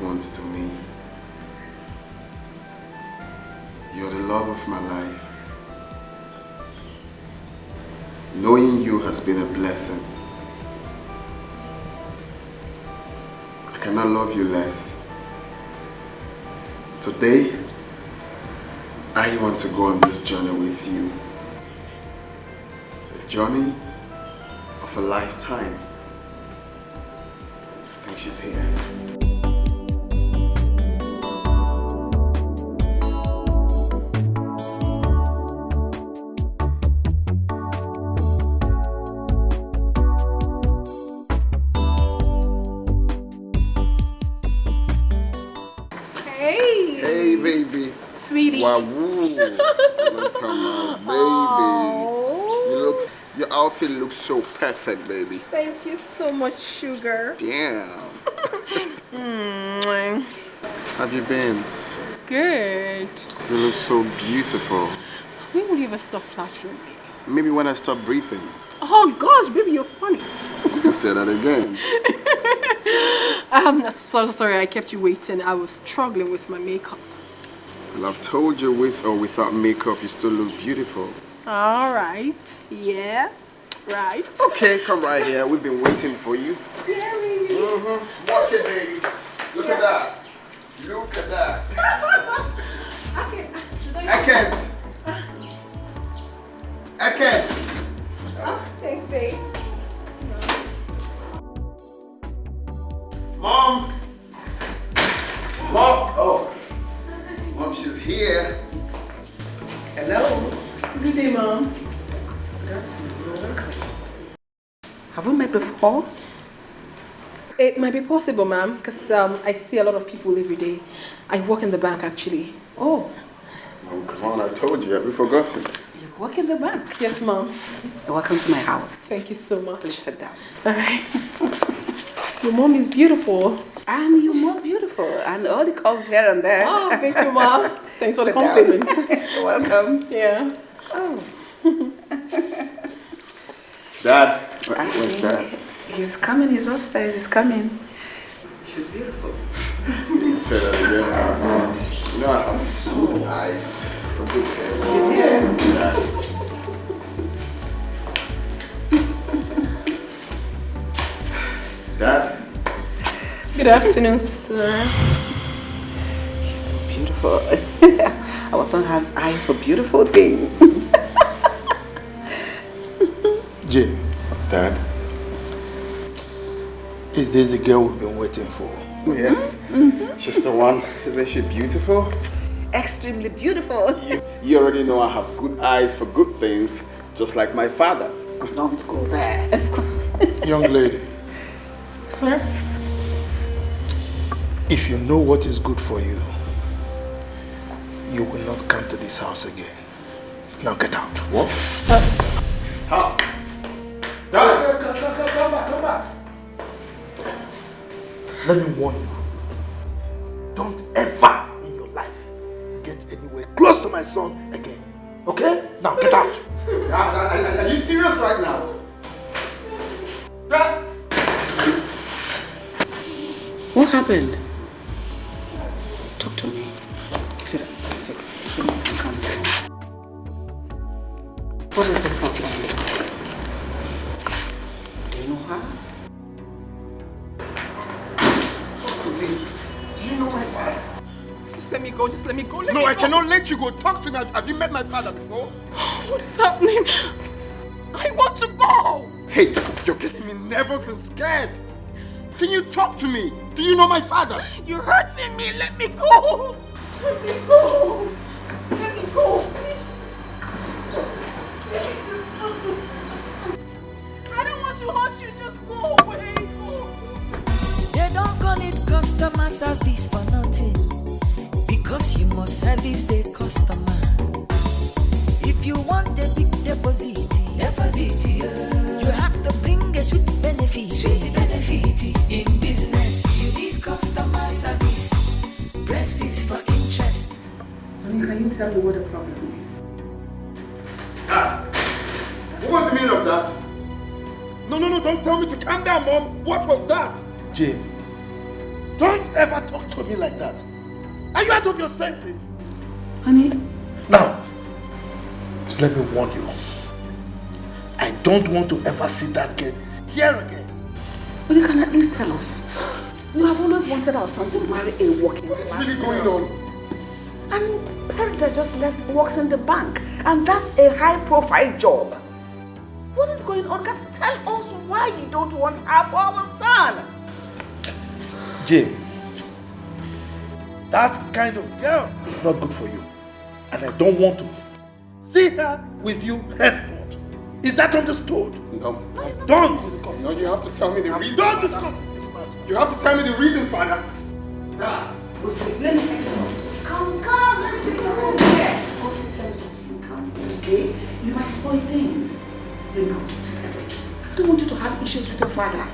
once to me. You're the love of my life. Knowing you has been a blessing. I cannot love you less. Today, I want to go on this journey with you. The journey of a lifetime. I think she's here. Sweetie. Wow, welcome now, baby. Your outfit looks so perfect, baby. Thank you so much, sugar. Damn. Have you been? Good. You look so beautiful. When will you ever stop flattering me? Maybe when I stop breathing. Oh gosh, baby, you're funny. You can say that again. I'm so sorry I kept you waiting. I was struggling with my makeup. Well, I've told you with or without makeup, you still look beautiful. All right. Yeah. Right. Okay, come right here. We've been waiting for you. Yeah, baby. Walk it, baby. Look at that. Look at that. I can't. Oh, thanks, babe. Mom. Oh. Mom, she's here. Hello. Good day, Mom. Have we met before? It might be possible, ma'am, because I see a lot of people every day. I work in the bank, actually. Oh. Mom, come on, I told you. Have you forgotten? You work in the bank? Yes, Mom. Welcome to my house. Thank you so much. Please sit down. All right. Your mom is beautiful. And you're more beautiful. And all the curves here and there. Oh, thank you, Mom. Thanks for the Sit down. compliment. You're welcome. Yeah. Oh. Dad, where's Dad? He's coming. He's upstairs. He's coming. She's beautiful. You can say that again. You know I have good eyes for good hair. She's here. Dad? Good afternoon, sir. She's so beautiful. Our son has eyes for beautiful things. Jay, Dad? is this the girl we've been waiting for? Yes. She's the one. Isn't she beautiful? Extremely beautiful. You already know I have good eyes for good things, just like my father. Don't go there, of course. Young lady, Sir? if you know what is good for you, you will not come to this house again. Now get out. What? How? Dad! Come back. Let me warn you. Don't ever in your life get anywhere close to my son again. Okay? Now get out. Dad, are you serious right now? Dad! What happened? Talk to me. Sit down. Sit down. Come down. What is the problem? Do you know her? Talk to me. Do you know my father? Just let me go. Just let me go. Let No, me I go. cannot let you go. Talk to me. Have you met my father before? What is happening? I want to go. Hey, you're getting me nervous and scared. Can you talk to me? Do you know my father? You're hurting me. Let me go. Let me go. Let me go, please. I don't want to hurt you. Just go away. Go. They don't call it customer service for nothing, because you must service the customer. If you want a big deposit, you have to bring a sweet benefit. In business, you need customer service. Breast is for interest. Honey, can you tell me what the problem is? Dad, what was the meaning of that? No, don't tell me to calm down, Mom. What was that? Jim, Don't ever talk to me like that. Are you out of your senses? Honey. Now, let me warn you. I don't want to ever see that girl here again. But you can at least tell us. You have always wanted our son to marry a working What's class really going girl. on? And Perry that just left works in the bank. And that's a high-profile job. What is going on? Tell us why you don't want her for our son. Jim, that kind of girl is not good for you. And I don't want to see her with you henceforth. Is that understood? No. Don't discuss No, you have to tell me the reason. Don't Father. discuss this matter. You have to tell me the reason, Father. Let me take it off. Come, let me take it off. Here. Go sit, let me talk to you. Come, okay? You might spoil things. Let me go to this guy. I don't want you to have issues with your father.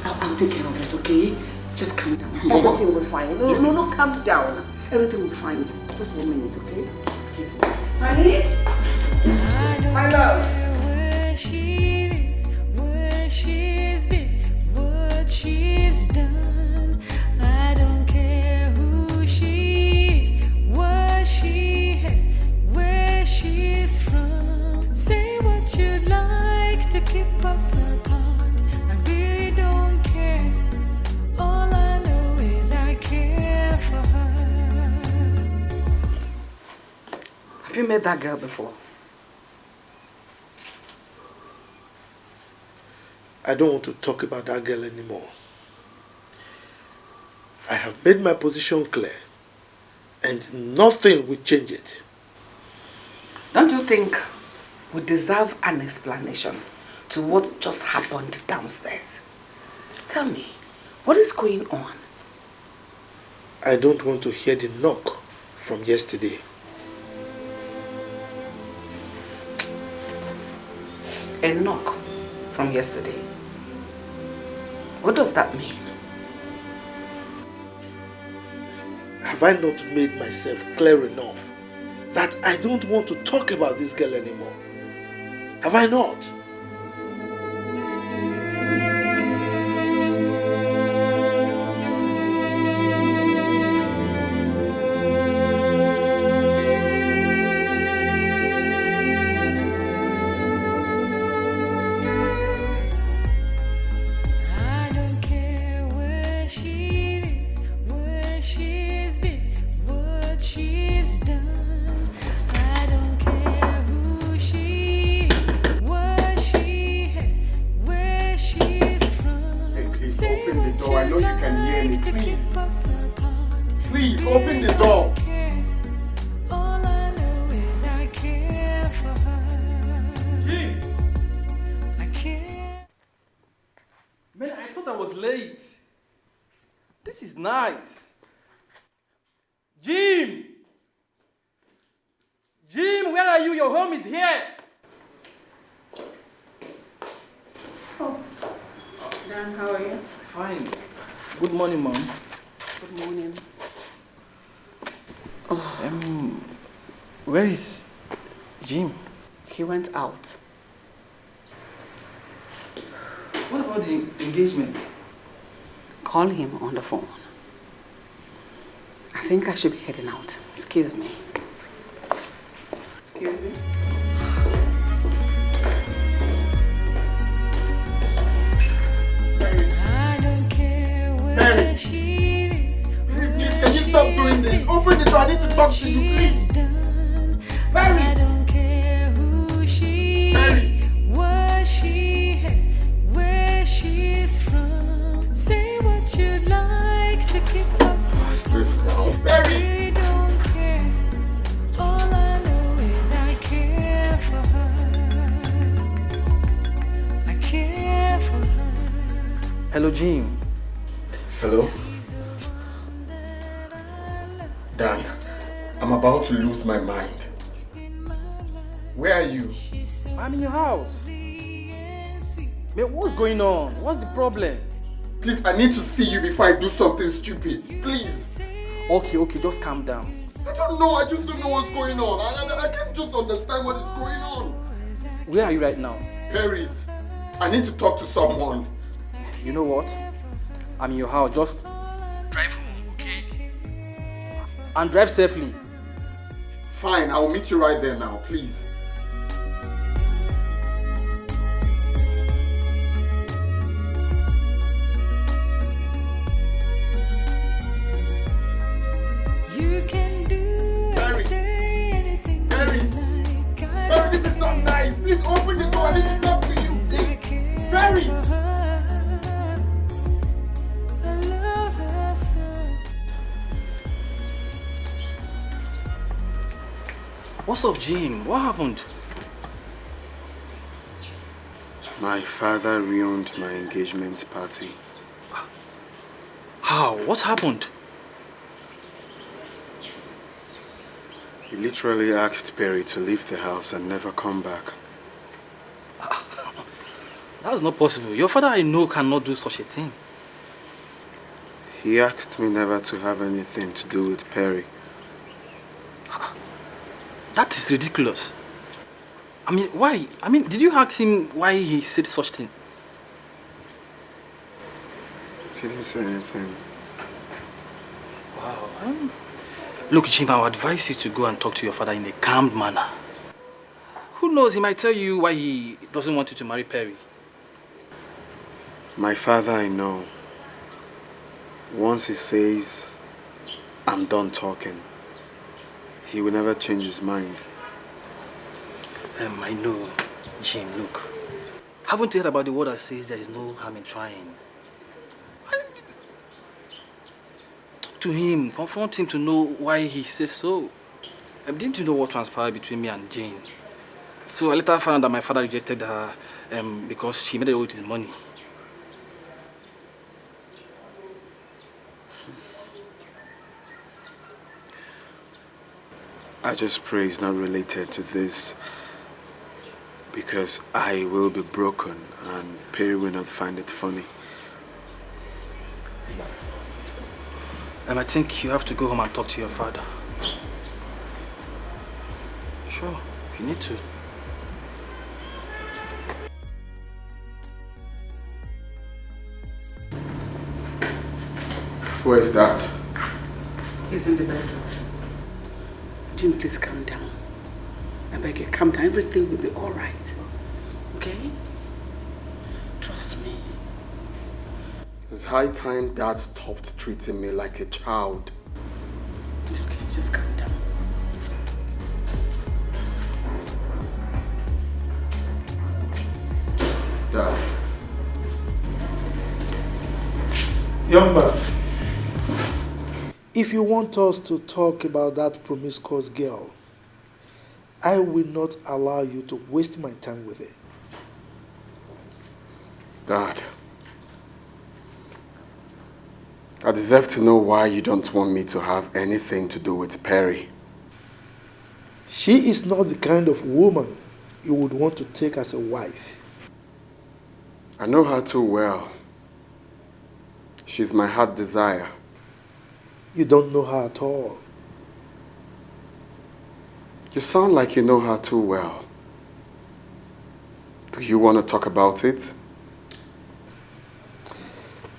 I'll take care of it, okay? Just calm down. Everything will be fine. No, calm down. Everything will be fine. Just 1 minute, okay? Excuse me. Honey? My love. Where she is, where she's been, what she's done. I don't care who she is, what she had, where she's from. Say what you'd like to keep us apart. I really don't care. All I know is I care for her. Have you met that girl before? I don't want to talk about that girl anymore. I have made my position clear, and nothing will change it. Don't you think we deserve an explanation to what just happened downstairs? Tell me, what is going on? I don't want to hear the knock from yesterday. A knock from yesterday. What does that mean? Have I not made myself clear enough that I don't want to talk about this girl anymore? Have I not? I don't care where she is, where she's been, what she's done. I don't care who she is, what she had, where she's from. Hey, please Say open the what door. I know you you'd can hear me. like to Please. keep us apart. Please, open the door. All I know is I care for her. Jim! I care. Man, I thought I was late. This is nice. Jim! Jim, where are you? Your home is here. Dan, how are you? Fine. Good morning, Mom. Good morning. Where is Jim? He went out. What about the engagement? Call him on the phone. I think I should be heading out. Excuse me. Excuse me. I don't care where Mary. she is. Please, can you stop doing this? Open the door. I need to talk to you, please. Mary. I don't care who she Mary. is, what she had, where she's from. Say what you'd like to keep us What's this now? I Mary. really don't care. All I know is I care for her. I care for her. Hello, Jim. Hello? Dan, I'm about to lose my mind. Where are you? I'm in your house. Man, what's going on? What's the problem? Please, I need to see you before I do something stupid. Please. Okay, just calm down. I don't know. I just don't know what's going on. I can't just understand what is going on. Where are you right now? Paris, I need to talk to someone. You know what? I'm in your house. Just drive home, okay? And drive safely. Fine, I'll meet you right there now, please. You can do and say anything you like. Barry, this is not nice. Please open the door. I need to talk to you. Please. Barry! I love her so. What's up, Jim? What happened? My father ruined my engagement party. How? What happened? He literally asked Perry to leave the house and never come back. That's not possible. Your father, I know, cannot do such a thing. He asked me never to have anything to do with Perry. That is ridiculous. I mean, why? I mean, did you ask him why he said such thing? He didn't say anything. Wow. Look, Jim, I would advise you to go and talk to your father in a calm manner. Who knows, he might tell you why he doesn't want you to marry Perry. My father, I know. Once he says, I'm done talking, he will never change his mind. I know, Jim, look. Haven't you heard about the word that says there is no harm in trying? Talk to him, confront him to know why he says so. Didn't you know what transpired between me and Jane? So I later found out that my father rejected her because she made it with his money. I just pray it's not related to this, because I will be broken and Perry will not find it funny. I think you have to go home and talk to your father. Sure, you need to. Where is that? He's in the bedroom. Jim, please calm down. I beg you, calm down. Everything will be all right. Okay? Trust me. It's high time Dad stopped treating me like a child. It's okay, just calm down. Dad. Young man, if you want us to talk about that promiscuous girl, I will not allow you to waste my time with it. Dad. I deserve to know why you don't want me to have anything to do with Perry. She is not the kind of woman you would want to take as a wife. I know her too well. She's my heart desire. You don't know her at all. You sound like you know her too well. Do you want to talk about it?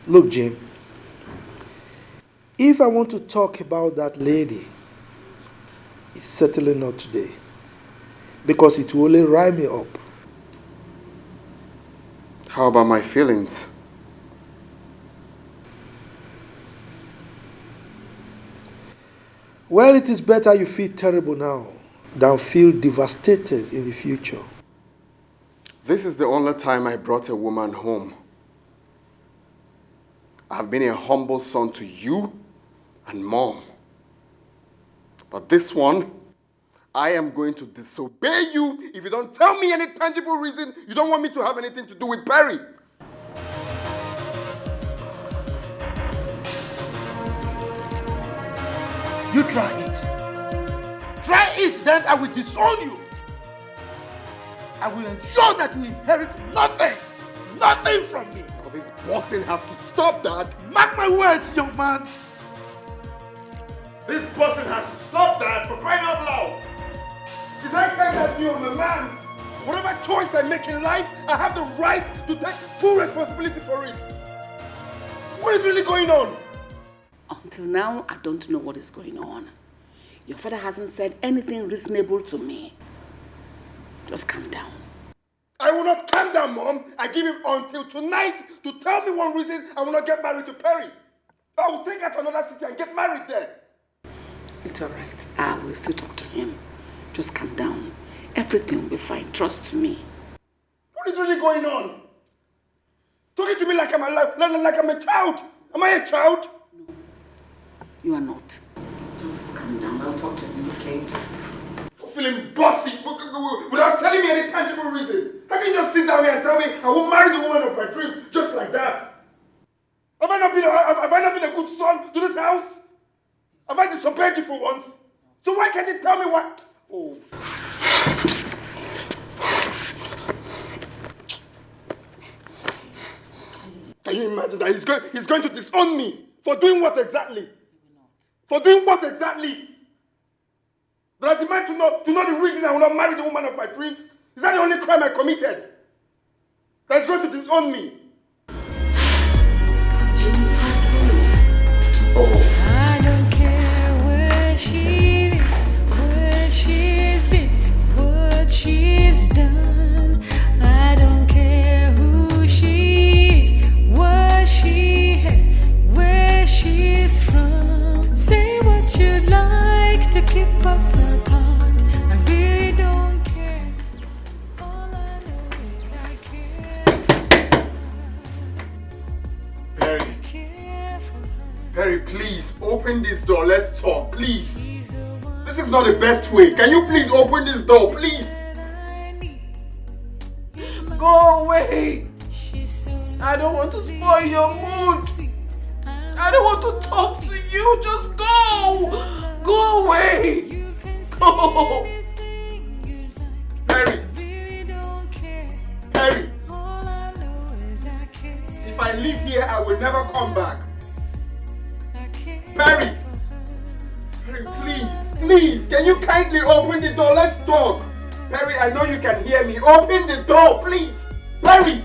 Look, Jim, if I want to talk about that lady, it's certainly not today, because it will only rile me up. How about my feelings? Well, it is better you feel terrible now than feel devastated in the future. This is the only time I brought a woman home. I've been a humble son to you and Mom. But this one, I am going to disobey you if you don't tell me any tangible reason you don't want me to have anything to do with Perry. You try it. Try it, then I will disown you. I will ensure that you inherit nothing. Nothing from me. Oh, this bossing has to stop, Dad. Mark my words, young man. This bossing has to stop, Dad, for crying out loud. It's high time that you, I'm a man. Whatever choice I make in life, I have the right to take full responsibility for it. What is really going on? Until now, I don't know what is going on. Your father hasn't said anything reasonable to me. Just calm down. I will not calm down, Mom. I give him until tonight to tell me one reason I will not get married to Perry. I will take her to another city and get married there. It's all right. I will still talk to him. Just calm down. Everything will be fine. Trust me. What is really going on? Talking to me like I'm a child. Am I a child? No, you are not. Just calm down. I'll talk to him, okay? I'm feeling bossy without telling me any tangible reason. How can you just sit down here and tell me I will marry the woman of my dreams just like that? Have I not been a good son to this house? Have I disobeyed you for once? So why can't you tell me what? Oh. Can you imagine that he's going to disown me? For doing what exactly? For doing what exactly? That I demand to know the reason I will not marry the woman of my dreams? Is that the only crime I committed? That is going to disown me? Oh. I don't care where she is, where she's been, what she's done. I don't care who she is, what she had, where she's from. Say what you'd like to keep us apart. I really don't care. All I know is I care. Perry. Perry, please, open this door. Let's talk, please. This is not the best way. Can you please open this door, please? Go away. I don't want to spoil your mood. I don't want to talk to you. Just go. Go away. Go. Perry. Perry. If I leave here, I will never come back. Perry! Perry, please, can you kindly open the door? Let's talk. Perry, I know you can hear me. Open the door, please. Perry!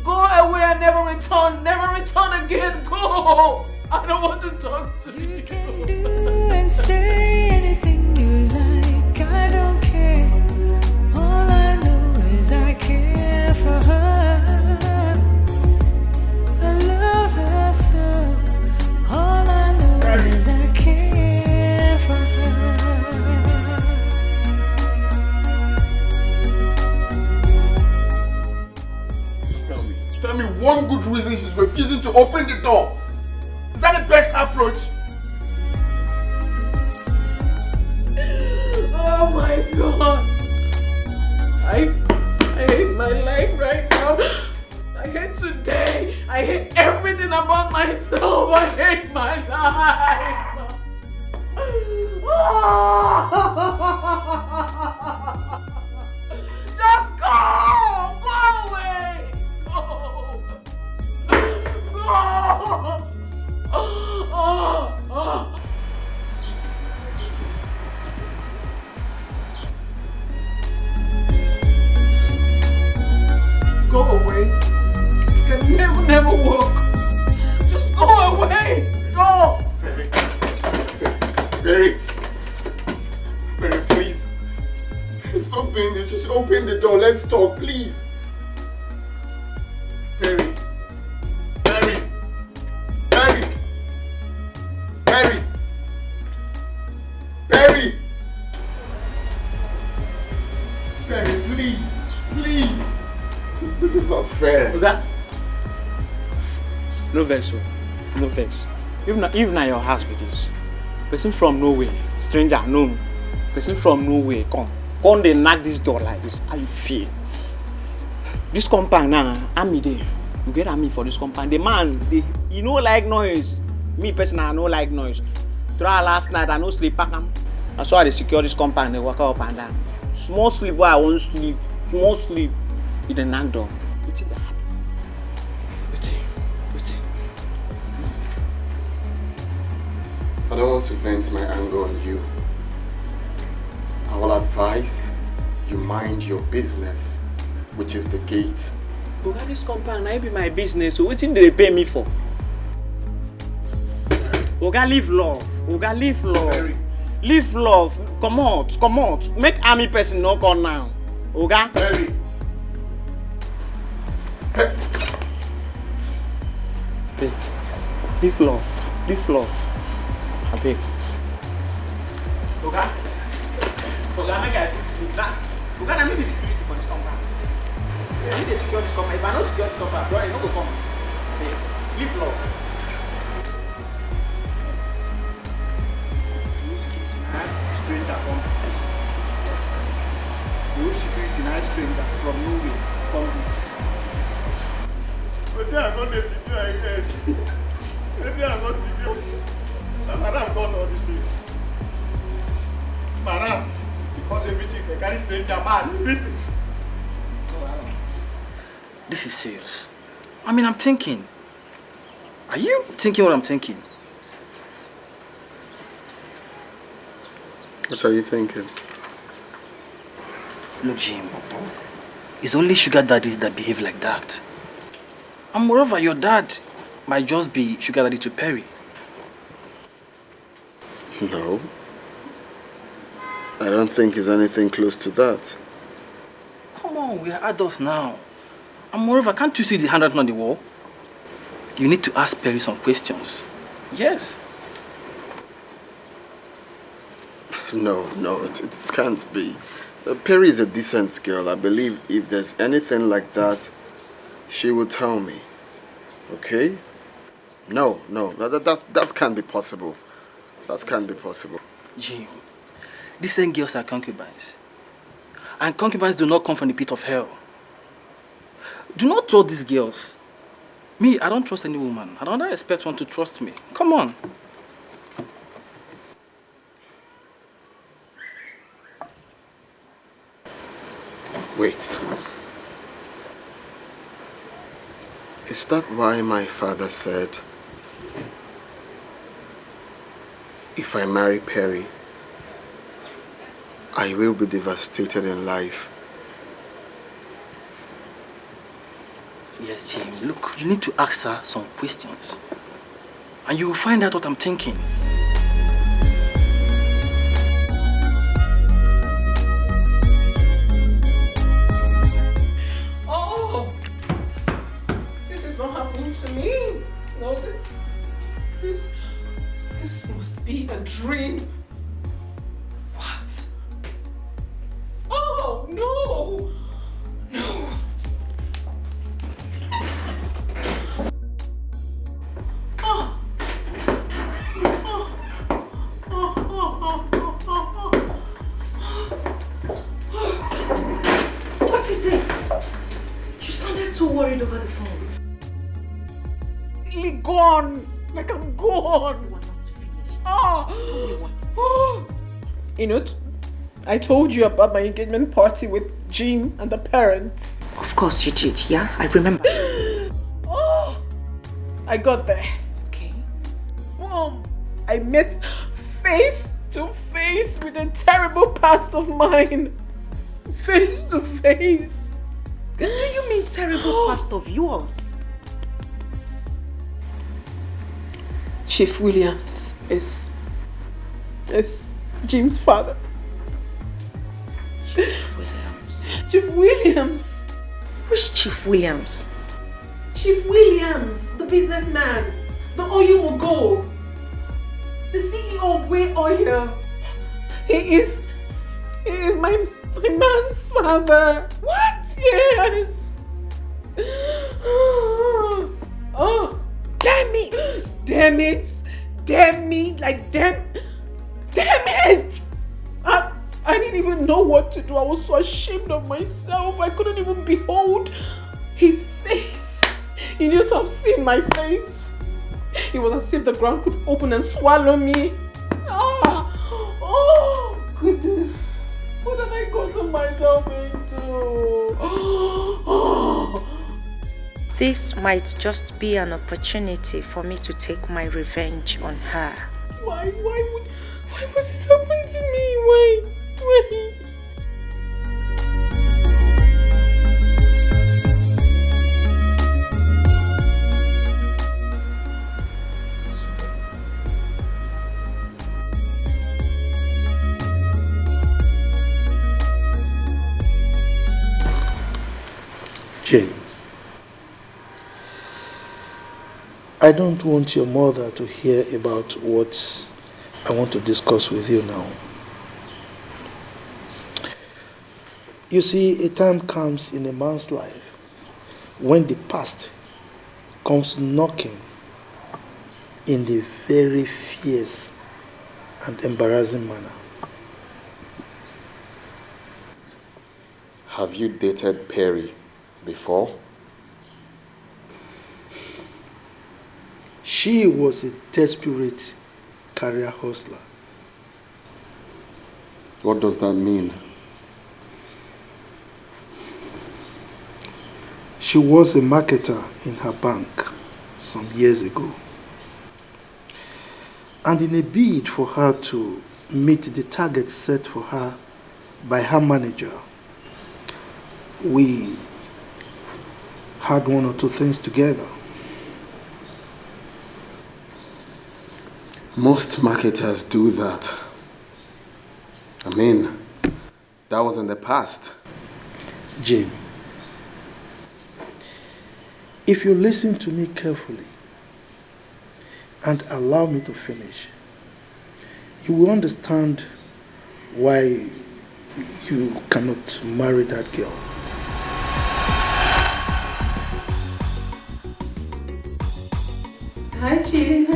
Go away and never return. Never return again. Go. I don't want to talk to you. You can do and say anything you like. I don't care. All I know is I care for her. I love her so. All I know is I care for her. Just tell me one good reason she's refusing to open the door. Is that the best approach? Oh my God. I hate my life right now. I hate today. I hate everything about myself. I hate my life. Just go! Go away! Go! Go away. It can never work. Just go away. Go. Perry, please. Stop doing this. Just open the door. Let's talk, please. Perry. Perry, please. This is not fair. Oga, no vex, no vex. Even na your house with this. Person from nowhere, stranger known. Person from nowhere, come they knock this door like this. How you feel? This compound now, I'm there. You get at me for this compound. The man, you know like noise. Me personally, I no like noise. Try last night, I no sleep back. That's why they secure this compound. They walk up and down. Small sleep, where I won't sleep. Small sleep. It the knock door. What's that? I don't want to vent my anger on you. I will advise you mind your business, which is the gate. Oga, this compound na be my business. So wetin dey pay me for? Oga, live love. Oga, live love. Perry. Live love. Come out. Make army person no come now. Oga. Perry. Hey, live love. Abeg. Oga, make I fit sleep. Oga, na me be security for this compound. I need to secure this compound. If I no secure this compound, bro, you no go come. Hey, live love. You security night stranger from nowhere. Come. But I got the secure again. Maybe I got secure. Madam cause all these things. Madam, because everything they carry stranger man, everything. This is serious. I mean, I'm thinking. Are you thinking what I'm thinking? What are you thinking? Look, Jim. It's only sugar daddies that behave like that. And moreover, your dad might just be sugar daddy to Perry. No. I don't think it's anything close to that. Come on, we are adults now. And moreover, can't you see the handwriting on the wall? You need to ask Perry some questions. Yes. No, it can't be. Perry is a decent girl. I believe if there's anything like that, she will tell me. Okay? No, that can't be possible. That can't be possible. Jim, these same girls are concubines. And concubines do not come from the pit of hell. Do not trust these girls. Me, I don't trust any woman. I don't expect one to trust me. Come on. Wait. Is that why my father said, if I marry Perry, I will be devastated in life? Yes, Jim. Look, you need to ask her some questions. And you will find out what I'm thinking. Oh! This is not happening to me. No, this must be a dream. What? Oh, no! No! What is it? You sounded so worried over the phone. Really gone. Like I'm gone. You are not finished. Oh. Tell me what's it. You know, I told you about my engagement party with Jim and the parents. Of course you did, yeah? I remember. Oh, I got there. Okay. Mom, I met face to face with a terrible past of mine. Face to face. Do you mean terrible past of yours? Chief Williams is Jim's father. Chief Williams. Which Chief Williams? Chief Williams, the businessman, the oil mogul, the CEO of Way Oil. He is my man's father. What? Yes. Oh, damn it! Damn it! Damn me! Like damn it! I didn't even know what to do. I was so ashamed of myself. I couldn't even behold his face. You need to have seen my face. It was as if the ground could open and swallow me. Oh, goodness. What have I gotten myself into? This might just be an opportunity for me to take my revenge on her. Why would this happen to me? Why? I don't want your mother to hear about what I want to discuss with you now. You see, a time comes in a man's life when the past comes knocking in a very fierce and embarrassing manner. Have you dated Perry before? She was a desperate career hustler. What does that mean? She was a marketer in her bank some years ago. And in a bid for her to meet the target set for her by her manager, we had one or two things together. Most marketers do that. I mean, that was in the past. Jim, if you listen to me carefully and allow me to finish, you will understand why you cannot marry that girl. Hi, Chief.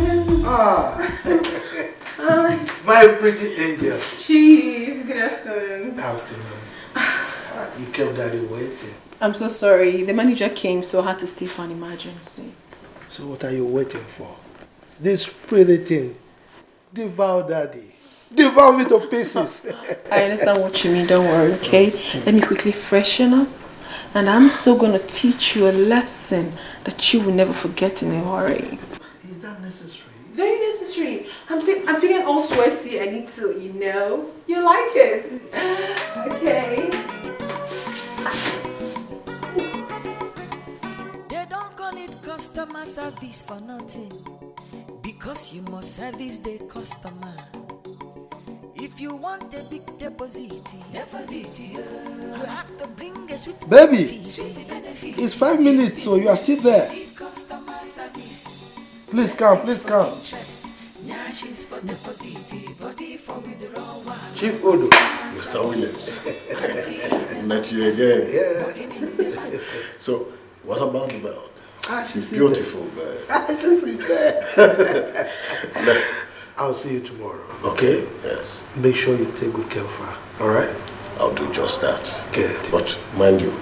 Hi. My pretty angel. Chief, good afternoon. Afternoon. You kept daddy waiting. I'm so sorry. The manager came, so I had to stay for an emergency. So what are you waiting for? This pretty thing. Devour daddy. Devour me to pieces. I understand what you mean. Don't worry, okay? Let me quickly freshen up. And I'm so going to teach you a lesson that you will never forget in a hurry. Is that necessary? Very necessary. I'm feeling all sweaty. I need to, you know. You like it? Okay. They don't call it customer service for nothing, because you must service the customer. If you want a big deposit, you have to bring a sweet Baby, benefit. it's 5 minutes, so you are still there. Customer service. Please come, please come. Nyashes for deposit, body for withdrawal. Chief Odo. Mr. Williams. Met you again. Yeah. So, what about the belt? She's Beautiful girl. She's in there. I'll see you tomorrow. Okay? Yes. Make sure you take good care of her. All right? I'll do just that. Good. But mind you,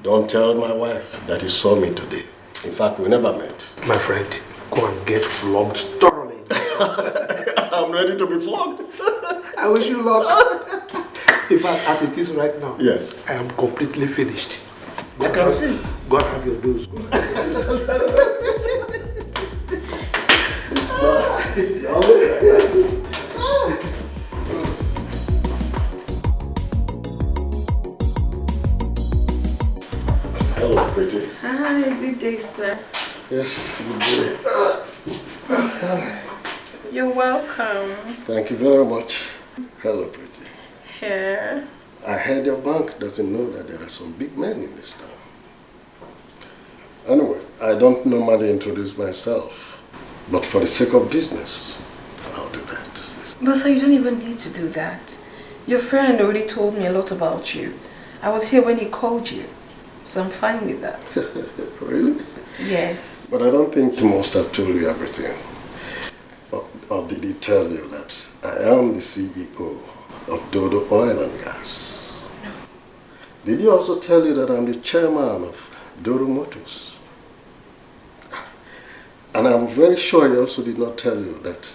don't tell my wife that you saw me today. In fact, we never met. My friend, go and get flogged thoroughly. I'm ready to be flogged. I wish you luck. In fact, as it is right now, yes, I am completely finished. I can see. Go and have your dose. Hello, pretty. Hi, good day, sir. Yes, good day. You're welcome. Thank you very much. Hello, pretty. Here. I heard your bank doesn't know that there are some big men in this town. Anyway, I don't normally introduce myself, but for the sake of business, I'll do that. But sir, you don't even need to do that. Your friend already told me a lot about you. I was here when he called you, so I'm fine with that. Really? Yes. But I don't think he must have told you everything. Or did he tell you that I am the CEO of Dodo Oil and Gas? No. Did he also tell you that I'm the chairman of Dodo Motors? And I'm very sure he also did not tell you that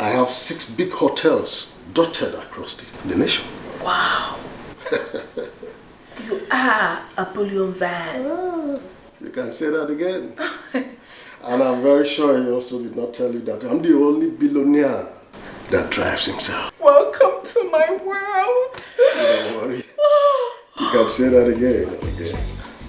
I have 6 big hotels dotted across the nation. Wow. You are a bullion van. You can say that again. And I'm very sure he also did not tell you that I'm the only billionaire that drives himself. Welcome to my world. Don't worry. You can say that again and again.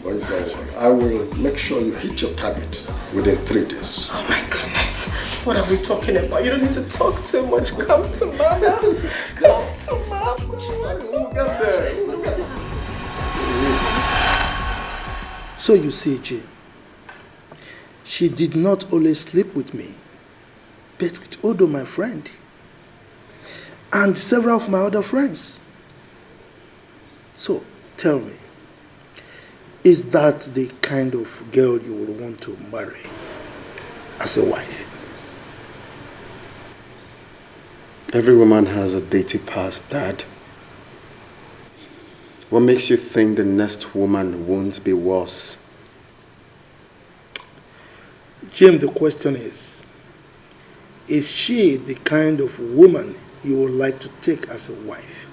But don't worry. I will make sure you hit your target within 3 days. Oh my goodness. What are we talking about? You don't need to talk too much. Come to mama. Come to mama. We'll get there. We'll get there. So you see, Jim, She did not only sleep with me, but with Odo, my friend, and several of my other friends. So, tell me, is that the kind of girl you would want to marry as a wife? Every woman has a dirty past, Dad. What makes you think the next woman won't be worse? Jim, the question is she the kind of woman you would like to take as a wife?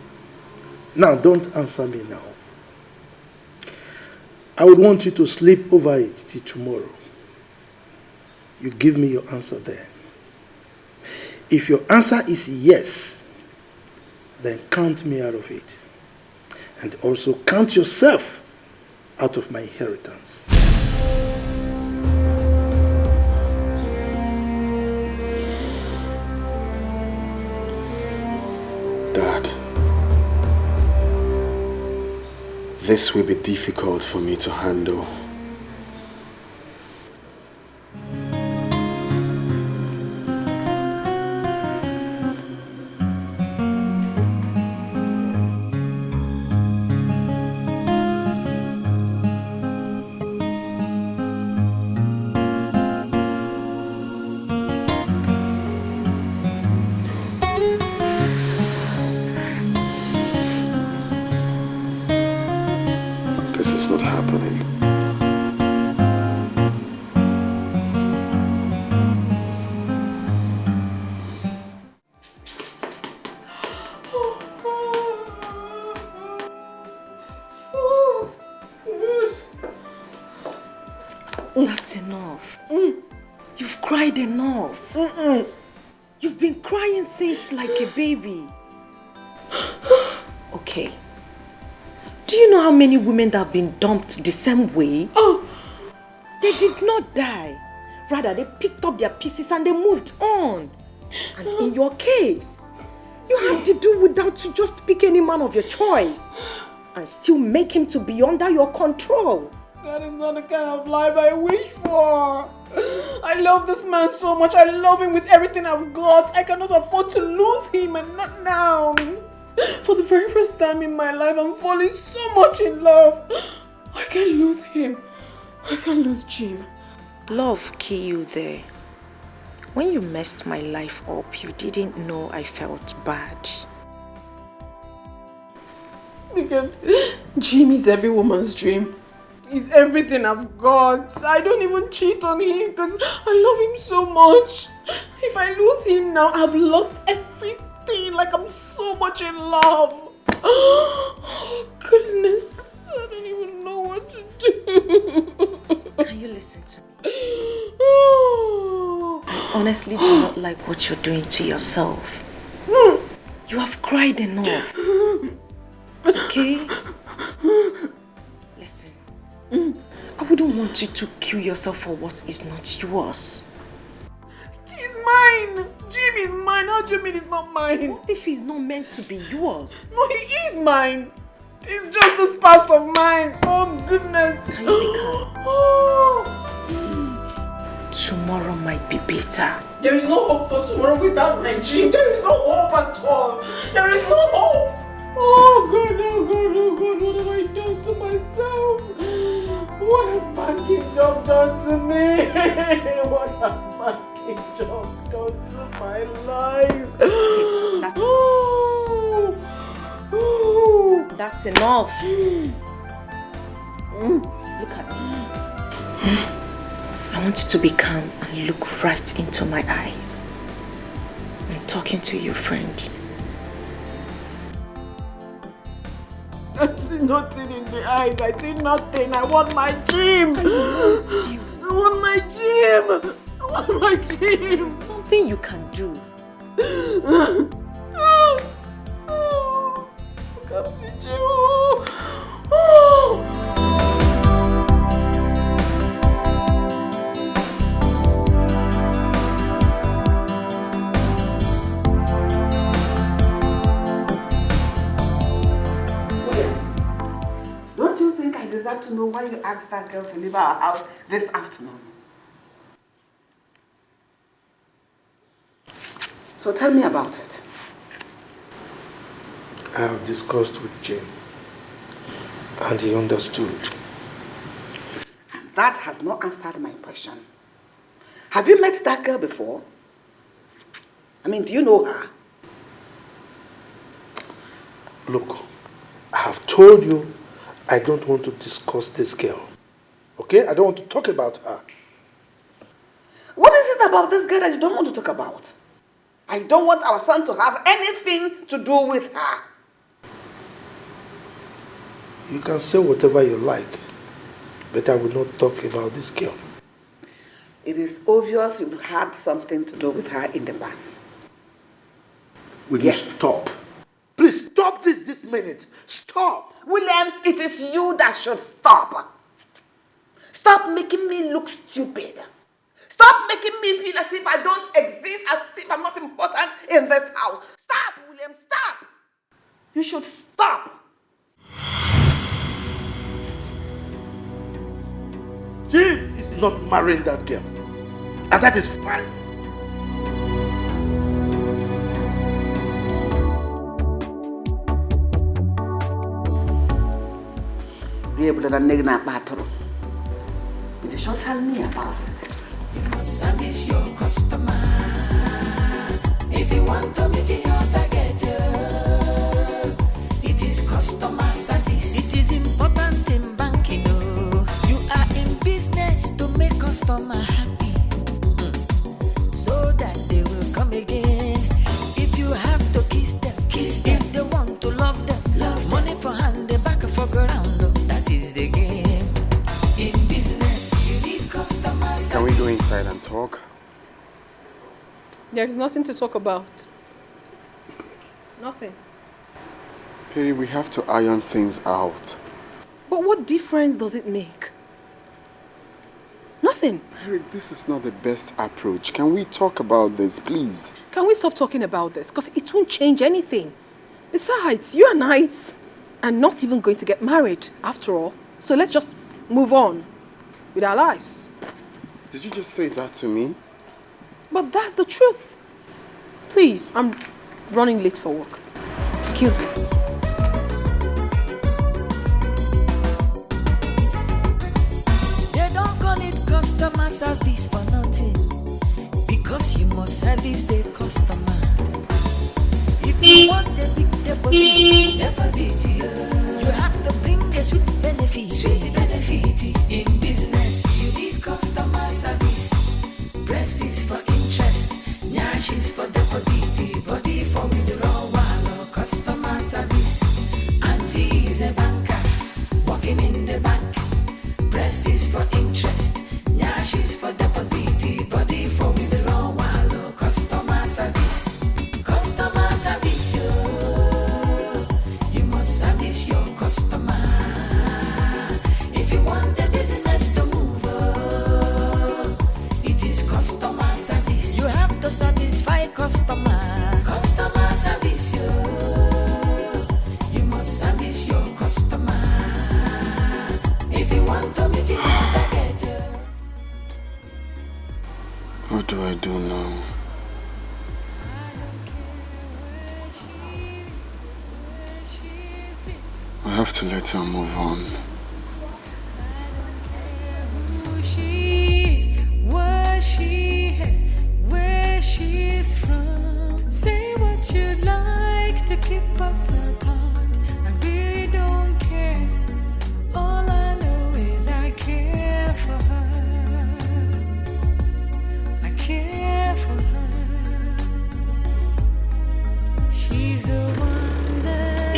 Now, don't answer me now. I would want you to sleep over it till tomorrow. You give me your answer then. If your answer is yes, then count me out of it. And also count yourself out of my inheritance. Dad, this will be difficult for me to handle. That's enough. You've cried enough. You've been crying since like a baby. Okay. Do you know how many women that have been dumped the same way? Oh, they did not die. Rather, they picked up their pieces and they moved on. And in your case, you have to do without to just pick any man of your choice and still make him to be under your control. That is not the kind of life I wish for. I love this man so much. I love him with everything I've got. I cannot afford to lose him, and not now. For the very first time in my life, I'm falling so much in love. I can't lose him. I can't lose Jim. Love killed you there. When you messed my life up, you didn't know I felt bad. Because Jim is every woman's dream. He's everything I've got. I don't even cheat on him because I love him so much. If I lose him now, I've lost everything. Like, I'm so much in love. Oh, goodness. I don't even know what to do. Can you listen to me? I honestly do not like what you're doing to yourself. You have cried enough. Okay? Listen. I wouldn't want you to kill yourself for what is not yours. He's mine. Jim is mine. How do you mean he's not mine? What if he's not meant to be yours? No, he is mine. He's just this past of mine. Oh, goodness. Can you be calm? Tomorrow might be better. There is no hope for tomorrow without my Jim. There is no hope at all. There is no hope. Oh God, oh God, oh God, what have I done to myself? What has banking job done to me? What has banking job done to my life? That's enough. Look at me. I want you to be calm and look right into my eyes. I'm talking to you, friend. I see nothing in the eyes. I see nothing. I want my Jim. I want my Jim. I want my Jim. Something you can do. Come see Jim. Don't you think I deserve to know why you asked that girl to leave our house this afternoon? So tell me about it. I have discussed with Jane, and he understood. And that has not answered my question. Have you met that girl before? I mean, do you know her? Look, I have told you I don't want to discuss this girl. Okay? I don't want to talk about her. What is it about this girl that you don't want to talk about? I don't want our son to have anything to do with her. You can say whatever you like, but I will not talk about this girl. It is obvious you had something to do with her in the past. Will you stop? Please stop this minute. Stop. Williams, it is you that should stop. Stop making me look stupid. Stop making me feel as if I don't exist, as if I'm not important in this house. Stop, William, stop. You should stop. Jim is not marrying that girl. And that is fine. You should tell me about it. You must service your customer. If you want to meet your target, it is customer service. It is important in banking. You are in business to make customer happy, so that they will come again. If you have to kiss them. If they want to love them. Money for hand, the back for ground. That is the game. In business, you need customer service. Can we go inside and talk? There is nothing to talk about. Nothing. Perry, we have to iron things out. But what difference does it make? Nothing. Perry, this is not the best approach. Can we talk about this, please? Can we stop talking about this? Because it won't change anything. Besides, you and I are not even going to get married after all. So let's just move on with our lives. Did you just say that to me? But that's the truth. Please, I'm running late for work. Excuse me. They don't call it customer service for nothing, because you must service the customer. If you want a big deposit, you have to bring a sweet benefit. In business, you need customer service. Breast is for interest, nyash is for deposit, body for withdrawal. Customer service. Auntie is a banker, working in the bank. Breast is for interest, nyash is for deposit, body for withdrawal. Customer service. Customer service, you must service your customer. If you want the business to move, it is customer service. You have to satisfy customer. Customer service, you must service your customer. If you want to meet your target. What do I do now? I have to let her move on. Where she's from. Say what you'd like to keep us apart. I really don't care. All I know is I care for her. I care for her. She's the one that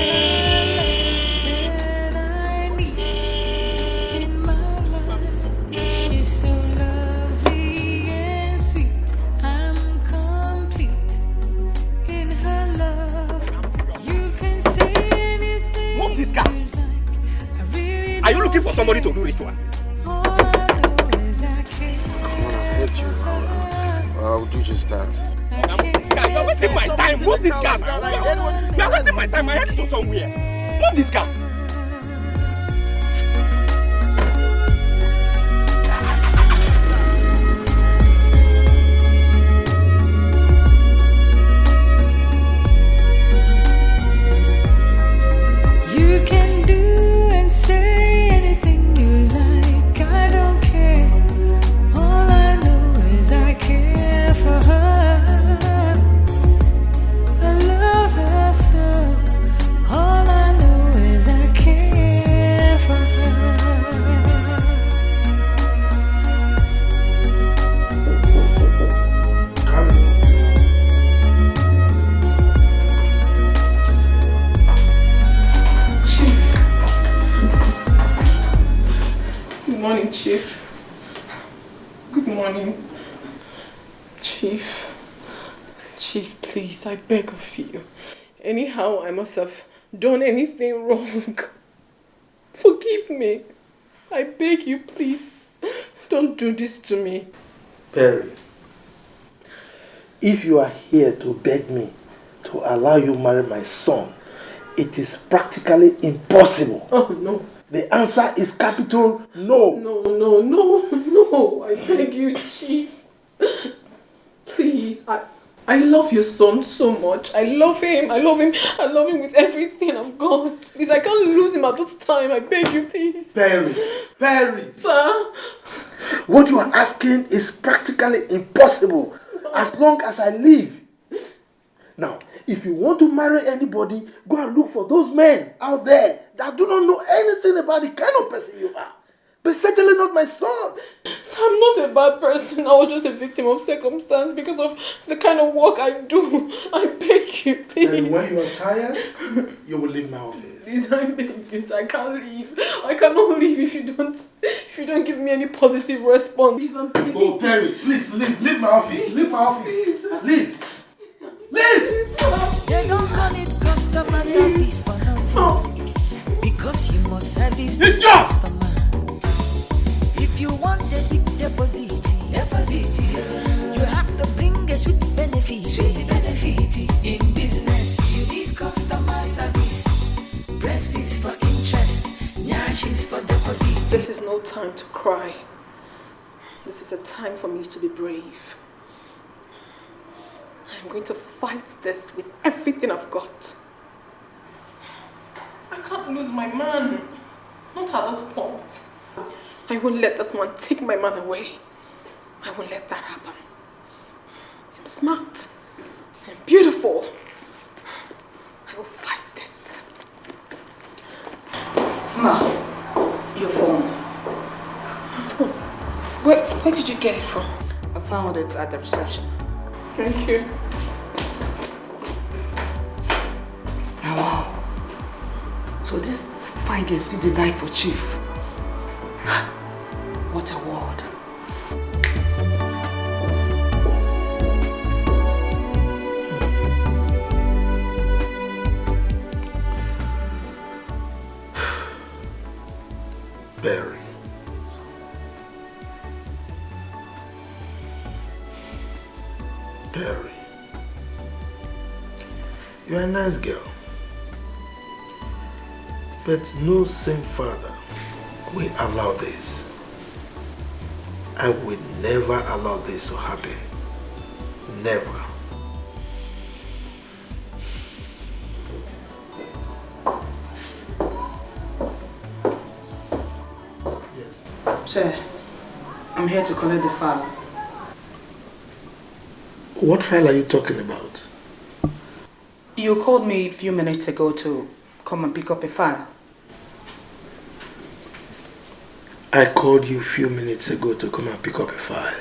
I need in my life. She's so lovely and sweet. I'm complete in her love. You can say anything. Move this car. You like. I really Are you looking for somebody to do ritual? all I know is I care. Come on, I heard you. I'll do just that. You're wasting my time. Move this car. You're wasting my time. I have to go somewhere. Move this car. morning. Chief, please, I beg of you. Anyhow, I must have done anything wrong. Forgive me. I beg you, please. Don't do this to me. Perry, if you are here to beg me to allow you marry my son, it is practically impossible. Oh, no. The answer is capital no. No. I beg you, Chief. Please, I love your son so much. I love him with everything I've got. Please, I can't lose him at this time. I beg you, please. Perry. Sir? What you are asking is practically impossible as long as I live. Now, if you want to marry anybody, go and look for those men out there that do not know anything about the kind of person you are. But certainly not my son. So I'm not a bad person. I was just a victim of circumstance because of the kind of work I do. I beg you, please. And when you are tired, you will leave my office. Please, I beg you. I can't leave. I cannot leave if you don't give me any positive response. Please, I'm begging. Oh, Perry, please leave my office. Leave my office. Please, Leave. They don't call it customer service for nothing. Because you must service the customer. If you want a big deposit, you have to bring a sweet benefit. In business, you need customer service. Breast is for interest, nyash is for deposit. This is no time to cry. This is a time for me to be brave. I'm going to fight this with everything I've got. I can't lose my man. Not at this point. I won't let this man take my man away. I won't let that happen. I'm smart. I'm beautiful. I will fight this. Ma, your phone. Where did you get it from? I found it at the reception. Thank you. Now, wow. So this 5 days still they die for Chief. What a word. Perry. You're a nice girl. But no same father will allow this. I will never allow this to happen. Never. Yes. Sir, I'm here to collect the file. What file are you talking about? You called me a few minutes ago to come and pick up a file. I called you a few minutes ago to come and pick up a file.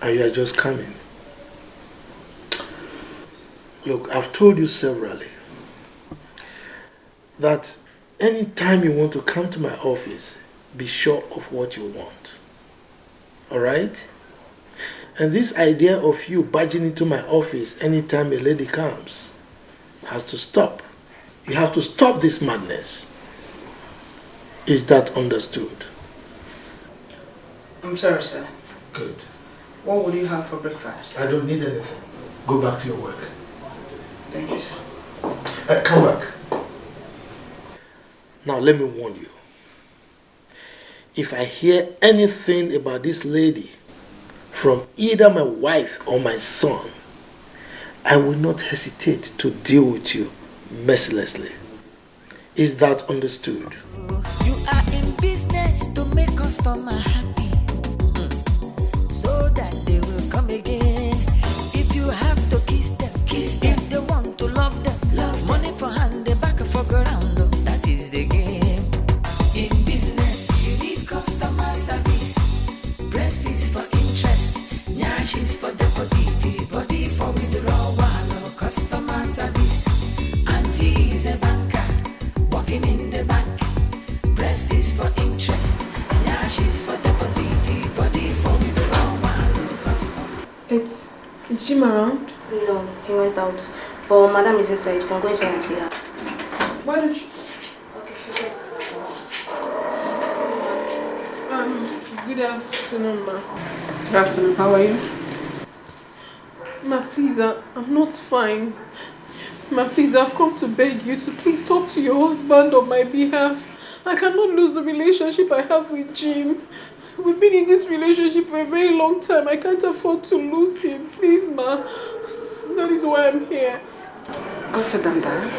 And you are just coming. Look, I've told you severally that anytime you want to come to my office, be sure of what you want. Alright? And this idea of you barging into my office anytime a lady comes has to stop. You have to stop this madness. Is that understood? I'm sorry, sir. Good. What will you have for breakfast? I don't need anything. Go back to your work. Thank you, sir. Come back. Now let me warn you. If I hear anything about this lady from either my wife or my son, I will not hesitate to deal with you mercilessly. Is that understood? You are in business to make customer happy, so that they will come again. If you have to kiss them. If they want to love them, money for hand, they back for ground. That is the game. In business, you need customer service. Breast is for interest, nyash is for deposit, body for withdrawal. Customer service. Auntie is a banker, working in the bank. Breast is for interest, nyash is for deposit, body for withdrawal. Is Jim around? No, he went out. But Madam is inside. You can go inside and see her. Why don't you... Okay, she's there. Good afternoon, ma. Good afternoon. How are you? Ma, please, I'm not fine. Ma, please, I've come to beg you to please talk to your husband on my behalf. I cannot lose the relationship I have with Jim. We've been in this relationship for a very long time. I can't afford to lose him. Please, ma. That is why I'm here. Go sit down there.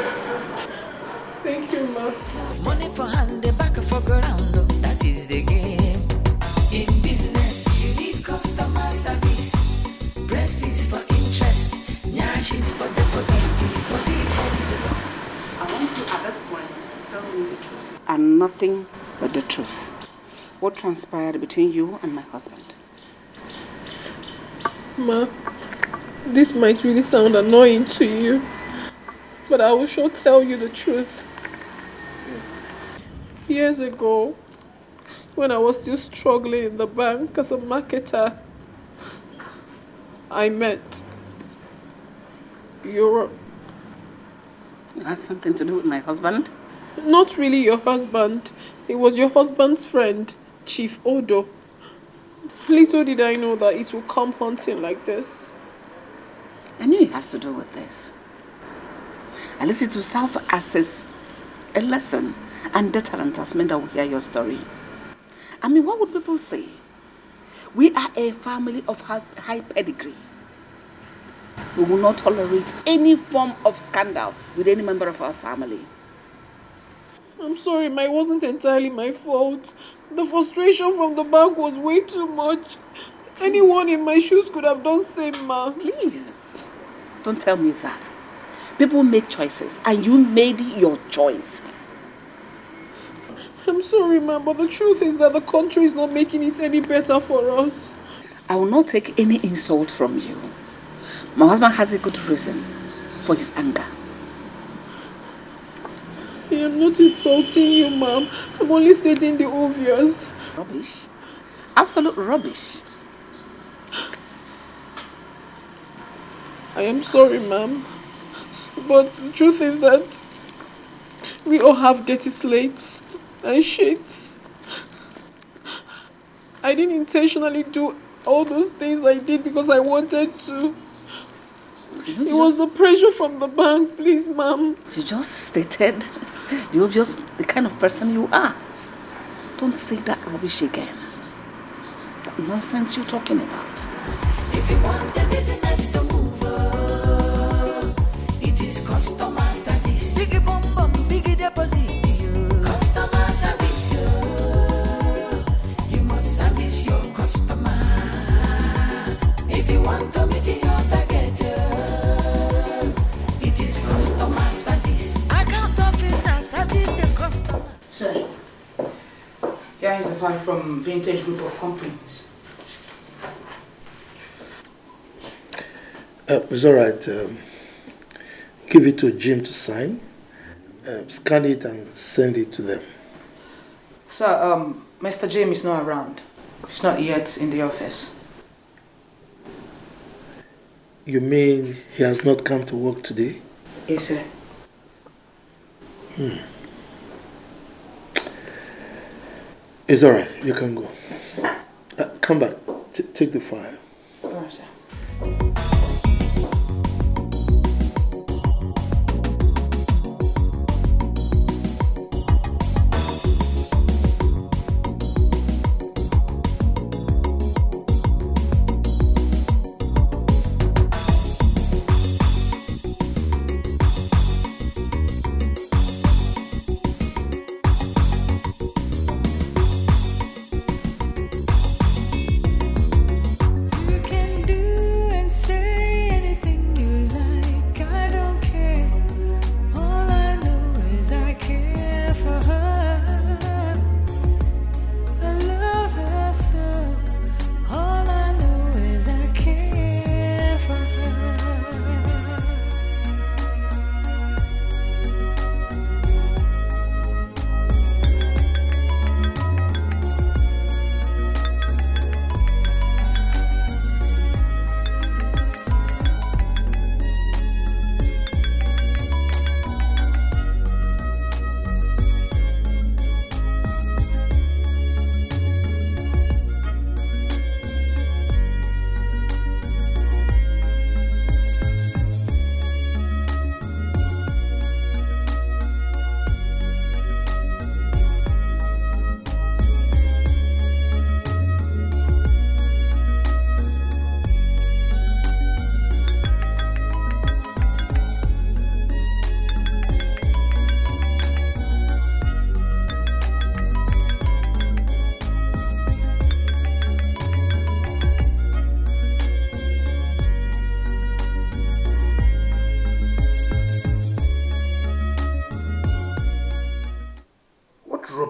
Thank you, ma. Money for hand, the back for ground. That is the game. In business, you need customer service. Breast is for interest. Nyash is for deposit. Body for the... I want you at this point to tell me the truth. And nothing but the truth. What transpired between you and my husband? Ma, this might really sound annoying to you, but I will sure tell you the truth. Years ago, when I was still struggling in the bank as a marketer, I met your... It had something to do with my husband? Not really your husband. It was your husband's friend, Chief Odo. Little did I know that it would come hunting like this. I knew it has to do with this. At least it will serve as a lesson and deterrent as men that will hear your story. I mean, what would people say? We are a family of high pedigree. We will not tolerate any form of scandal with any member of our family. I'm sorry, ma, it wasn't entirely my fault. The frustration from the bank was way too much. Please. Anyone in my shoes could have done same, ma. Please, don't tell me that. People make choices, and you made your choice. I'm sorry, ma, but the truth is that the country is not making it any better for us. I will not take any insult from you. My husband has a good reason for his anger. I am not insulting you, ma'am. I'm only stating the obvious. Rubbish. Absolute rubbish. I am sorry, ma'am. But the truth is that we all have dirty slates and shits. I didn't intentionally do all those things I did because I wanted to. It was the pressure from the bank, please, ma'am. You just stated the obvious, the kind of person you are. Don't say that rubbish again. That nonsense you're talking about. If you want the business to move, it is customer service. Biggie bum bum, biggie deposit. Customer service. You must service your customer. If you want to meet your target, it is customer service. Account officer service the customer. Sir, here is a file from Vintage Group of Companies. It's all right. Give it to Jim to sign. Scan it and send it to them. Sir, Mr. James is not around. He's not yet in the office. You mean he has not come to work today? Yes, sir. It's all right. You can go. Come back. Take the file. All right, sir.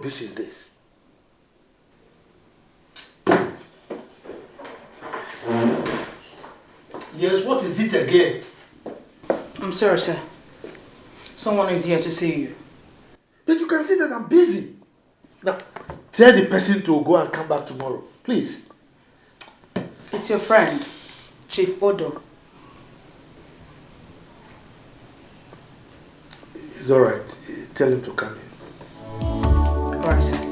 rubbish is this? Yes, what is it again? I'm sorry, sir. Someone is here to see you. But you can see that I'm busy. Now, tell the person to go and come back tomorrow, please. It's your friend, Chief Odo. It's all right. Tell him to come in. All right, sir.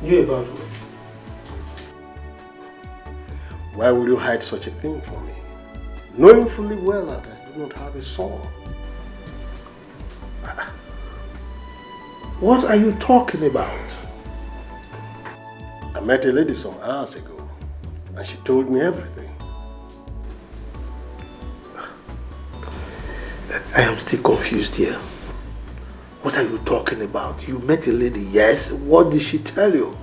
You about what? Why will you hide such a thing from me? Knowing fully well that I do not have a son. What are you talking about? I met a lady some hours ago and she told me everything. I am still confused here. What are you talking about? You met a lady, yes. What did she tell you?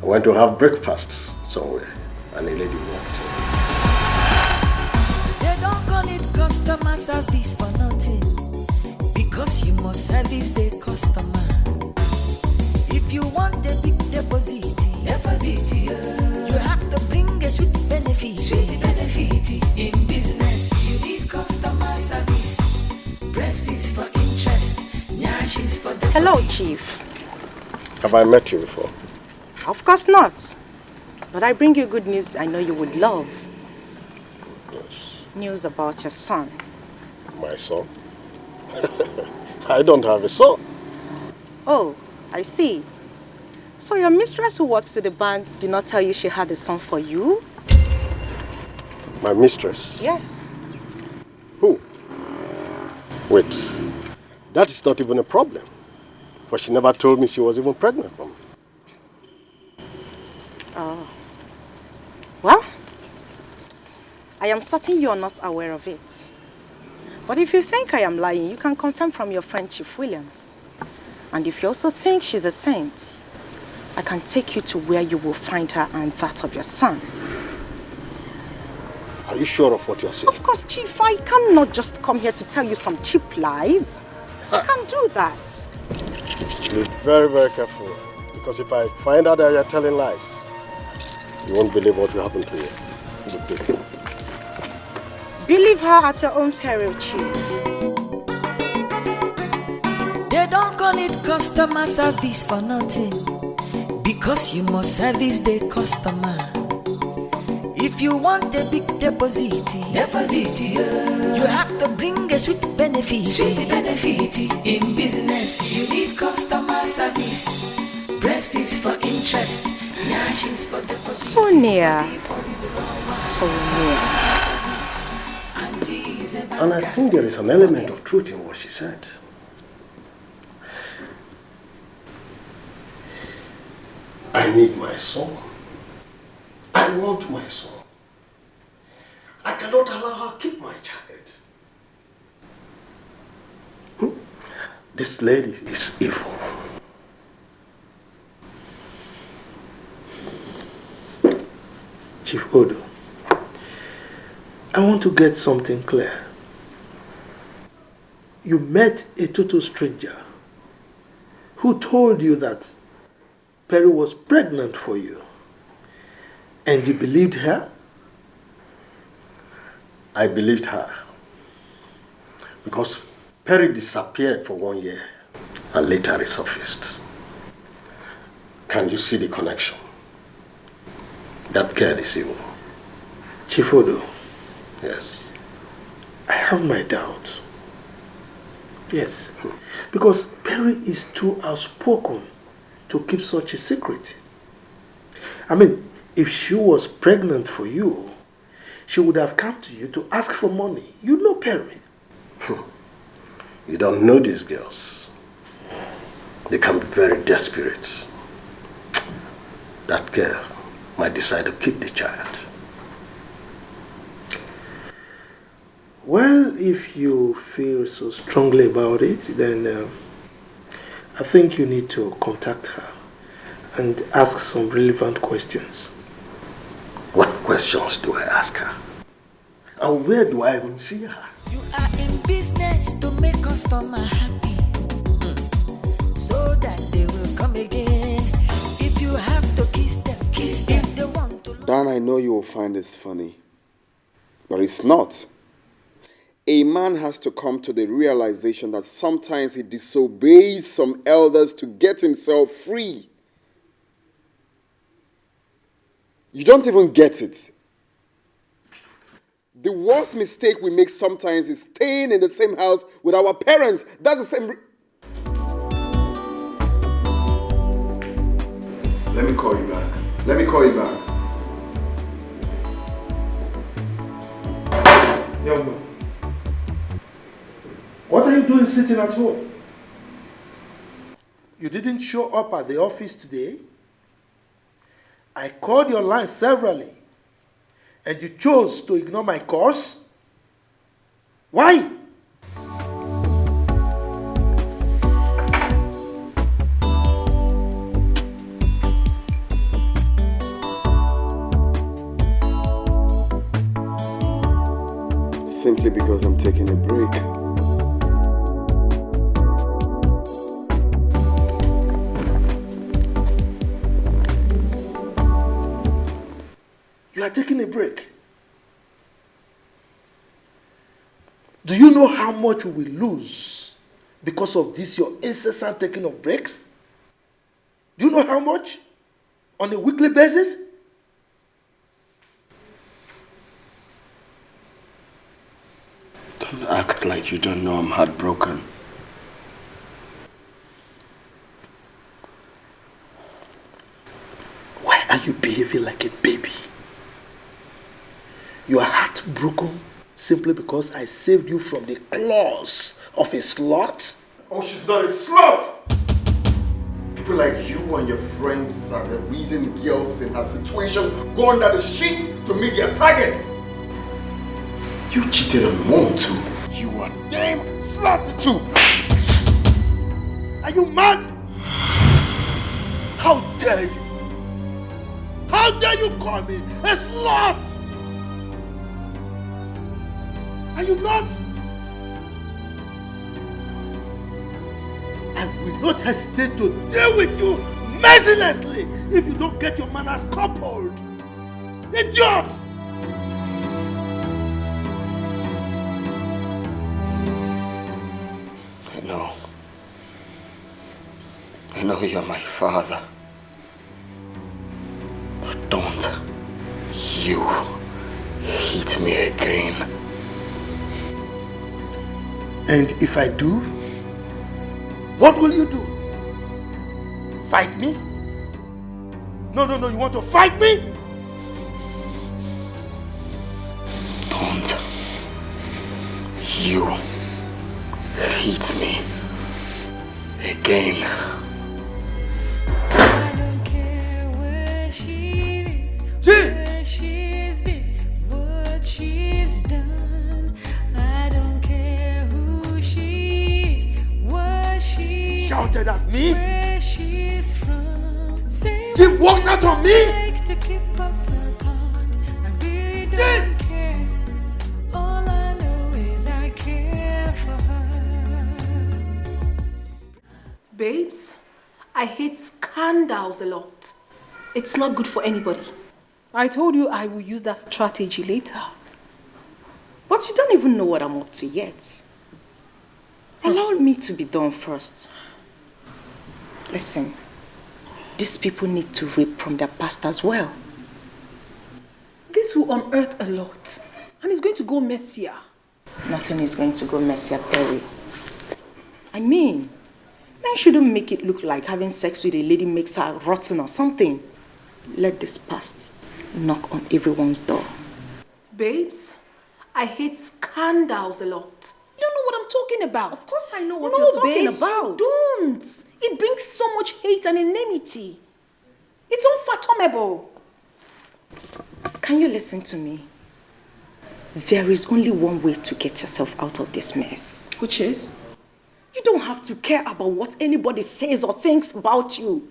I went to have breakfast somewhere and a lady walked in. They don't call it customer service for nothing, because you must service the customer. If you want a big deposit, you have to bring a sweet benefit. In business, you need customer service. Breast is for interest, nyash is for deposit. Hello, Chief. Have I met you before? Of course not. But I bring you good news I know you would love. Yes. News about your son. My son? I don't have a son. Oh, I see. So your mistress who works with the bank did not tell you she had a son for you? My mistress? Yes. Who? Wait, that is not even a problem. For she never told me she was even pregnant for me. Oh. Well, I am certain you are not aware of it. But if you think I am lying, you can confirm from your friend Chief Williams. And if you also think she's a saint, I can take you to where you will find her and that of your son. Are you sure of what you are saying? Of course, Chief. I cannot just come here to tell you some cheap lies. I can't do that. Be very, very careful. Because if I find out that you are telling lies, you won't believe what will happen to you. Good day. Believe her at your own peril, Chief. They don't call it customer service for nothing, because you must service the customer. If you want a big deposit, you have to bring a sweet benefit. In business, you need customer service. Breast is for interest, nyash is for deposit. So near. So near. And I think there is an element of truth in what she said. I need my son. I want my son. I cannot allow her to keep my child. This lady is evil. Chief Odo, I want to get something clear. You met a total stranger who told you that Perry was pregnant for you, and you believed her? I believed her because Perry disappeared for 1 year and later resurfaced. Can you see the connection? That girl is evil. Chief Odo, Yes. I have my doubts. Yes, because Perry is too outspoken to keep such a secret. I mean, if she was pregnant for you, she would have come to you to ask for money. You know Perry. You don't know these girls. They can be very desperate. That girl might decide to keep the child. Well, if you feel so strongly about it, then I think you need to contact her and ask some relevant questions. What questions do I ask her? And where do I even see her? You are in business to make customer happy, so that they will come again. If you have to kiss them, kiss them. If they want to. Dan, I know you will find this funny, but it's not. A man has to come to the realization that sometimes he disobeys some elders to get himself free. You don't even get it. The worst mistake we make sometimes is staying in the same house with our parents. That's the same. Let me call you back. Let me call you back. Young man, what are you doing sitting at home? You didn't show up at the office today. I called your line severally, and you chose to ignore my calls? Why? Simply because I'm taking a break. You are taking a break. Do you know how much we will lose because of this, your incessant taking of breaks? Do you know how much? On a weekly basis? Don't act like you don't know I'm heartbroken. Why are you behaving like a baby? You are heartbroken simply because I saved you from the claws of a slut? Oh, she's not a slut! People like you and your friends are the reason girls in her situation go under the sheet to meet their targets. You cheated on Mom too. You are damn slut too. Are you mad? How dare you? How dare you call me a slut? Are you nuts? I will not hesitate to deal with you mercilessly if you don't get your manners coupled. Idiot! I know you're my father. But don't you hit me again. And if I do, what will you do? Fight me? No, you want to fight me? Don't you hit me again. I don't care where she is, where she's been, what she's done. I don't care who she is, what she shouted at me. Where she's from. She walked out on me. Like to keep us apart. I really don't care. All I know is I care for her. Babes, I hate scandals a lot. It's not good for anybody. I told you I will use that strategy later. But you don't even know what I'm up to yet. Allow me to be done first. Listen, these people need to reap from their past as well. This will unearth a lot. And it's going to go messier. Nothing is going to go messier, Perry. I mean, men shouldn't make it look like having sex with a lady makes her rotten or something. Let this past knock on everyone's door. Babes, I hate scandals a lot. You don't know what I'm talking about. Of course I know what No, you're talking babes, about. Don't. It brings so much hate and enmity. It's unfathomable. Can you listen to me? There is only one way to get yourself out of this mess. Which is? You don't have to care about what anybody says or thinks about you.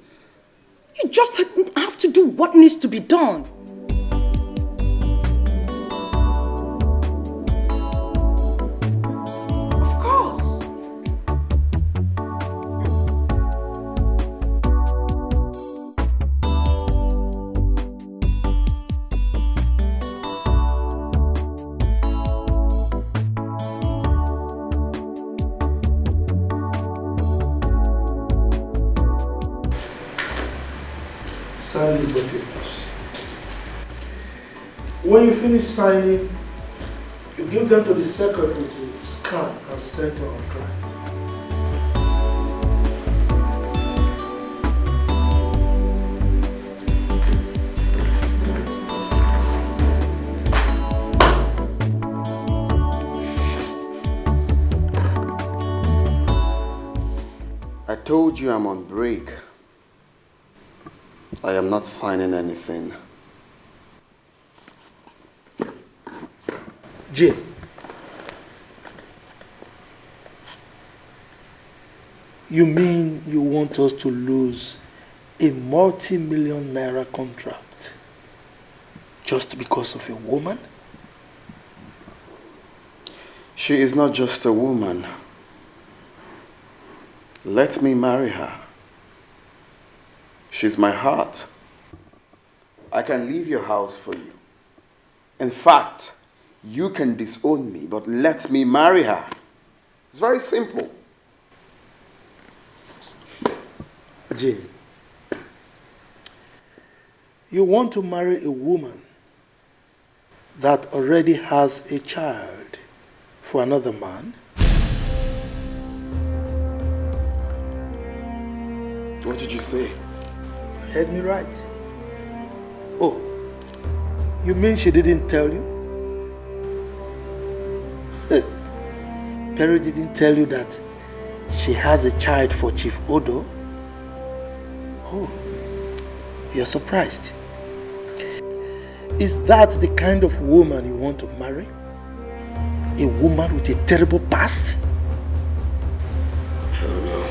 You just have to do what needs to be done. Of course. Sign the documents. When you finish signing, you give them to the secretary to scan and send to our client. I told you I'm on break. I am not signing anything. Jay, you mean you want us to lose a multi-million naira contract just because of a woman? She is not just a woman. Let me marry her. She's my heart. I can leave your house for you. In fact, you can disown me, but let me marry her. It's very simple. Jane, you want to marry a woman that already has a child for another man? What did you say? You heard me right. Oh, you mean she didn't tell you? Perry didn't tell you that she has a child for Chief Odo? Oh, you're surprised. Is that the kind of woman you want to marry? A woman with a terrible past? I don't know.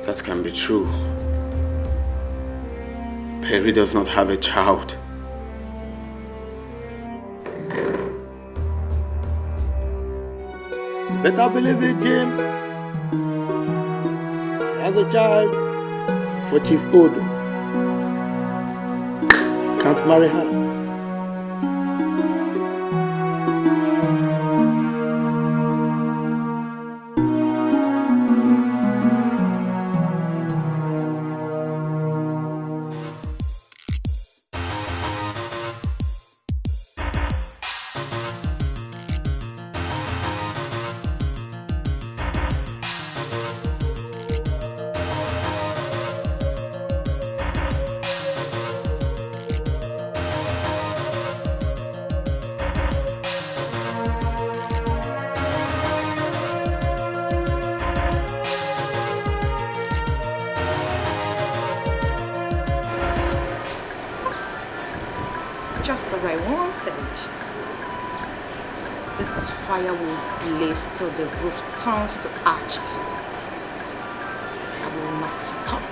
That can be true. Perry does not have a child. You better believe it, Jim. She has a child for Chief Odo. Can't marry her. Just as I wanted. This fire will blaze till the roof turns to ashes. I will not stop.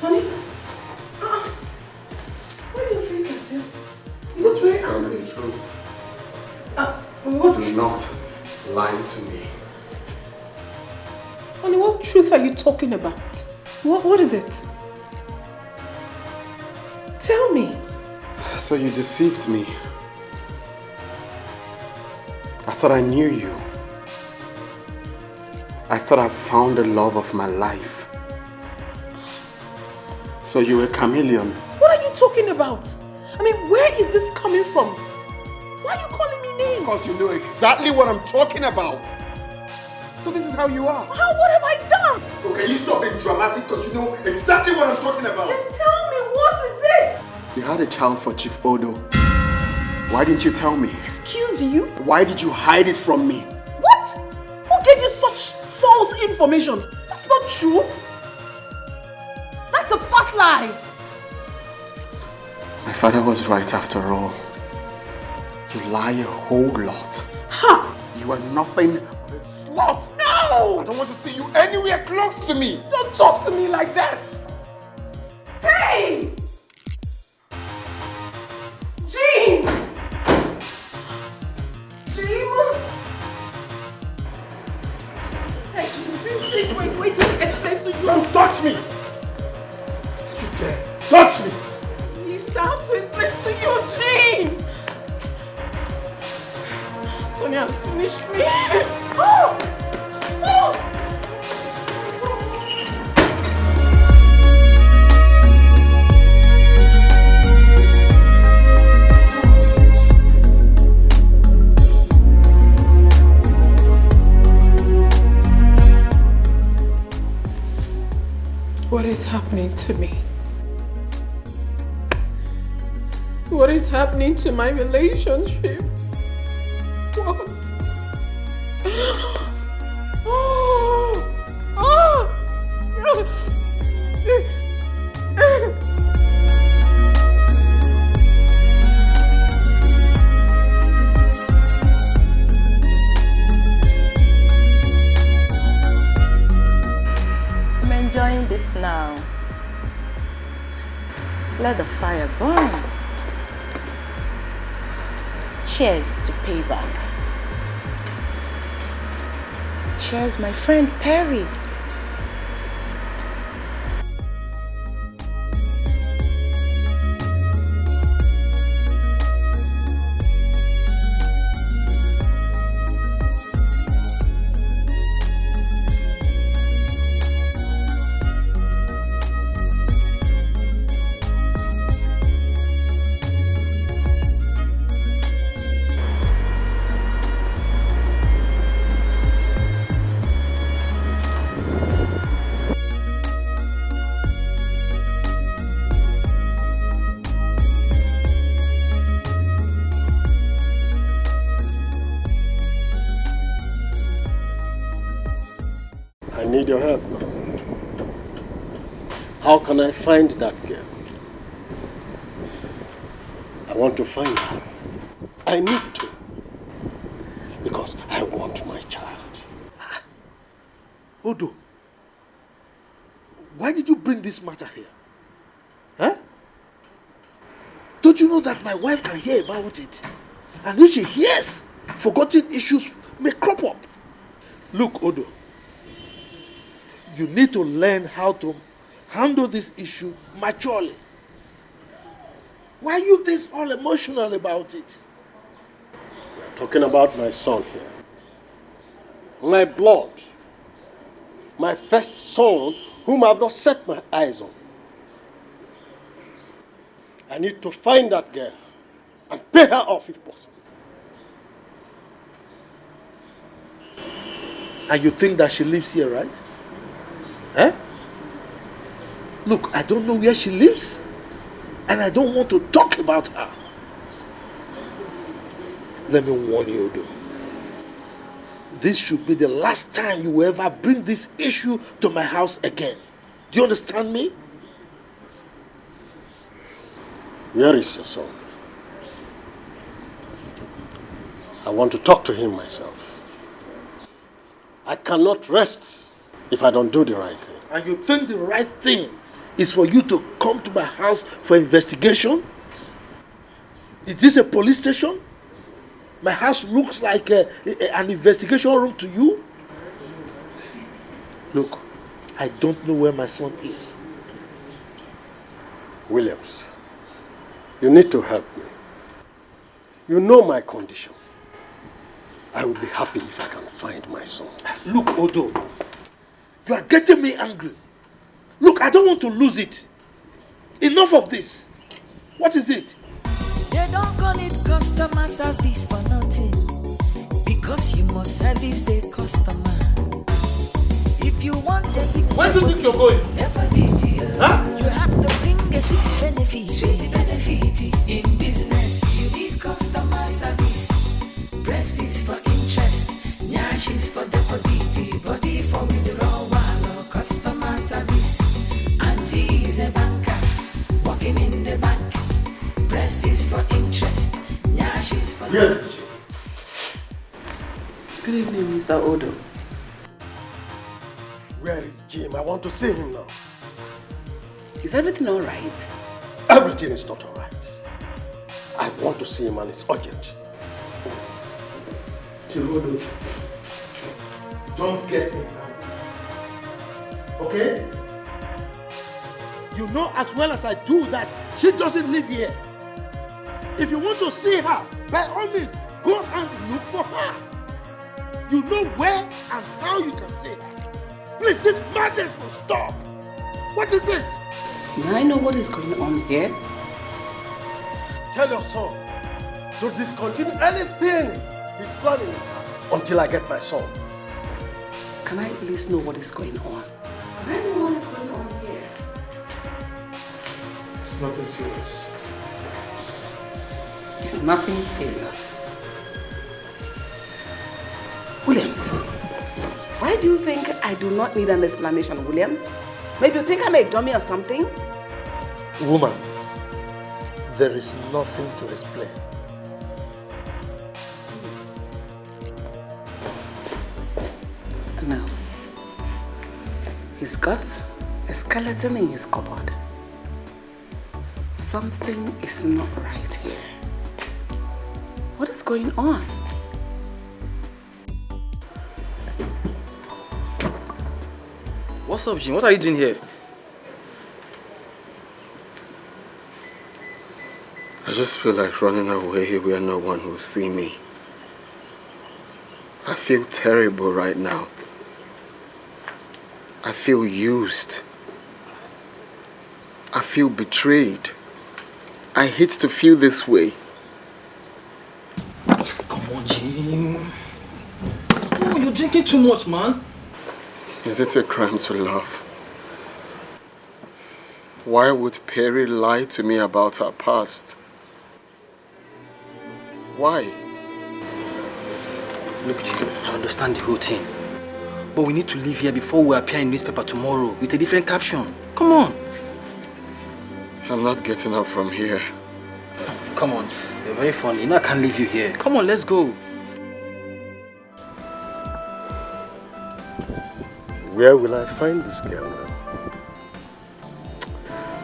Honey? Why do you face like this? You Why look don't you very tell me angry. the truth? What? Do not lie to me. Honey, what truth are you talking about? What is it? Tell me. So you deceived me. I thought I knew you. I thought I found the love of my life. So you were a chameleon. What are you talking about? I mean, where is this coming from? Why are you calling me names? Because you know exactly what I'm talking about. So this is how you are. What have I done? Okay, you stop being dramatic because you know exactly what I'm talking about. Then tell me, what is it? You had a child for Chief Odo. Why didn't you tell me? Excuse you? Why did you hide it from me? What? Who gave you such false information? That's not true. That's a fat lie. My father was right after all. You lie a whole lot. Ha! You are nothing but a slut. No! I don't want to see you anywhere close to me. Don't talk to me like that. Hey! Jean! Jean? Hey, please, wait, explain to you. Don't touch me! You dare touch me! He's trying to explain to you, Jean! Sonia has finished me. Oh! Oh! What is happening to me? What is happening to my relationship? What? I'm enjoying this now. Let the fire burn. Cheers to payback. Cheers, my friend Perry. I need your help now. How can I find that girl? I want to find her. I need to. Because I want my child. Odo, why did you bring this matter here? Huh? Don't you know that my wife can hear about it? And if she hears, forgotten issues may crop up. Look, Odo, you need to learn how to handle this issue maturely. Why are you this all emotional about it? We're talking about my son here. My blood. My first son, whom I've not set my eyes on. I need to find that girl and pay her off if possible. And you think that she lives here, right? Eh? Look, I don't know where she lives, and I don't want to talk about her. Let me warn you, Odo. This should be the last time you will ever bring this issue to my house again. Do you understand me? Where is your son? I want to talk to him myself. I cannot rest if I don't do the right thing. And you think the right thing is for you to come to my house for investigation? Is this a police station? My house looks like an investigation room to you? Look, I don't know where my son is. Williams, you need to help me. You know my condition. I will be happy if I can find my son. Look, Odo, you are getting me angry. Look, I don't want to lose it. Enough of this. What is it? They don't call it customer service for nothing, because you must service the customer. If you want a big where do you think you're going? Deposit, huh? You have to bring a sweet benefit. benefit. Sweet benefit. In business, you need customer service. Breast is for interest. Nyash is for deposit. Body for withdrawal. Customer service. Auntie is a banker. Working in the bank. Breast is for interest. Nyash is for... Yes. Good evening, Mr. Odo. Where is Jim? I want to see him now. Is everything all right? Everything is not all right. I want to see him and it's urgent. Chivodo, don't get me angry. Okay? You know as well as I do that she doesn't live here. If you want to see her, by all means, go and look for her. You know where and how you can see her. Please, this madness will stop. What is it? May I know what is going on here? Tell your son to discontinue anything he's planning until I get my son. Can I at least know what is going on? Can I know what is going on here? It's nothing serious. It's nothing serious. Williams, why do you think I do not need an explanation, Williams? Maybe you think I'm a dummy or something? Woman, there is nothing to explain. No. He's got a skeleton in his cupboard. Something is not right here. What is going on? What's up, Jim? What are you doing here? I just feel like running away where no one will see me. I feel terrible right now. I feel used. I feel betrayed. I hate to feel this way. Come on, Jim. Come on, you're drinking too much, man. Is it a crime to love? Why would Perry lie to me about her past? Why? Look, Jim, I understand the whole thing. But we need to leave here before we appear in newspaper tomorrow with a different caption. Come on. I'm not getting up from here. Come on. You're very funny. You know I can't leave you here. Come on, let's go. Where will I find this girl now?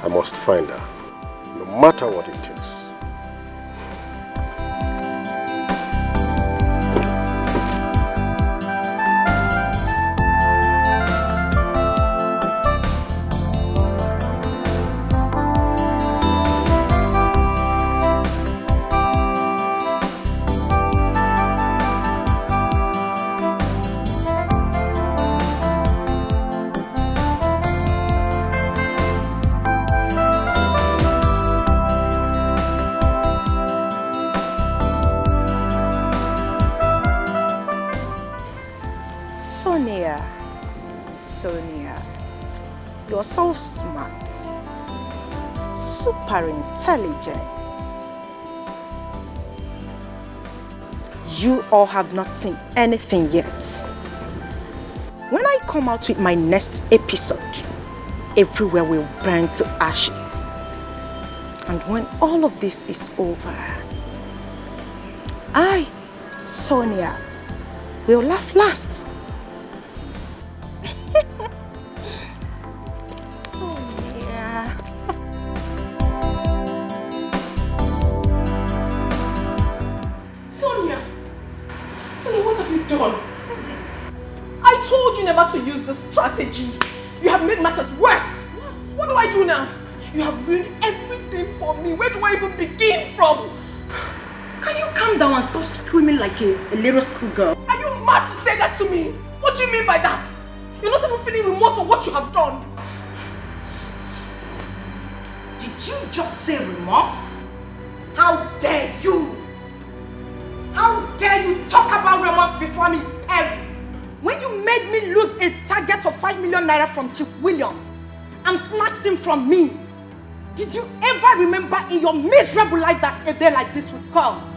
I must find her, no matter what it takes. Sonia, you're so smart, super intelligent. You all have not seen anything yet. When I come out with my next episode, everywhere will burn to ashes. And when all of this is over, I, Sonia, will laugh last. Sonia. Sonia, what have you done? What is it? I told you never to use this strategy. You have made matters worse. What do I do now? You have ruined everything for me. Where do I even begin from? Can you calm down and stop screaming like a little schoolgirl? Are you mad to say that to me? What do you mean by that? You're not even feeling remorse for what you have done. Did you just say remorse? How dare you? How dare you talk about remorse before me, Perry? When you made me lose a target of 5 million naira from Chief Williams and snatched him from me, Did you ever remember in your miserable life that a day like this would come?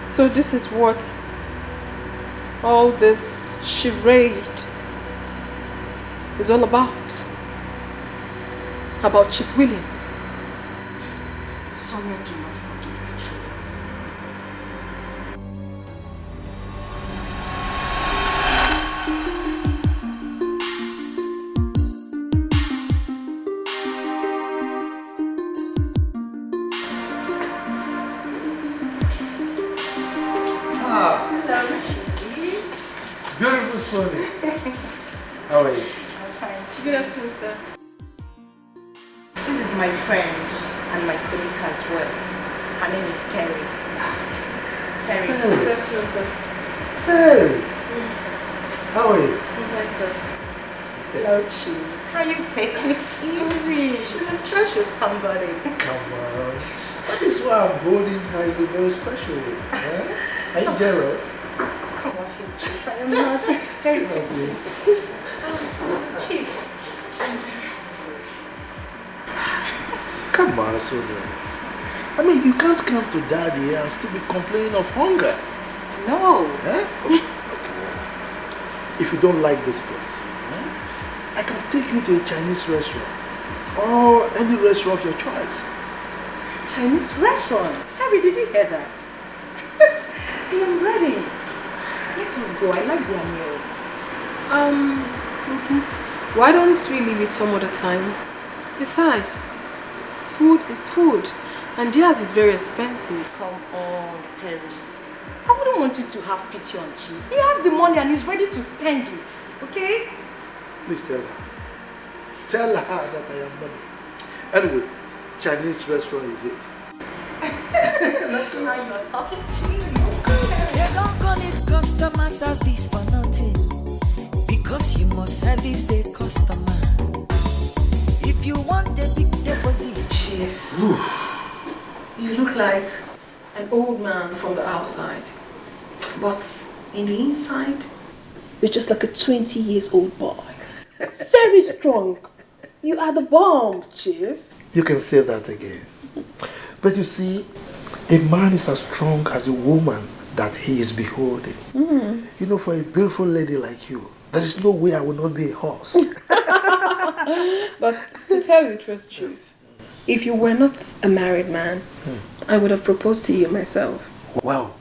So this is what all this charade is all about. About Chief Williams. Sonia, do not forgive me, Julius. Hello, Chief. Beautiful Sonia. How are you? I'm fine. Good afternoon, sir. This is my friend and my colleague as well. Her name is Perry. Perry. Good afternoon, sir. Hey! How are you? I'm fine, sir. Hello, Chief. How you taking it easy? She's a special somebody. Come on. That is why I'm holding her in a very special way. Huh? Are you jealous? Come off it, Chief. I am not. Very pleased. Chief. Come on, Sonia. I mean, you can't come to Daddy and still be complaining of hunger. No. Huh? Okay, wait. If you don't like this place, I can take you to a Chinese restaurant or any restaurant of your choice. Chinese restaurant? Harry, did you hear that? I am ready. Let us go. I like their meal. Why don't we leave it some other time? Besides, food is food, and theirs is very expensive. Come on, Perry. I wouldn't want you to have pity on Chief. He has the money and he's ready to spend it. Okay? Please tell her. Tell her that I am money. Anyway, Chinese restaurant is it. Let's go. Now you're talking Chief. They don't call it customer service for nothing, because you must service the customer. If you want a big deposit, Chief, you look like an old man from the outside, but in the inside, you're just like a 20 years old boy. Very strong. You are the bomb, Chief. You can say that again. But you see, a man is as strong as a woman that he is beholding. You know, for a beautiful lady like you, there is no way I will not be a horse. But to tell you the truth, Chief, if you were not a married man, I would have proposed to you myself. Wow.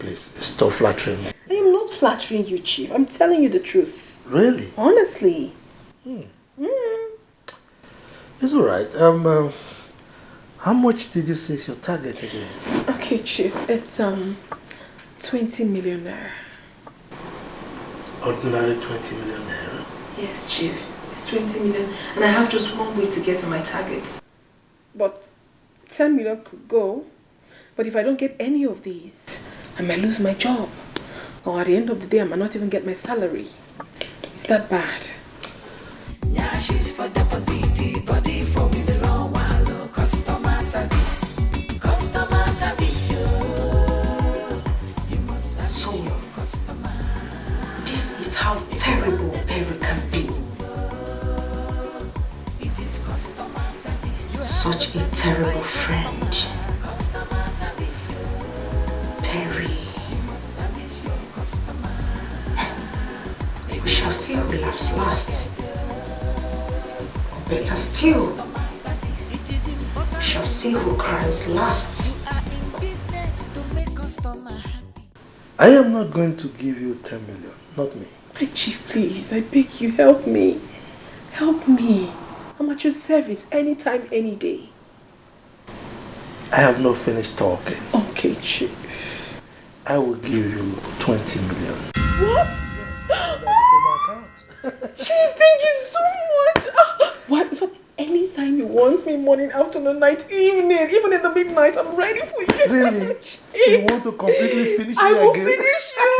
Please, stop flattering me. I am not flattering you, Chief. I'm telling you the truth. Really? Honestly. It's all right. How much did you say is your target again? Okay, Chief. It's 20 million naira. Ordinary 20 million naira? Yes, Chief. It's 20 million. And I have just one way to get to my target. But 10 million could go. But if I don't get any of these, I might lose my job. Or at the end of the day, I might not even get my salary. Is that bad? yeah, she's for deposit, body for with the long while. Customer service, you must service your customer. This is how terrible Perry can be. It is customer service. Such a terrible friend. Customer service, Perry. you must service your customer. We shall see who laughs last. Or better still, we shall see who cries last. I am not going to give you 10 million, not me. My Chief, please, I beg you, help me. Help me. I'm at your service anytime, any day. I have not finished talking. Okay, Chief. I will give you 20 million. What? Chief, thank you so much. What? In fact, anytime you want me, morning, afternoon, night, evening, even in the midnight, I'm ready for you. Really? You want to completely finish me I will again? finish you.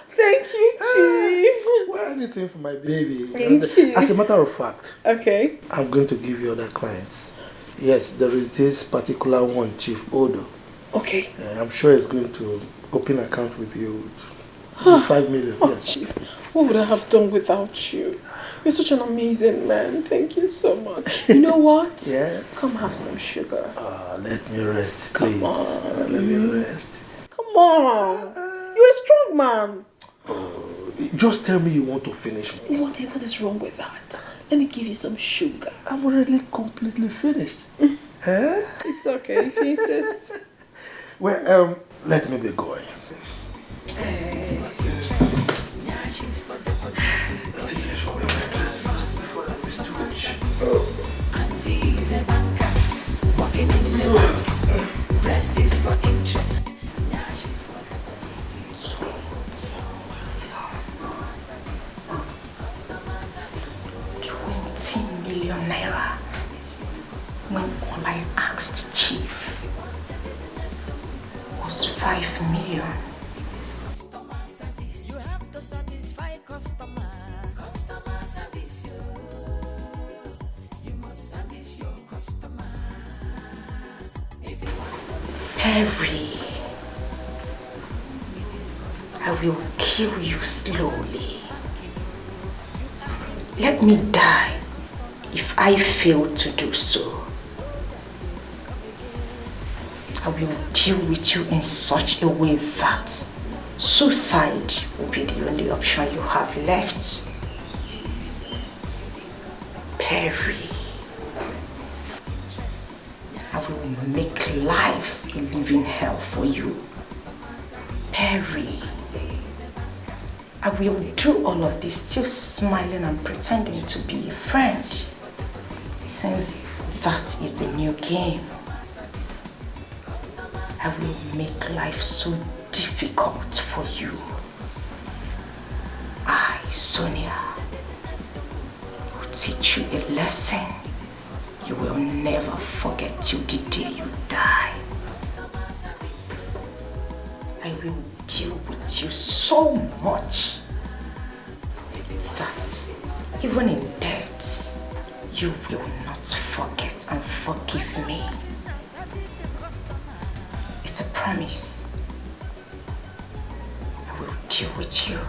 Thank you, Chief. Well, anything for my baby. Thank you. As a matter of fact, Okay. I'm going to give you other clients. Yes, there is this particular one, Chief Odo. Okay. I'm sure he's going to open an account with you 5 million, Oh, yes. Chief, what would I have done without you? You're such an amazing man. Thank you so much. You know what? Yes. Come have some sugar. Let me rest, please. Come on. Let me rest. Come on. You're a strong man. Just tell me you want to finish me. What is wrong with that? Let me give you some sugar. I'm already completely finished. It's okay if you insist. Well, let me be going. Auntie a banker, working in the bank. Rest is for interest. Now she's for deposit. 20 million naira. When all I asked Chief was 5 million. You have to satisfy customer. Customer service. You must service your customer. If you want Perry, I will kill you slowly. Let me die if I fail to do so. I will deal with you in such a way that suicide will be the only option you have left. Perry, I will make life a living hell for you. Perry, I will do all of this still smiling and pretending to be a friend, since that is the new game. I will make life so difficult for you. I, Sonia, will teach you a lesson you will never forget till the day you die. I will deal with you so much that even in death, you will not forget and forgive me. It's a promise. I will deal with you.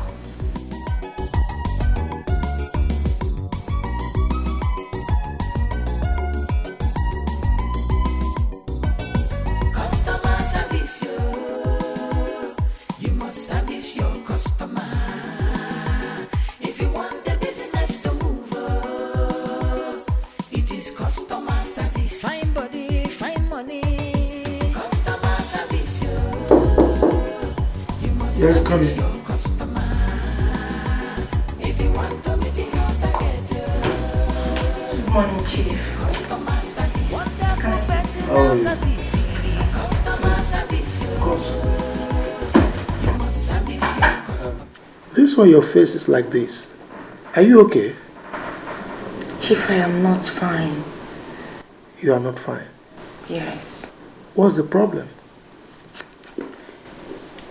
customer service, you must service your customer. If you want the business to move, it is customer service. Fine body, fine money. Customer service, you must service your customer. If you want to meet your target, it is customer service. Wonderful personal service. Customer service, you must service your customer. This one, your face is like this. Are you okay? Chief, I am not fine. You are not fine. Yes. What's the problem?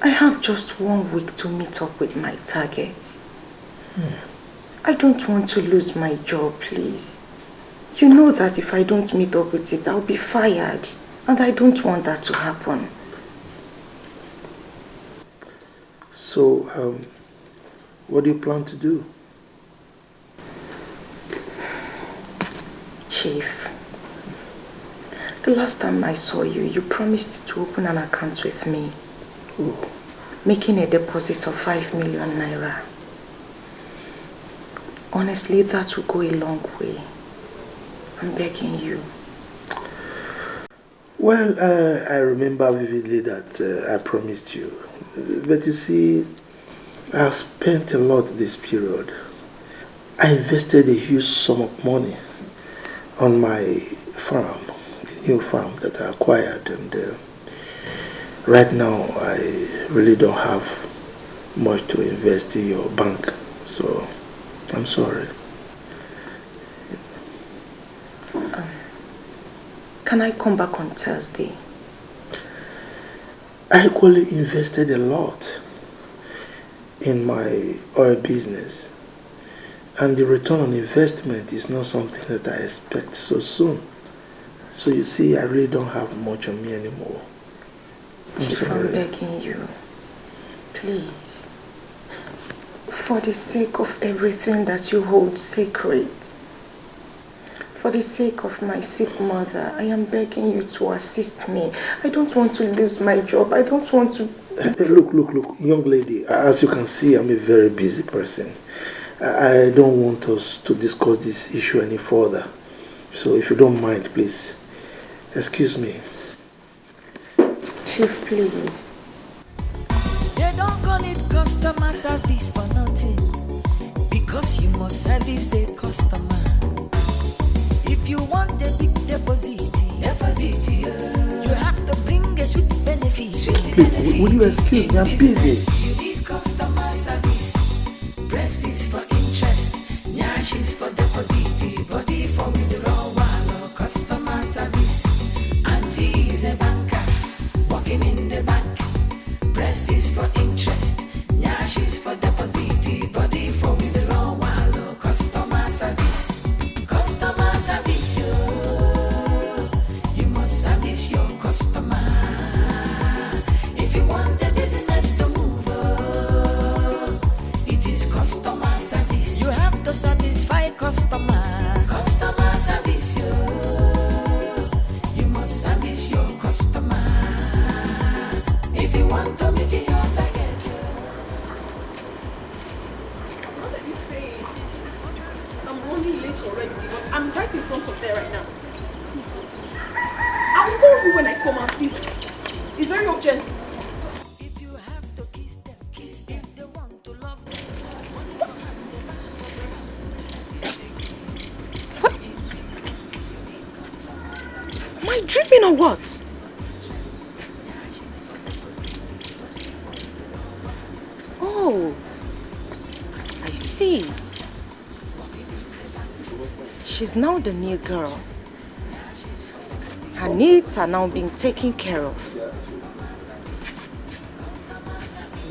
I have just 1 week to meet up with my target. I don't want to lose my job, please. You know that if I don't meet up with it, I'll be fired. And I don't want that to happen. So, what do you plan to do? Chief, the last time I saw you, you promised to open an account with me. Oh. Making a deposit of 5 million naira. Honestly, that will go a long way. I'm begging you. Well, I remember vividly that I promised you. But you see, I spent a lot this period. I invested a huge sum of money on my farm, the new farm that I acquired. And right now, I really don't have much to invest in your bank. So, I'm sorry. Can I come back on Thursday? I equally invested a lot in my oil business, and the return on investment is not something that I expect so soon. So you see, I really don't have much on me anymore. I'm Chief, sorry. I'm begging you. Please. For the sake of everything that you hold sacred, for the sake of my sick mother, I am begging you to assist me. I don't want to lose my job. I don't want to... Look, young lady, as you can see, I'm a very busy person. I don't want us to discuss this issue any further. So if you don't mind, please, excuse me. Chief, please. They don't call it customer service for nothing, because you must service the customer. If you want a big deposit, you have to bring a sweet benefit. Please, will you excuse me? I'm busy. You need customer service. Breast is for interest, nyash is for deposit, body for withdrawal. Customer service. Auntie is a banker, working in the bank. Breast is for interest, nyash is for deposit, body for withdrawal. Customer service. Customer service, you must service your customer. If you want the business to move, it is customer service. You have to satisfy customer. Customer service, you must service your customer. If you want to meet your target, What are you saying? I'm running late already, but I'm right in front of there right now. I'll call you when I come out, please. It's very urgent. if you have to kiss them, they want to love them. Am I dreaming or what? Oh, I see. She's now the new girl. Her needs are now being taken care of.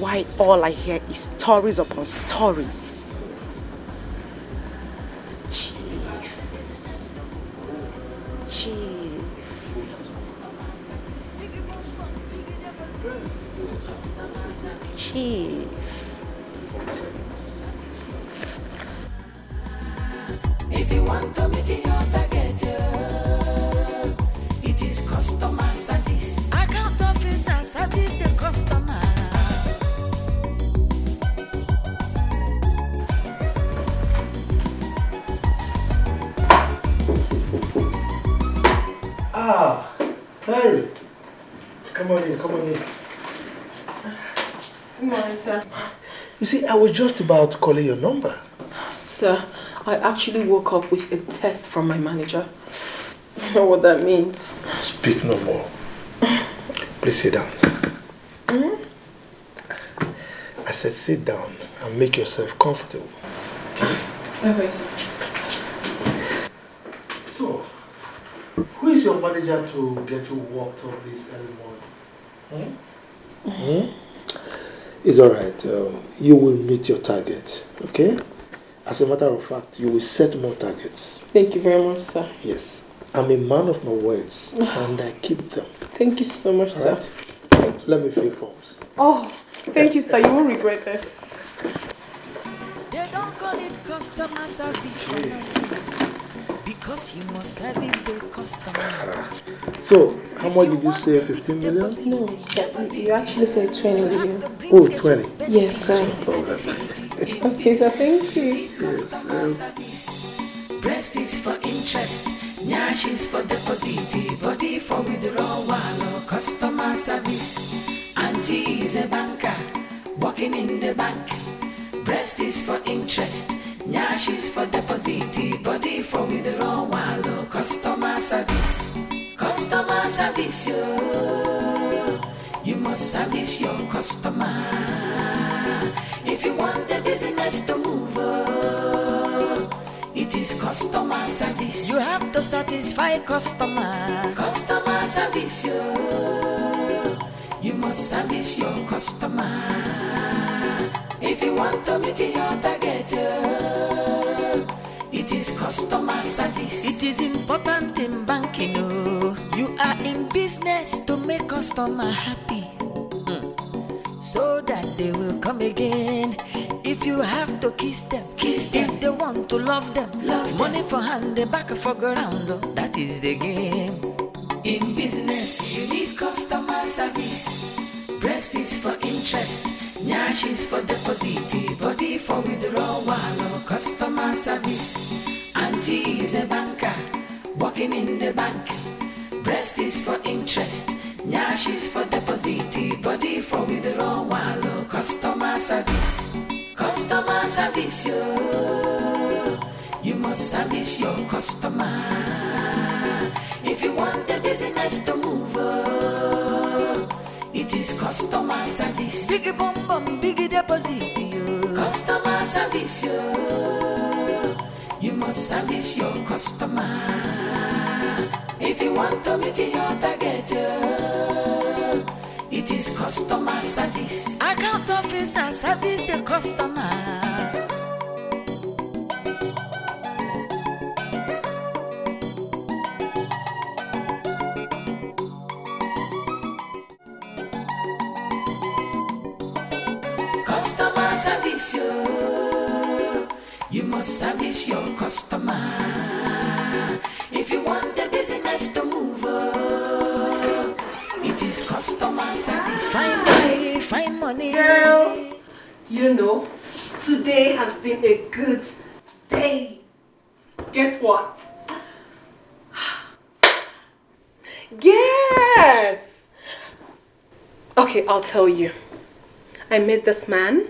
Why all I hear is stories upon stories. Chief. Chief. If you want to meet your target, it is customer service. Account officer service the customer. Ah, Harry. Come on in. Good morning, sir. You see, I was just about calling your number. Sir, I actually woke up with a test from my manager. You know what that means? Speak no more. Please sit down. I said sit down and make yourself comfortable. Okay, sir. So, who is your manager to get you worked up this early morning? It's alright. You will meet your target, okay? As a matter of fact, you will set more targets. Thank you very much, sir. Yes. I'm a man of my words and I keep them. Thank you so much, sir. Let me fill your forms. Oh, thank you, sir. You won't regret this. They don't call it customer service for nothing, because you must service the customer. So, how much did you say? 15 million? No, sir. You actually said 20 million. Oh, 20. Yes, sir. No problem. Okay, sir. Thank you. Yes. Breast is for interest, nyash is for deposit, body for withdrawal. Customer service. Auntie is a banker, working in the bank. Breast is for interest, nyash is for deposit, body for withdrawal. Customer service. Customer service, you must service your customer. If you want the business to move, it is customer service. You have to satisfy customer. Customer service, you must service your customer. If you want to meet your target, it is customer service. It is important in banking, you are in business to make customer happy, so that they will come again. If you have to kiss them. If they want to love them. Money for hand, they back for ground. That is the game. In business, you need customer service. Breast is for interest. Nyash is for deposit. Body for withdrawal. Customer service. Auntie is a banker. Working in the bank. Breast is for interest. Nyash is for deposit. Body for withdrawal. Customer service. Customer service, yo. You must service your customer. If you want the business to move, it is customer service. Biggie bum bum, biggie deposit, yo. Customer service, yo. You must service your customer. If you want to meet your target, yo, it is customer service. Account officer service the customer. Customer service, you must service your customer. If you want the business to move, it is customer service. Fine money, fine money. Girl, you know, today has been a good day. Guess what? Yes! Okay, I'll tell you. I met this man,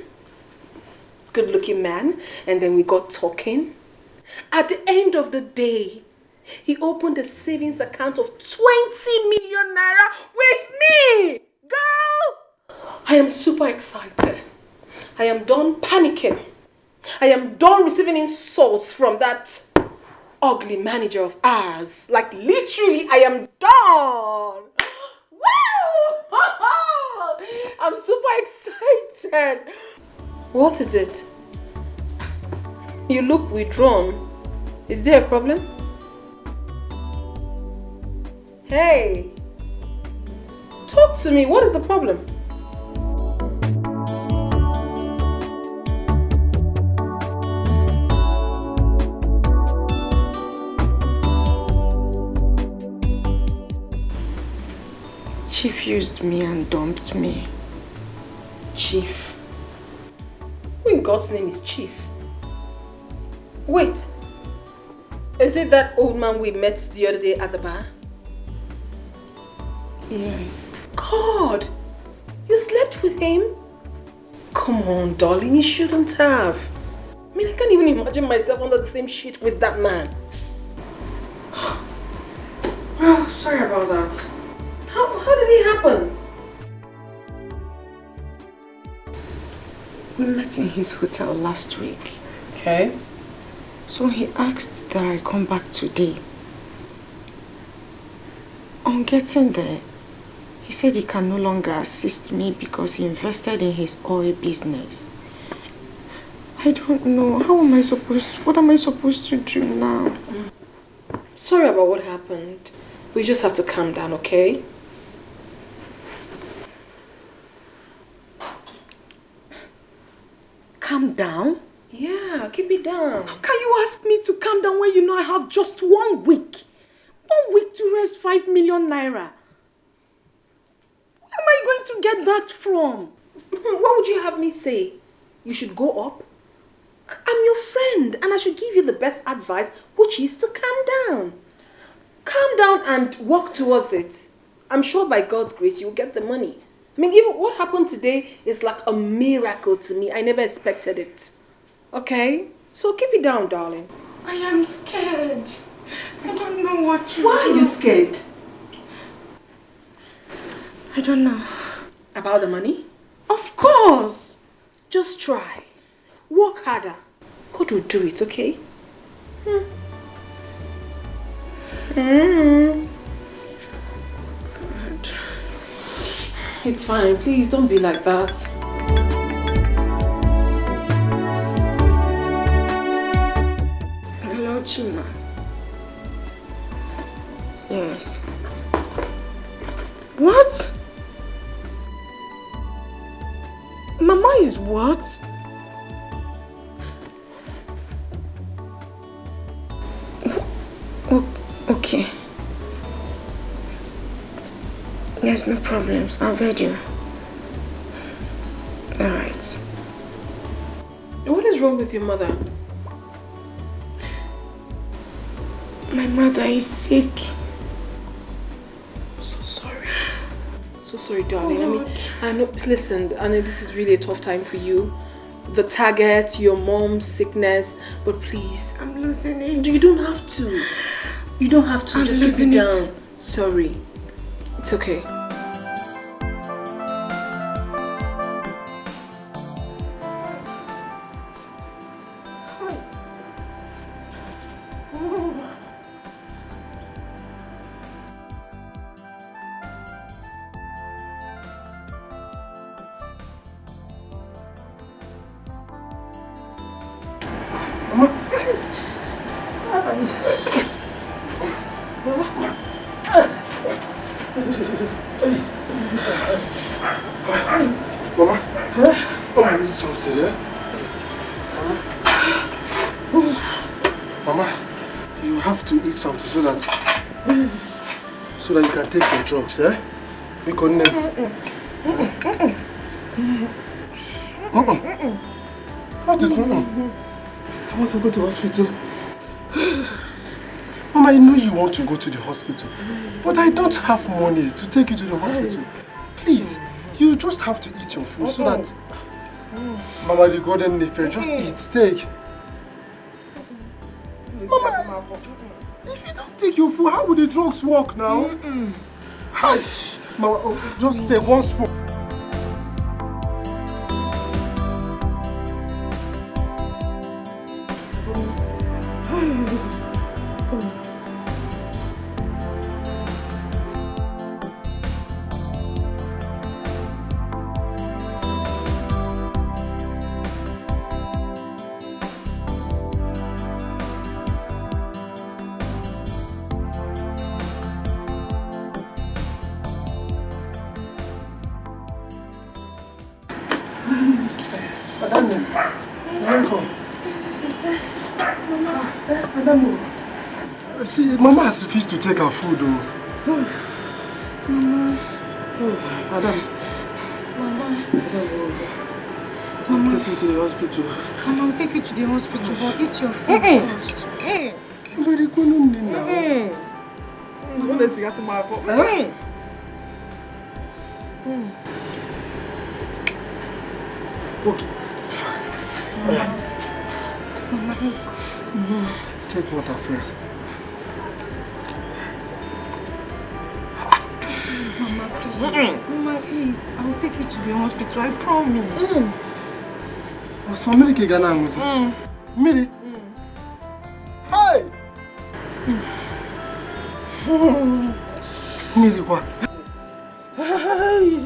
good looking man, and then we got talking. At the end of the day, he opened a savings account of 20 million naira with me! Girl! I am super excited. I am done panicking. I am done receiving insults from that ugly manager of ours. Like literally, I am done! Woo! I'm super excited. What is it? You look withdrawn. Is there a problem? Hey, talk to me. What is the problem? Chief used me and dumped me. Chief? Who in God's name is Chief? Wait, is it that old man we met the other day at the bar? Yes. God, you slept with him? Come on, darling, you shouldn't have. I mean, I can't even imagine myself under the same sheet with that man. Oh, sorry about that. How did it happen? We met in his hotel last week. Okay. So he asked that I come back today. On getting there, he said he can no longer assist me because he invested in his oil business. I don't know. What am I supposed to do now? Sorry about what happened. We just have to calm down, okay? Calm down? Yeah, keep it down. How can you ask me to calm down when you know I have just 1 week? 1 week to raise 5 million naira. Where am I going to get that from? What would you have me say? You should go up? I'm your friend and I should give you the best advice, which is to calm down. Calm down and walk towards it. I'm sure by God's grace you'll get the money. I mean, even what happened today is like a miracle to me. I never expected it. Okay? So keep it down, darling. I am scared. I don't know what to do. Why are you scared? I don't know. About the money? Of course. Just try. Work harder. God will do it, okay? It's fine. Please don't be like that. Hello, Chima. Yes. What? Mama is what? There's no problems. I've heard you. Alright. What is wrong with your mother? My mother is sick. So sorry. So sorry, darling. I know, listen, I know this is really a tough time for you. The target, your mom's sickness, but please. I'm losing it. You don't have to. You don't have to. Just keep it down. Sorry. It's okay. So that you can take your drugs, eh? What is wrong? I want to go to the hospital. Mama, I know you want to go to the hospital, but I don't have money to take you to the hospital. Please, you just have to eat your food so that... Mama, the golden nipple, just eat, take. Mama, if you don't take your food, how will the drugs work now? Hi, Mama, just take one spoon. See, Mama has refused to take her food, though. Mama. Madam. Mama. Take me to the hospital. Mama, I'll take you to the hospital, but eat your food first. But you couldn't need now. Okay. Mama. Take water first. Mama, please. Mama, eat. I'll take you to the hospital, I promise. So many Gana music. Miri. Hi. Miri, what? Hi.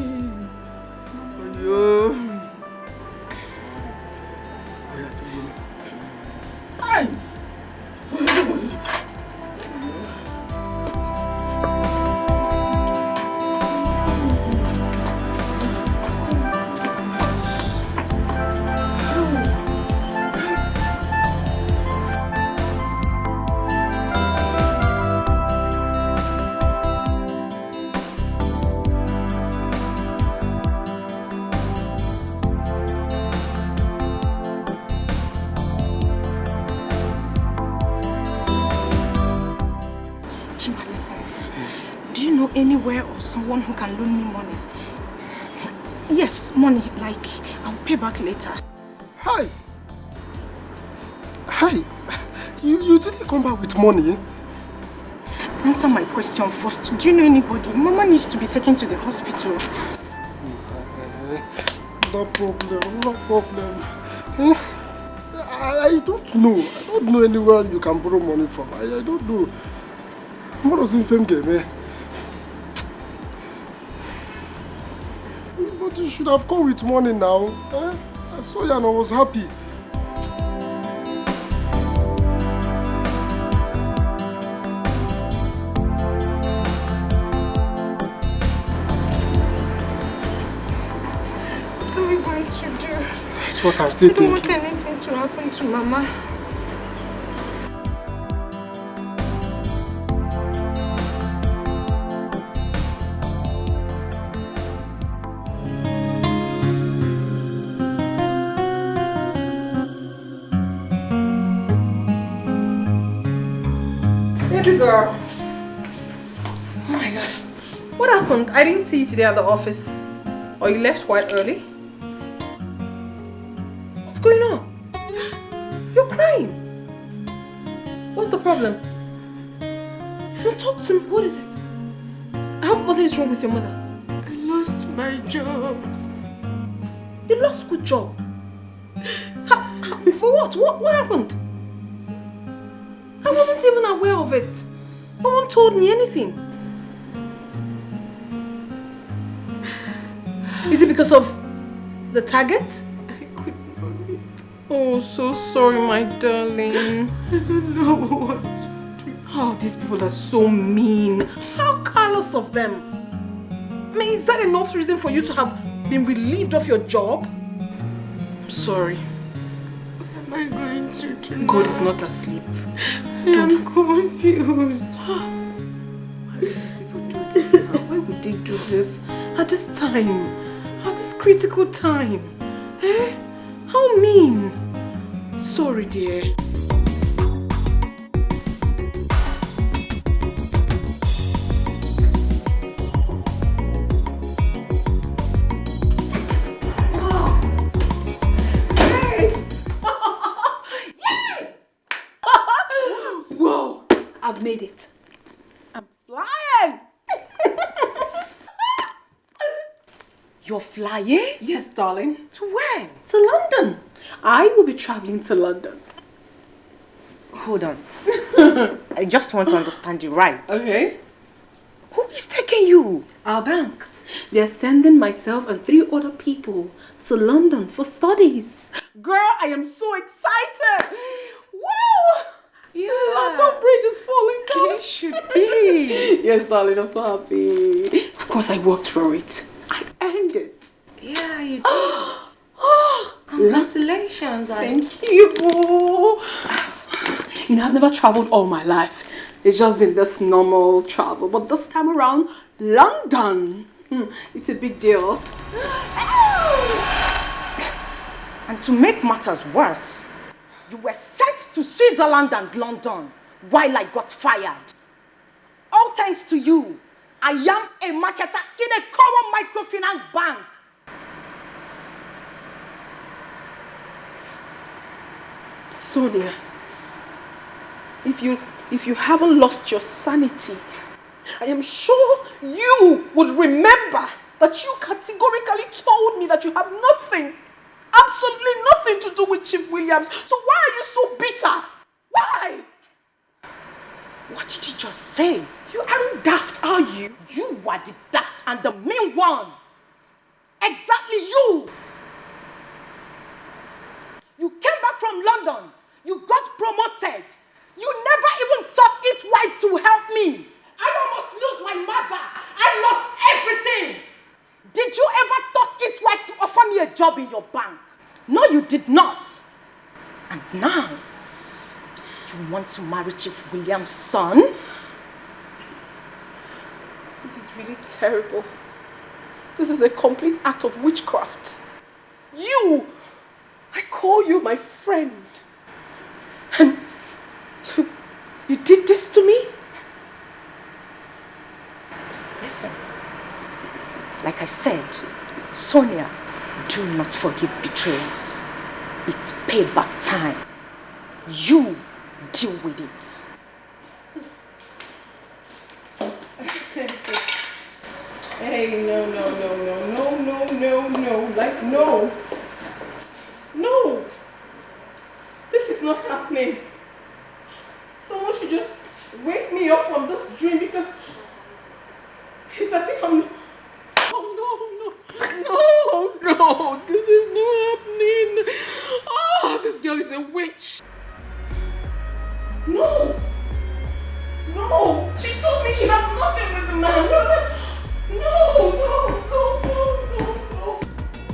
Anywhere or someone who can loan me money. Yes, money, like I'll pay back later. Hi. Hi. You didn't come back with money. Answer my question first. Do you know anybody? Mama needs to be taken to the hospital. No problem, no problem. I don't know. I don't know anywhere you can borrow money from. I don't know. What was in fame game, But you should have come with money now. I saw you and I was happy. What are we going to do? That's what I'm still thinking. I don't want anything to happen to Mama. girl. Oh my God. What happened? I didn't see you today at the office. Or you left quite early? What's going on? You're crying. What's the problem? No, talk to me. What is it? What is wrong with your mother? I lost my job. You lost good job? For what? What happened? I wasn't even aware of it. No one told me anything. Is it because of the target? I couldn't. Oh, so sorry, my darling. I don't know what to do. Oh, these people are so mean. How callous of them. I mean, is that enough reason for you to have been relieved of your job? I'm sorry. What am I going to do? God is not asleep. I'm confused. Why would these people do this now? Why would they do this at this time? At this critical time? Eh? How mean? Sorry, dear. Whoa! I've made it. I'm flying! You're flying? Yes, darling. To where? To London. I will be traveling to London. Hold on. I just want to understand you right. Okay. Who is taking you? Our bank. They're sending myself and 3 other people to London for studies. Girl, I am so excited. Woo! Yeah. London Bridge is falling down. It should be. Yes, darling, I'm so happy. Of course, I worked for it. I earned it. Yeah, you did. Congratulations. Thank you. You know, I've never traveled all my life. It's just been this normal travel. But this time around, London. It's a big deal. And to make matters worse, you were sent to Switzerland and London while I got fired. All thanks to you, I am a marketer in a common microfinance bank. Sonia, if you haven't lost your sanity, I am sure you would remember that you categorically told me that you have nothing, absolutely nothing to do with Chief Williams. So why are you so bitter? Why? What did you just say? You aren't daft, are you? You are the daft and the mean one. Exactly you. You came back from London. You got promoted. You never even thought it wise to help me. I almost lose my mother. I lost everything. Did you ever thought it wise to offer me a job in your bank? No, you did not. And now, you want to marry Chief William's son? This is really terrible. This is a complete act of witchcraft. I call you my friend. And you did this to me? Listen, like I said, Sonia, do not forgive betrayals. It's payback time. You deal with it. Hey, no. Like, no. No. This is not happening. Someone should just wake me up from this dream because it's as if I'm... Oh, no. This is not happening. Oh, this girl is a witch. No. She told me she has nothing with the man. No.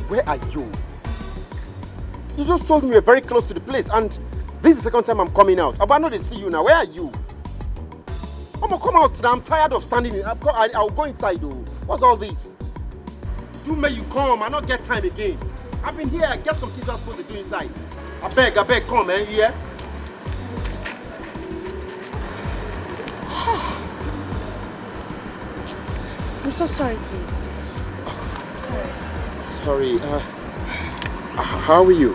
Where are you? You just told me you were very close to the place and this is the second time I'm coming out. But I know they see you now. Where are you? Come out now. I'm tired of standing in. I'll go inside though. What's all this? Do may you come. I not get time again. I've been here. I get some things I'm supposed to do inside. I beg, come, man. You hear? so sorry, please. I'm sorry. Sorry, how are you?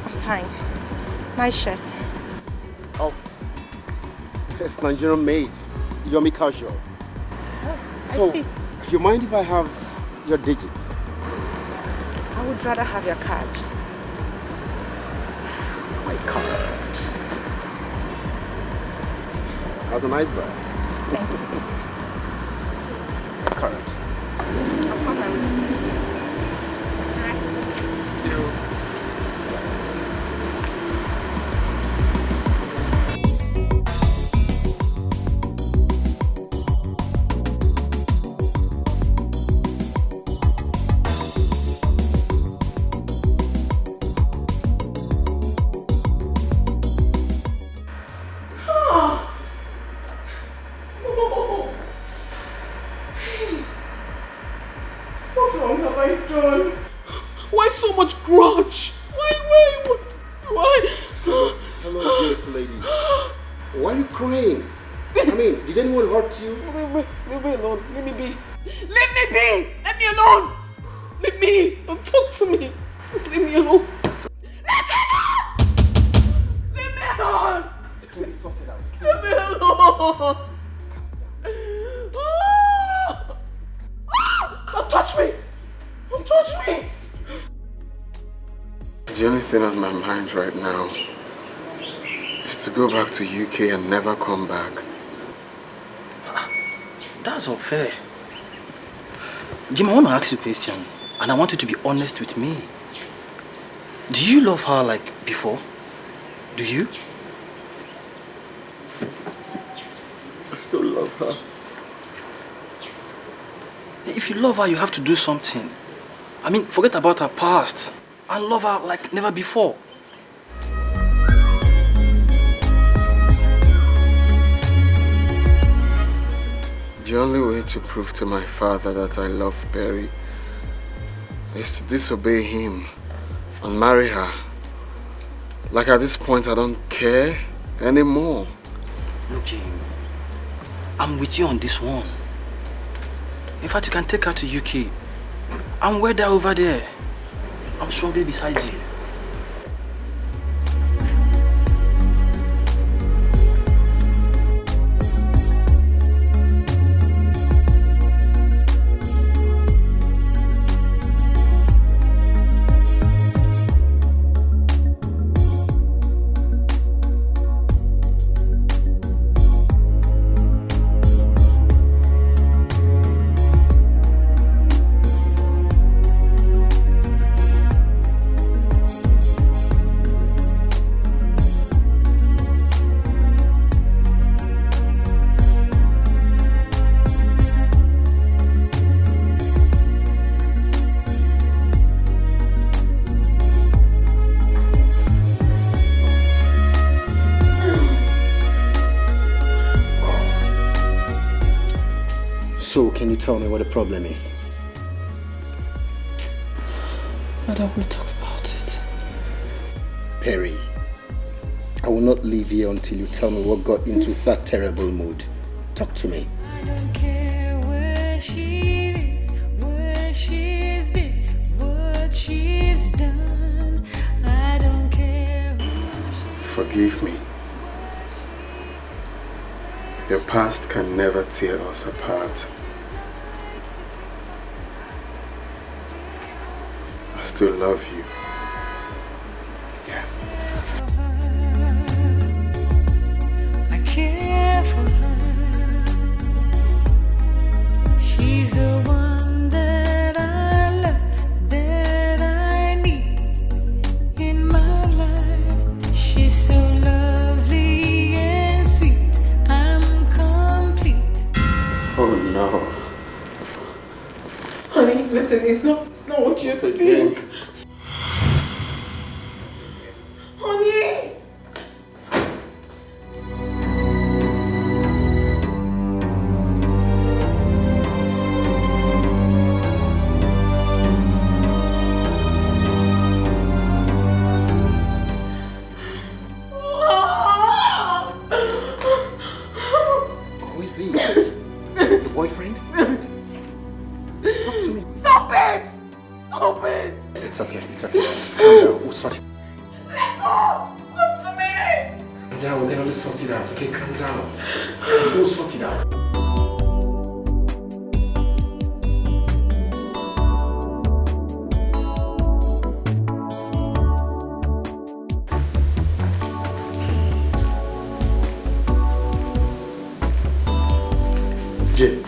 I'm fine. Nice shirt. Oh, it's Nigerian made. Yomi casual. Oh, So, I see. you mind if I have your digits? I would rather have your card. My card. That's a nice bag. Thank you. Card. Of course I will. What wrong have I done? Why so much grudge? Why? Hello, beautiful lady. Why are you crying? I mean, did anyone hurt you? Leave me alone. Leave me be. Leave me be! Let me alone! Leave me! Don't talk to me. Just leave me alone. Leave me alone! Let me sort it out. Leave me alone! Don't touch me! Don't touch me! The only thing on my mind right now is to go back to UK and never come back. That's unfair. Jim, I want to ask you a question, and I want you to be honest with me. Do you love her like before? Do you? I still love her. If you love her, you have to do something. I mean, forget about her past and love her like never before. The only way to prove to my father that I love Perry is to disobey him and marry her. Like at this point, I don't care anymore. Look, Jim, I'm with you on this one. In fact, you can take her to UK. I'm way there over there. I'm strongly beside you. So, can you tell me what the problem is? I don't want to talk about it. Perry, I will not leave here until you tell me what got into that terrible mood. Talk to me. I don't care where she is, where she's been, what she's done. I don't care who she Forgive me. Your past can never tear us apart. I still love you. Yeah. I care for her. She's the one that I love, that I need in my life. She's so lovely and sweet. I'm complete. Oh no. Honey, listen, it's not what you think. Honey! Who is he? Your boyfriend? Stop it! Stop it! It's okay. Just calm down. We'll sort it. Let go! Come to me! Calm down. We're gonna sort it out. Okay, calm down. We'll sort it out. Jay.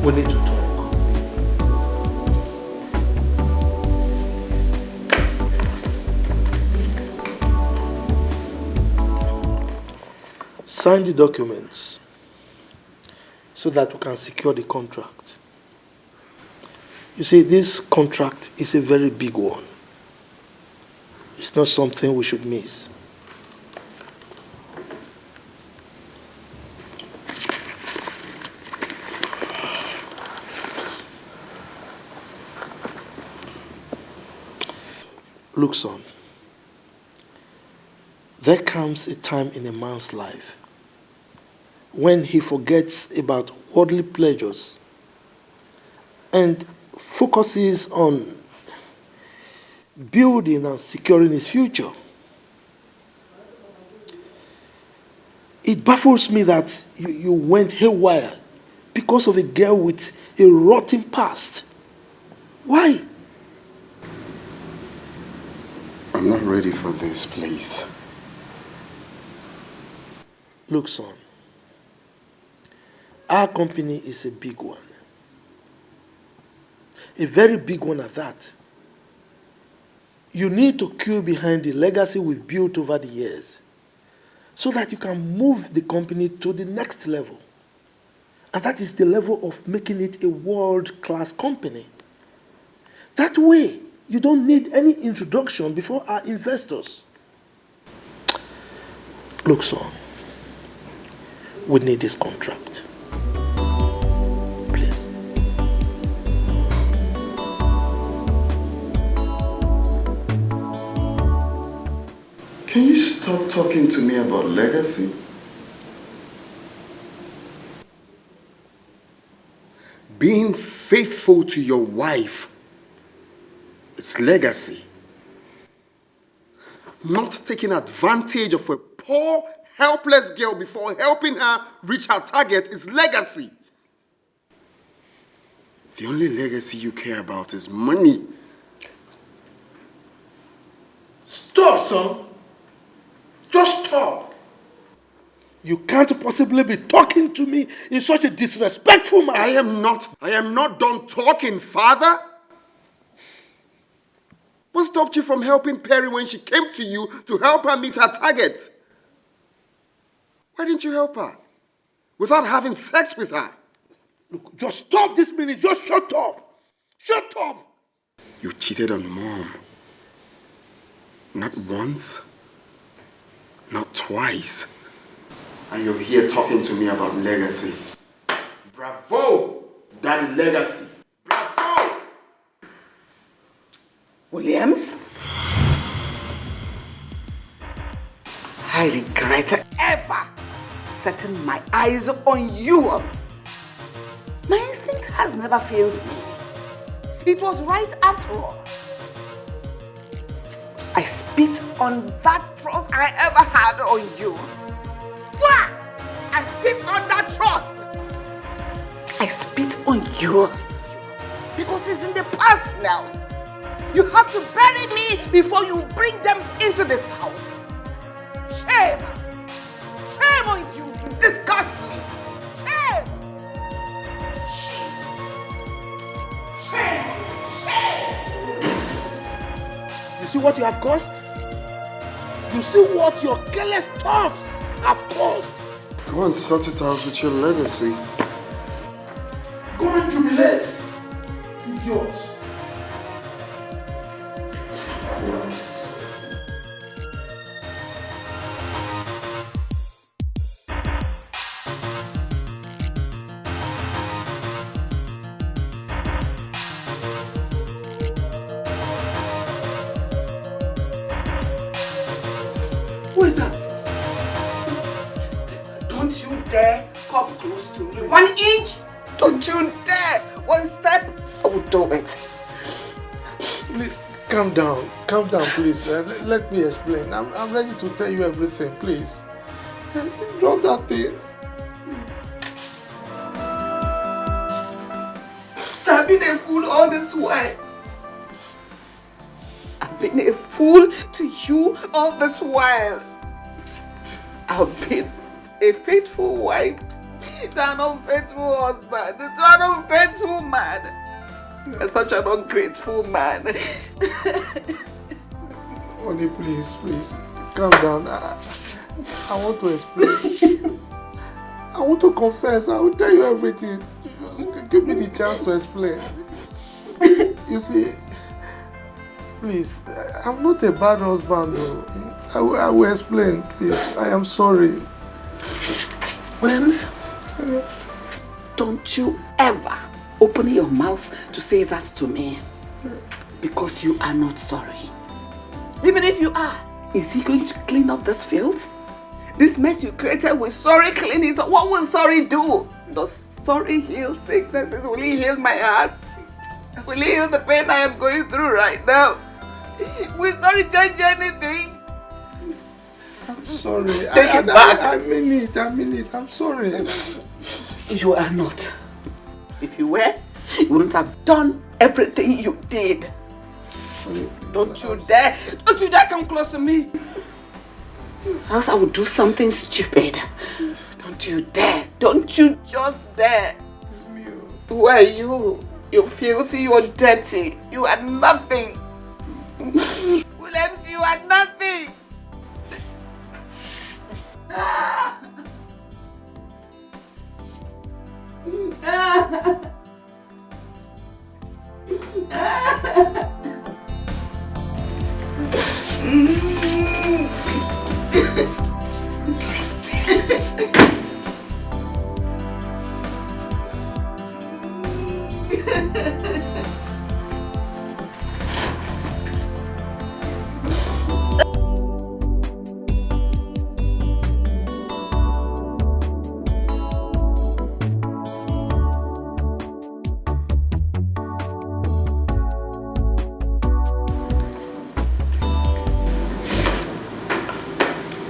We need to talk. Sign the documents so that we can secure the contract. You see, this contract is a very big one. It's not something we should miss. Look, son, there comes a time in a man's life when he forgets about worldly pleasures and focuses on building and securing his future. It baffles me that you went haywire because of a girl with a rotten past. Why? I'm not ready for this, please. Look, son, our company is a big one. A very big one at that. You need to queue behind the legacy we've built over the years so that you can move the company to the next level. And that is the level of making it a world-class company. That way, you don't need any introduction before our investors. Look, son, we need this contract. Please. Can you stop talking to me about legacy? Being faithful to your wife, it's legacy. Not taking advantage of a poor, helpless girl before helping her reach her target is legacy. The only legacy you care about is money. Stop, son. Just stop. You can't possibly be talking to me in such a disrespectful manner. I am not done talking, Father. What stopped you from helping Perry when she came to you to help her meet her target? Why didn't you help her? Without having sex with her? Look, just stop this minute. Just shut up. Shut up. You cheated on Mom. Not once, not twice. And you're here talking to me about legacy. Bravo, Daddy Legacy. Bravo! Williams? I regret ever setting my eyes on you. My instinct has never failed me. It was right after all. I spit on that trust I ever had on you. I spit on that trust. I spit on you because it's in the past now. You have to bury me before you bring them into this house. Shame! Shame on you! You disgust me! Shame! Shame! Shame! You see what you have caused? You see what your careless thoughts have caused? Go and sort it out with your legacy. Go and jubilate, idiots. Who is that? Don't you dare come close to me. 1 inch. Don't you dare. 1 step. I will do it. Please, calm down. Calm down, please. Let me explain. I'm ready to tell you everything, please. Drop that thing. I've been a fool all this while. I've been a fool to you all this while. I've been a faithful wife to an unfaithful husband, to an unfaithful man. You're such an ungrateful man. Honey, please, calm down. I want to explain. I want to confess. I will tell you everything. Just give me the chance to explain. You see, please, I'm not a bad husband though. I will explain, please. I am sorry. Williams, don't you ever open your mouth to say that to me. Because you are not sorry. Even if you are, is he going to clean up this filth? This mess you created with sorry cleaning, what will sorry do? Does sorry heal sicknesses? Will he heal my heart? Will he heal the pain I am going through right now? Will sorry change anything? I'm sorry. Take it back. I mean it. I'm sorry. You are not. If you were, you wouldn't have done everything you did. Don't you dare come close to me. Else I would do something stupid. Don't you dare. Don't you just dare. Who are you? You're filthy, you're dirty. You are nothing. Williams, you are nothing.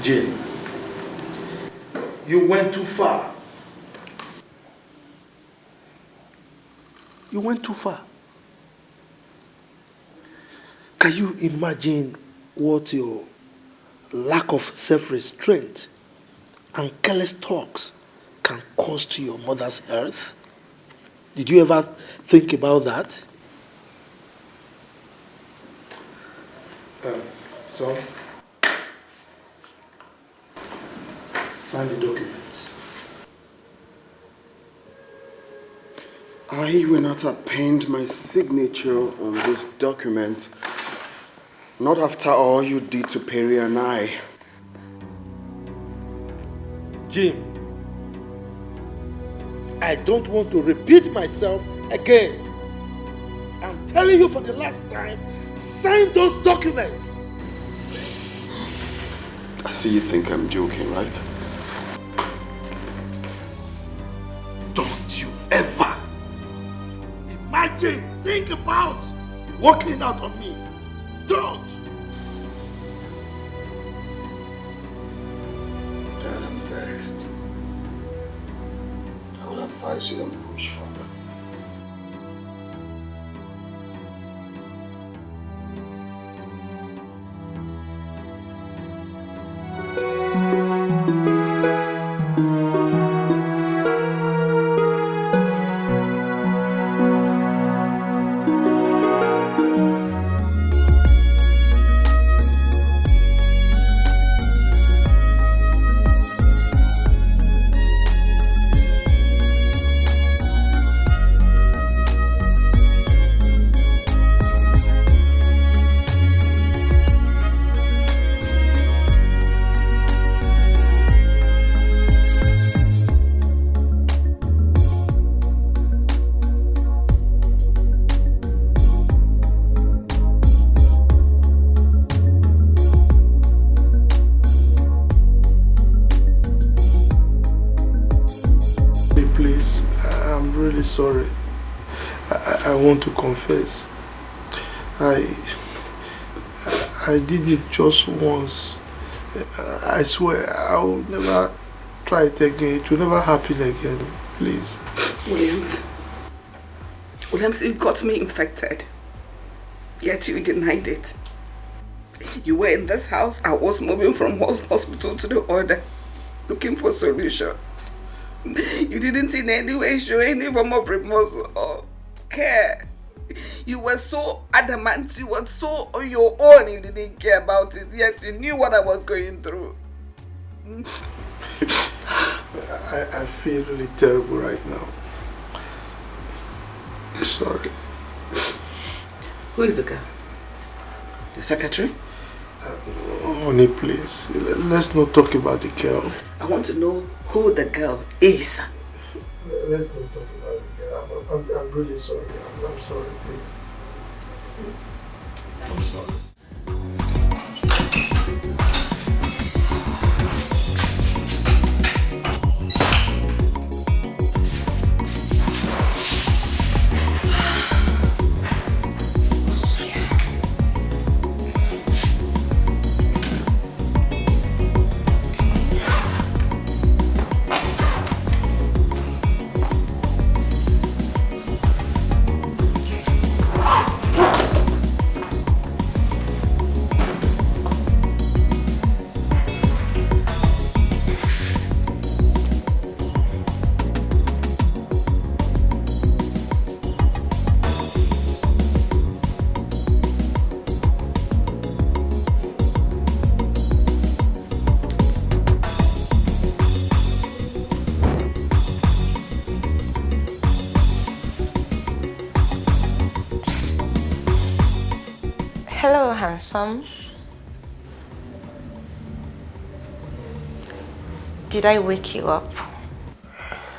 Jane, you went too far. You went too far. Can you imagine what your lack of self-restraint and careless talks can cause to your mother's health? Did you ever think about that? Son, sign the documents. I will not append my signature on this document, not after all you did to Perry and I. Jim, I don't want to repeat myself again. I'm telling you for the last time, sign those documents. I see you think I'm joking, right? Don't you ever imagine, think about walking out on me. Don't! Dad, I'm vexed. I will advise you don't push further. sorry. I want to confess. I did it just once. I swear I will never try it again. It will never happen again. Please. Williams, you got me infected. Yet you denied it. You were in this house. I was moving from hospital to the other, looking for a solution. You didn't in any way show any form of remorse or care. You were so adamant, you were so on your own, you didn't care about it, yet you knew what I was going through. I feel really terrible right now. Sorry. Who is the girl? The secretary? Honey, please. Let's not talk about the girl. I want to know who the girl is. Let's not talk about the girl. I'm really sorry. I'm sorry, please. I'm sorry. Hello, handsome. Did I wake you up?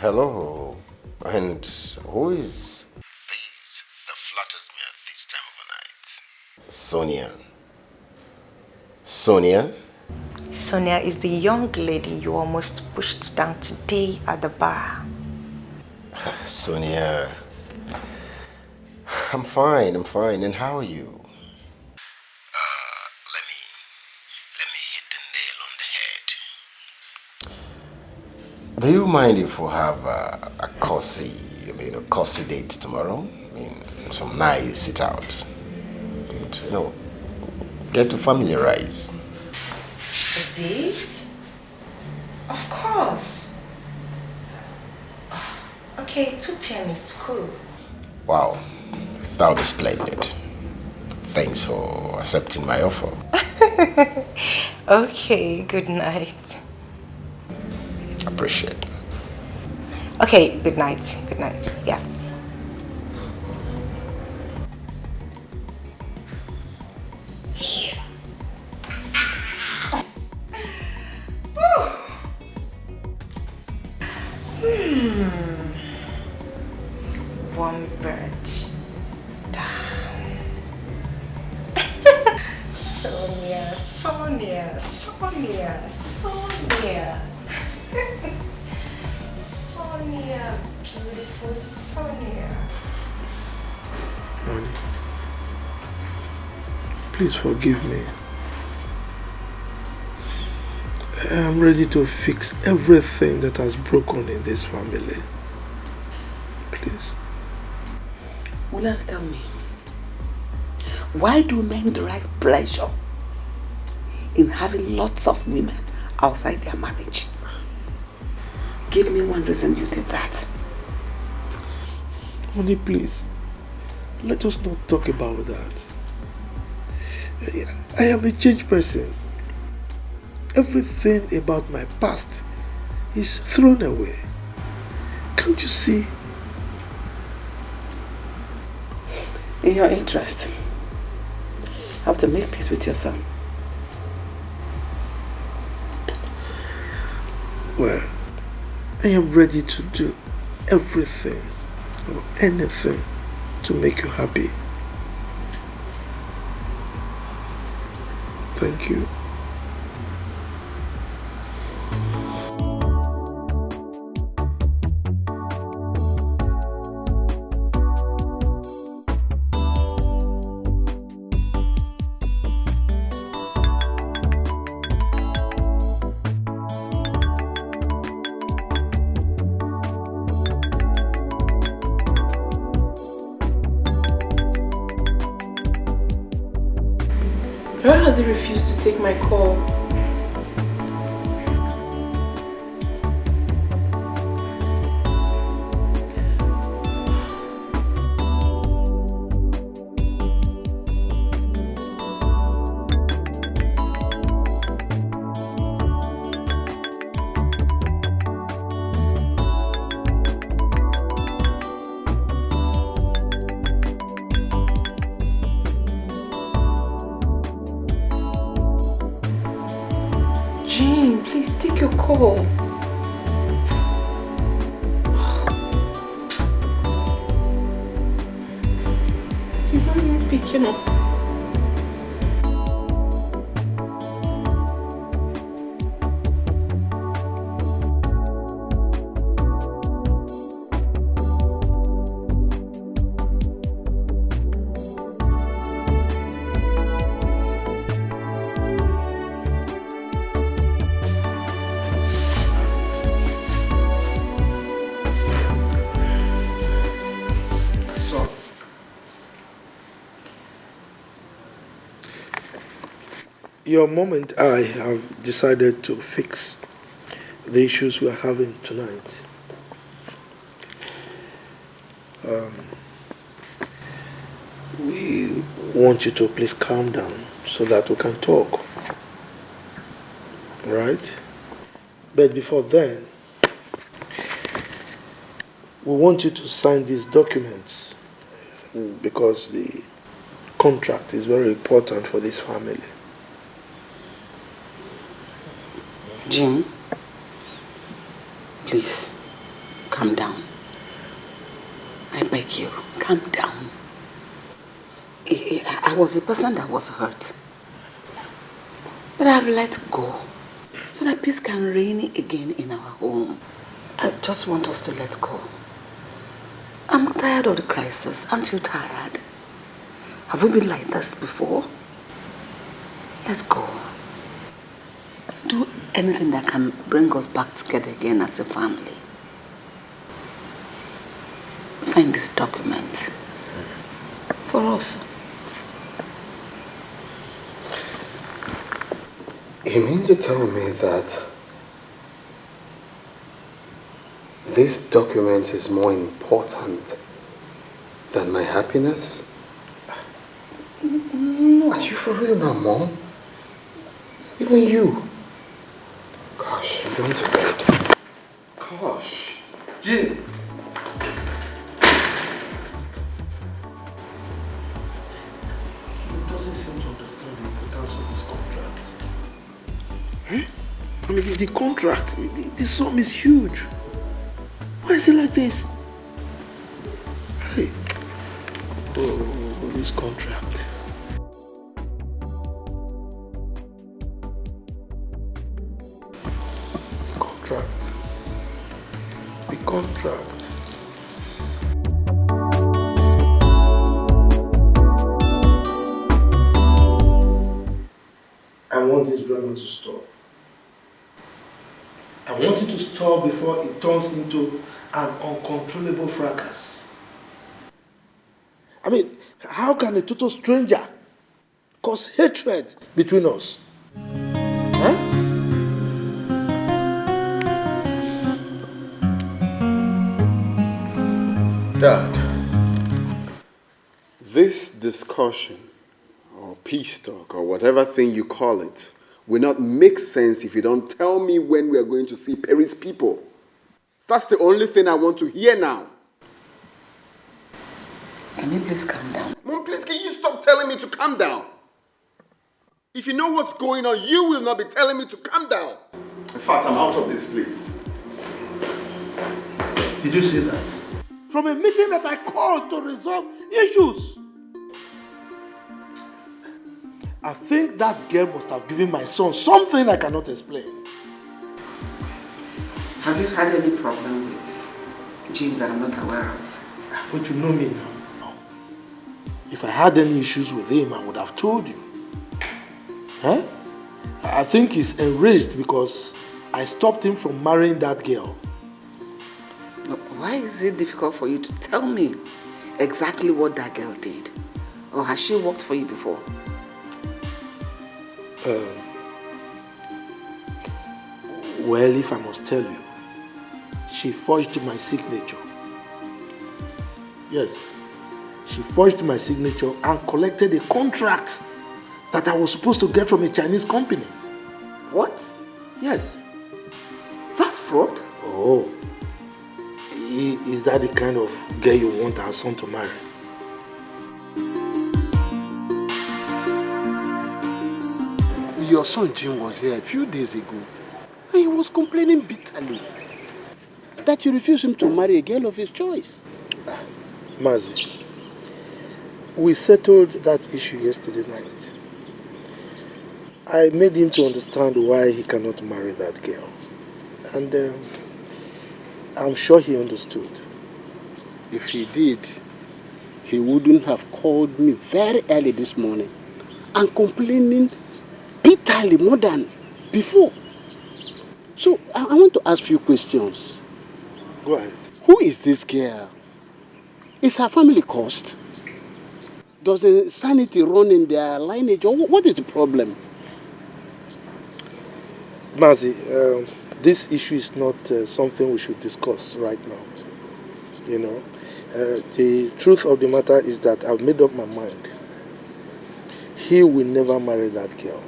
Hello. And who is this that flatters me at this time of the night? Sonia. Sonia? Sonia is the young lady you almost pushed down today at the bar. Sonia. I'm fine. And how are you? Let me hit the nail on the head. Do you mind if we have a cozy date tomorrow? Some nice sit out. And, get to familiarize. A date? Of course. Okay, 2 p.m. is cool. Wow, that would be splendid. Thanks for accepting my offer. Okay, good night. Appreciate it. Okay, good night. Good night. Yeah. One bird down. Sonia. Sonia, beautiful Sonia. Honey, please forgive me. I am ready to fix everything that has broken in this family. Please. Williams, tell me, why do men derive pleasure in having lots of women outside their marriage? Give me one reason you did that. Honey, please. Let us not talk about that. I am a changed person. Everything about my past is thrown away. Can't you see? In your interest, you have to make peace with your son. Well, I am ready to do everything or anything to make you happy. Thank you. Why has he refused to take my call? Call. He's not even picking up. Your mom and I have decided to fix the issues we are having tonight. We want you to please calm down so that we can talk. Right? But before then, we want you to sign these documents because the contract is very important for this family. Jim, please, calm down. I beg you, calm down. I was the person that was hurt. But I've let go so that peace can reign again in our home. I just want us to let go. I'm tired of the crisis. Aren't you tired? Have we been like this before? Let's go. Do anything that can bring us back together again as a family. Sign this document for us. You mean to tell me that this document is more important than my happiness? No. Are you for real now, Mom? Even you? Gosh, I'm going to bed. Gosh. Jim. He doesn't seem to understand the importance of this contract. I mean, the contract, the sum is huge. Why is it like this? Hey. Oh, this contract. The contract. I want this drama to stop. I want it to stop before it turns into an uncontrollable fracas. I mean, how can a total stranger cause hatred between us? Huh? Dad, this discussion or peace talk or whatever thing you call it will not make sense if you don't tell me when we are going to see Perry's people. That's the only thing I want to hear now. Can you please calm down? Mom, please, can you stop telling me to calm down? If you know what's going on, you will not be telling me to calm down. In fact, I'm out of this place. Did you see that? From a meeting that I called to resolve issues. I think that girl must have given my son something I cannot explain. Have you had any problem with Jim that I'm not aware of? But you know me now. If I had any issues with him, I would have told you. Huh? I think he's enraged because I stopped him from marrying that girl. Why is it difficult for you to tell me exactly what that girl did? Or has she worked for you before? Well, if I must tell you, she forged my signature. Yes, she forged my signature and collected a contract that I was supposed to get from a Chinese company. What? Yes. That's fraud? Oh, is that the kind of girl you want our son to marry? Your son Jim was here a few days ago, and he was complaining bitterly that you refused him to marry a girl of his choice. Mazi, we settled that issue yesterday night. I made him to understand why he cannot marry that girl. And I'm sure he understood. If he did, he wouldn't have called me very early this morning and complaining bitterly more than before. So, I want to ask you questions. Go ahead. Who is this girl? Is her family cursed? Does the sanity run in their lineage? Or what is the problem? Mazi, this issue is not something we should discuss right now. You know, the truth of the matter is that I've made up my mind. He will never marry that girl.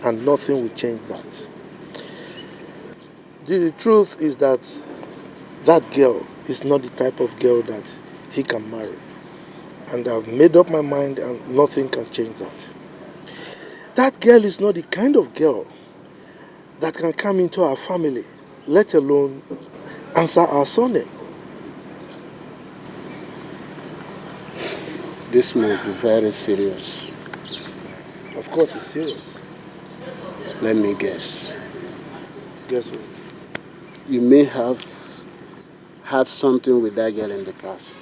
And nothing will change that. The truth is that that girl is not the type of girl that he can marry. And I've made up my mind and nothing can change that. That girl is not the kind of girl that can come into our family, let alone answer our surname. This must be very serious. Of course it's serious. Let me guess. Guess what? You may have had something with that girl in the past.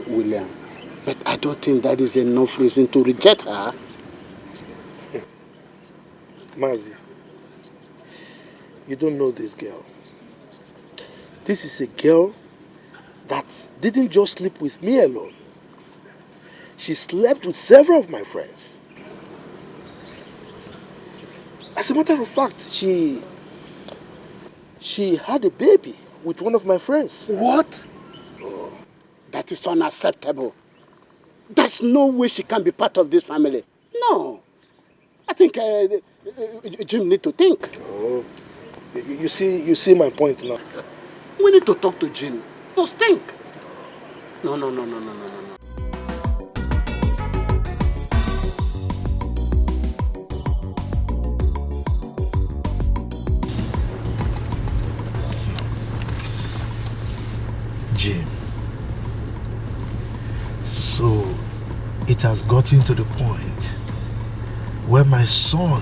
William, but I don't think that is enough reason to reject her. Mazi, you don't know this girl. This is a girl that didn't just sleep with me alone. She slept with several of my friends. As a matter of fact, she had a baby with one of my friends. What? Oh, that is unacceptable. There's no way she can be part of this family. No. I think Jim need to think. Oh, you see my point now. We need to talk to Jim. Just think. No. Jim. So it has gotten to the point where my son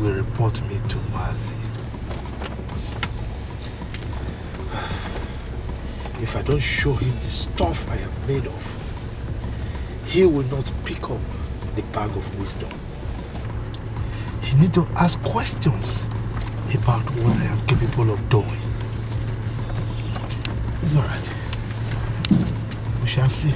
will report me to Mazi. If I don't show him the stuff I am made of, he will not pick up the bag of wisdom. He needs to ask questions about what I am capable of doing. It's all right. We shall see.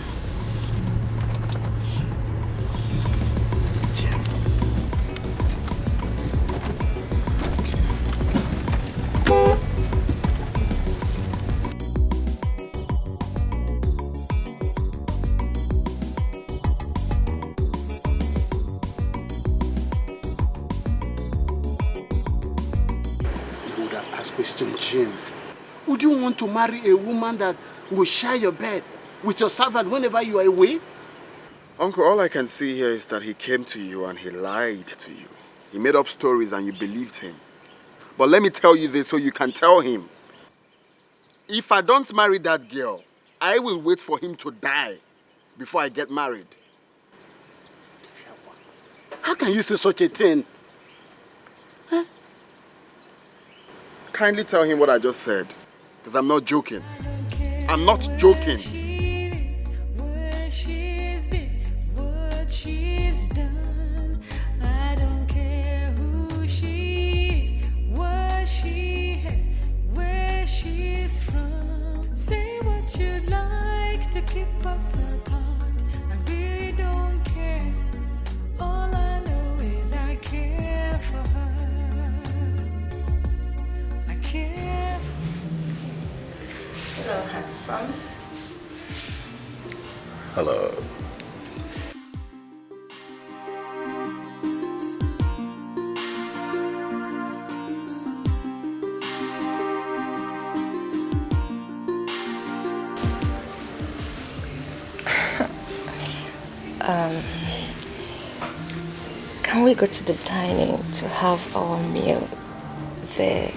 Jim, would you want to marry a woman that will share your bed with your servant whenever you are away? Uncle, all I can see here is that he came to you and he lied to you. He made up stories and you believed him. But let me tell you this so you can tell him. If I don't marry that girl, I will wait for him to die before I get married. How can you say such a thing? Huh? Kindly tell him what I just said, because I'm not joking. I'm not joking. keep us apart. I really don't care. All I know is I care for her. I care. Hello, handsome. Hello. Can we go to the dining to have our meal there?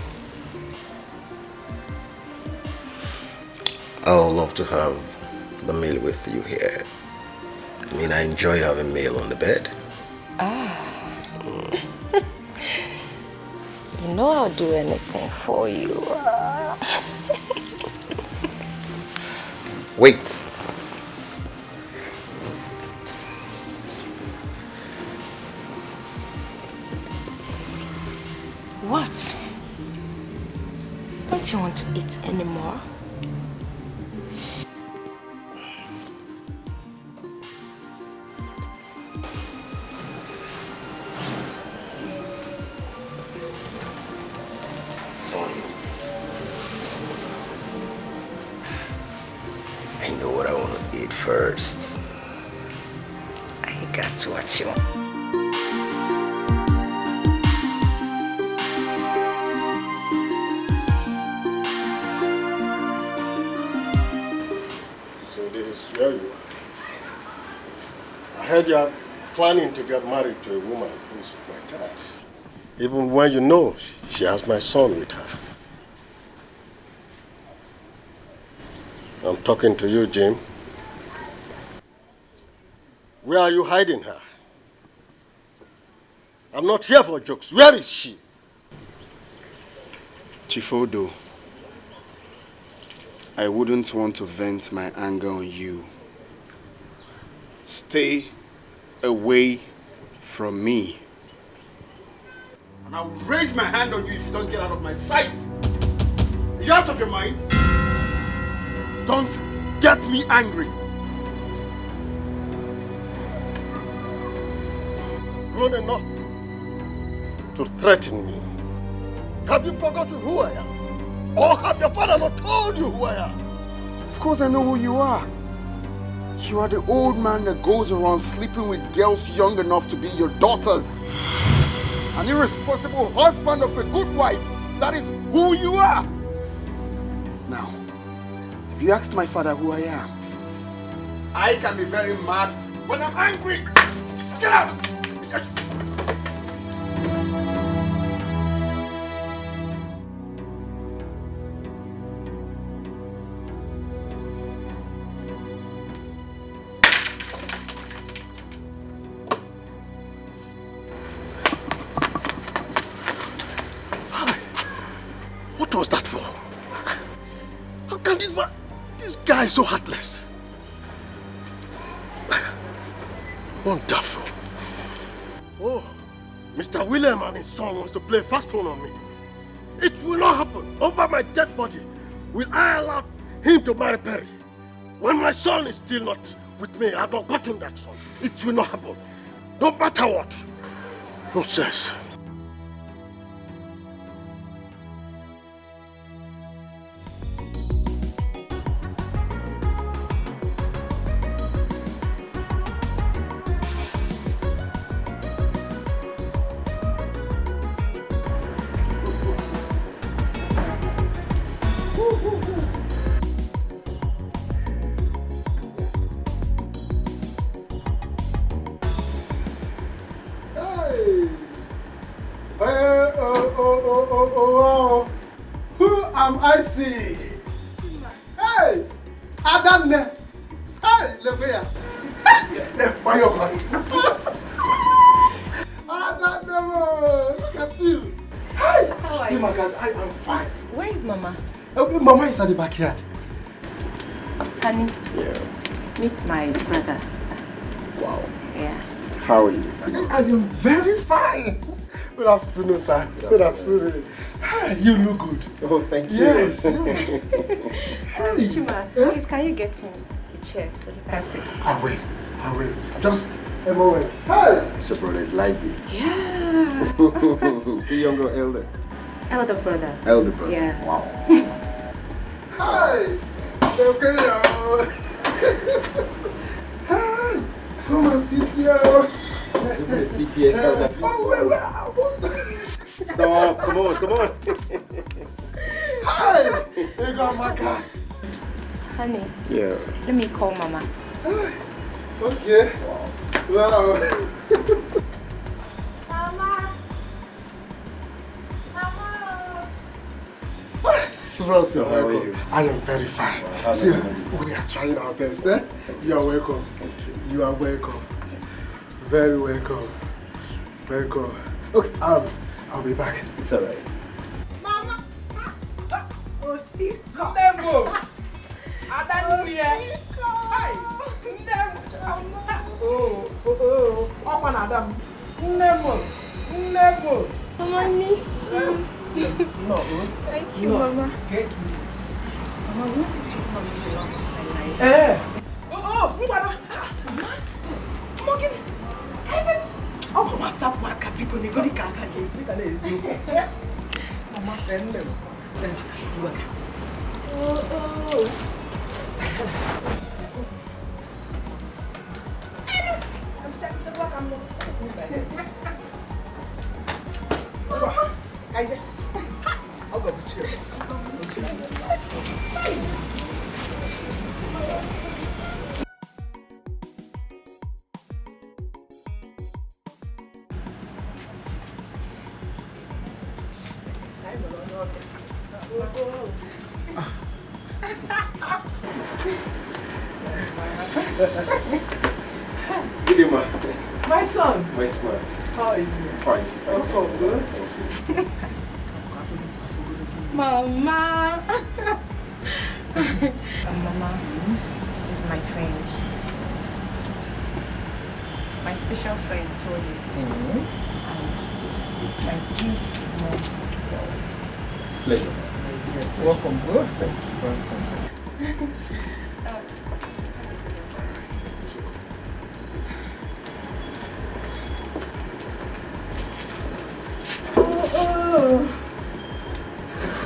I would love to have the meal with you here. I mean, I enjoy having meal on the bed. You know I'll do anything for you. Wait. What? Don't you want to eat anymore? Son, I know what I want to eat first. I got what you want. Where you are. I heard you are planning to get married to a woman who's my type. Even when you know she has my son with her. I'm talking to you, Jim. Where are you hiding her? I'm not here for jokes. Where is she? Chief Odo, I wouldn't want to vent my anger on you. Stay away from me. And I will raise my hand on you if you don't get out of my sight. Are you out of your mind? Don't get me angry. Grown enough to threaten me. Have you forgotten who I am? Or have your father not told you who I am? Of course I know who you are. You are the old man that goes around sleeping with girls young enough to be your daughters. An irresponsible husband of a good wife. That is who you are. Now, have you asked my father who I am? I can be very mad when I'm angry. Get out! What was that for? How can this guy is so heartless? Wonderful. Oh, Mr. William and his son wants to play fast one on me. It will not happen. Over my dead body, will I allow him to marry Perry? When my son is still not with me, I've not gotten that son. It will not happen. No matter what. Nonsense. Wow. Who am I seeing? Hey, Adamne. Hey, look here. Why you running? Adamne, look at you. Hey, how are you? My guys, I am fine. Where is Mama? Okay, Mama is at the backyard. Honey, Yeah. meet my brother. Wow. Yeah. How are you? I am very fine. Good afternoon, sir. Good afternoon. Hi, you look good. Oh, thank you. Yes. Chima, please, can you get him a chair so you can sit. I will. Just a moment. Hey! So brother is lively. Yeah. See younger or elder? Elder brother. Elder brother. Yeah. Wow. Hi! Okay, Hi! Come and sit here. Sit here, elder. Stop, come on. Hi! Here go Maka. Honey. Yeah. Let me call Mama. Okay. Wow. Russell, welcome. I am very fine. See, we are trying our best, eh? You are welcome. You are welcome. Very welcome. Welcome. Okay, I'll be back. It's alright. Mama! Oh, see, Ndemo! Adanuye! Hi! Ndemo! Oh, Open Adam! Ndemo! Mama, I missed you. No. Thank you, Mama. Thank you. Mama, I wanted to come to the love of my life. Mbana! Morgan! Mama, sapwa kapiko ni godi kaka ke. Pita na ezu. Mama, Ndemo. I'll go with you. Good day, ma. My son. My smile. How are you? Fine. Oh, good. Mama. Mama, this is my friend. My special friend, Tony. And this is my beautiful mom. Pleasure. Welcome, bro. Thank you.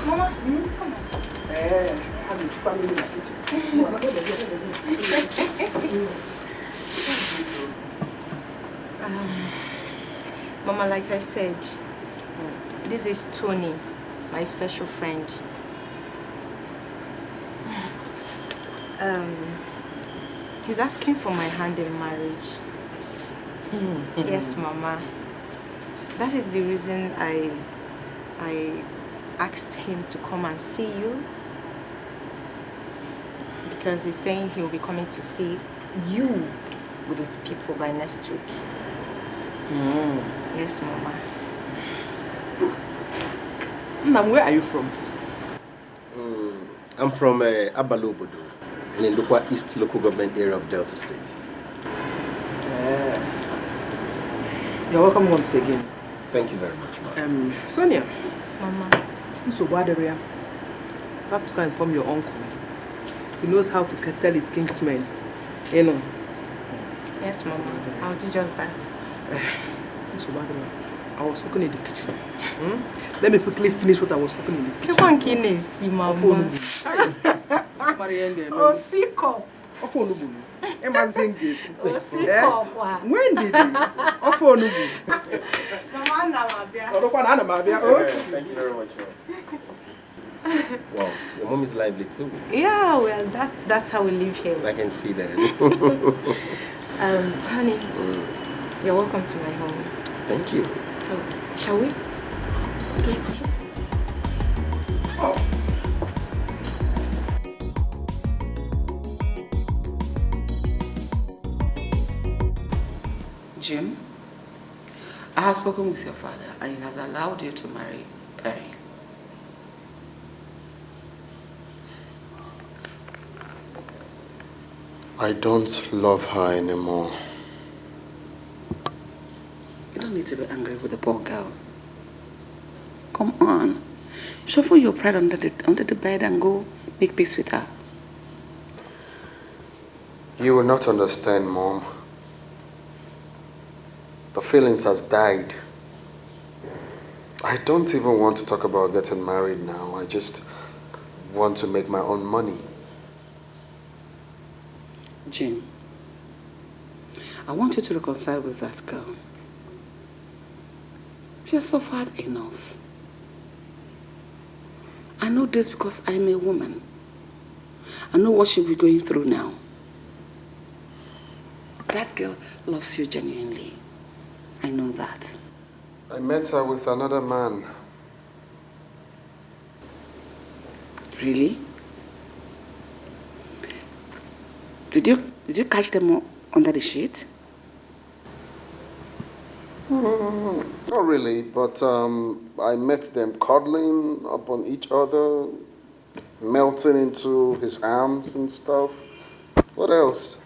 Mama, come on. Have his family in the kitchen. Mama, like I said, this is Tony, my special friend. He's asking for my hand in marriage. Yes, Mama. That is the reason I asked him to come and see you. Because he's saying he'll be coming to see you with his people by next week. Yes, Mama. Now, where are you from? I'm from Abalobodo, in the Lukwa East local government area of Delta State. You're welcome once again. Thank you very much, ma'am. Sonia. Mama. So bad area. You have to go and inform your uncle. He knows how to tell his kingsmen. You know. Yes, Mama. I'll do just that. So bad area. I was cooking in the kitchen. Let me quickly finish what I was cooking in the kitchen. You want to see, Mama? Oh, see, cup. When did you? Thank you very much, ma'am. Wow, your mom is lively too. Yeah, well, that's how we live here. I can see that. Honey, you're welcome to my home. Thank you. So, shall we? Okay. Jim, I have spoken with your father and he has allowed you to marry Perry. I don't love her anymore. You don't need to be angry with the poor girl. Come on. Shuffle your pride under the bed and go make peace with her. You will not understand, Mom. The feelings has died. I don't even want to talk about getting married now. I just want to make my own money. Jim, I want you to reconcile with that girl. She has suffered enough. I know this because I'm a woman. I know what she'll be going through now. That girl loves you genuinely. I know that. I met her with another man. Really? Did you catch them under the sheet? Not really, but I met them cuddling upon each other, melting into his arms and stuff. What else?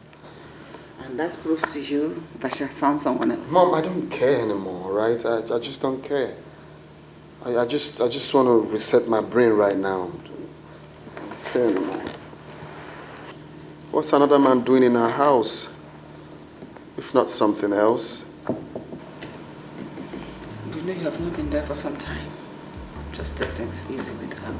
And that proves to you that she has found someone else. Mom, I don't care anymore, right? I just don't care. I just want to reset my brain right now. I don't care anymore. What's another man doing in our house? If not something else. You know you have not been there for some time. Just take things easy with her.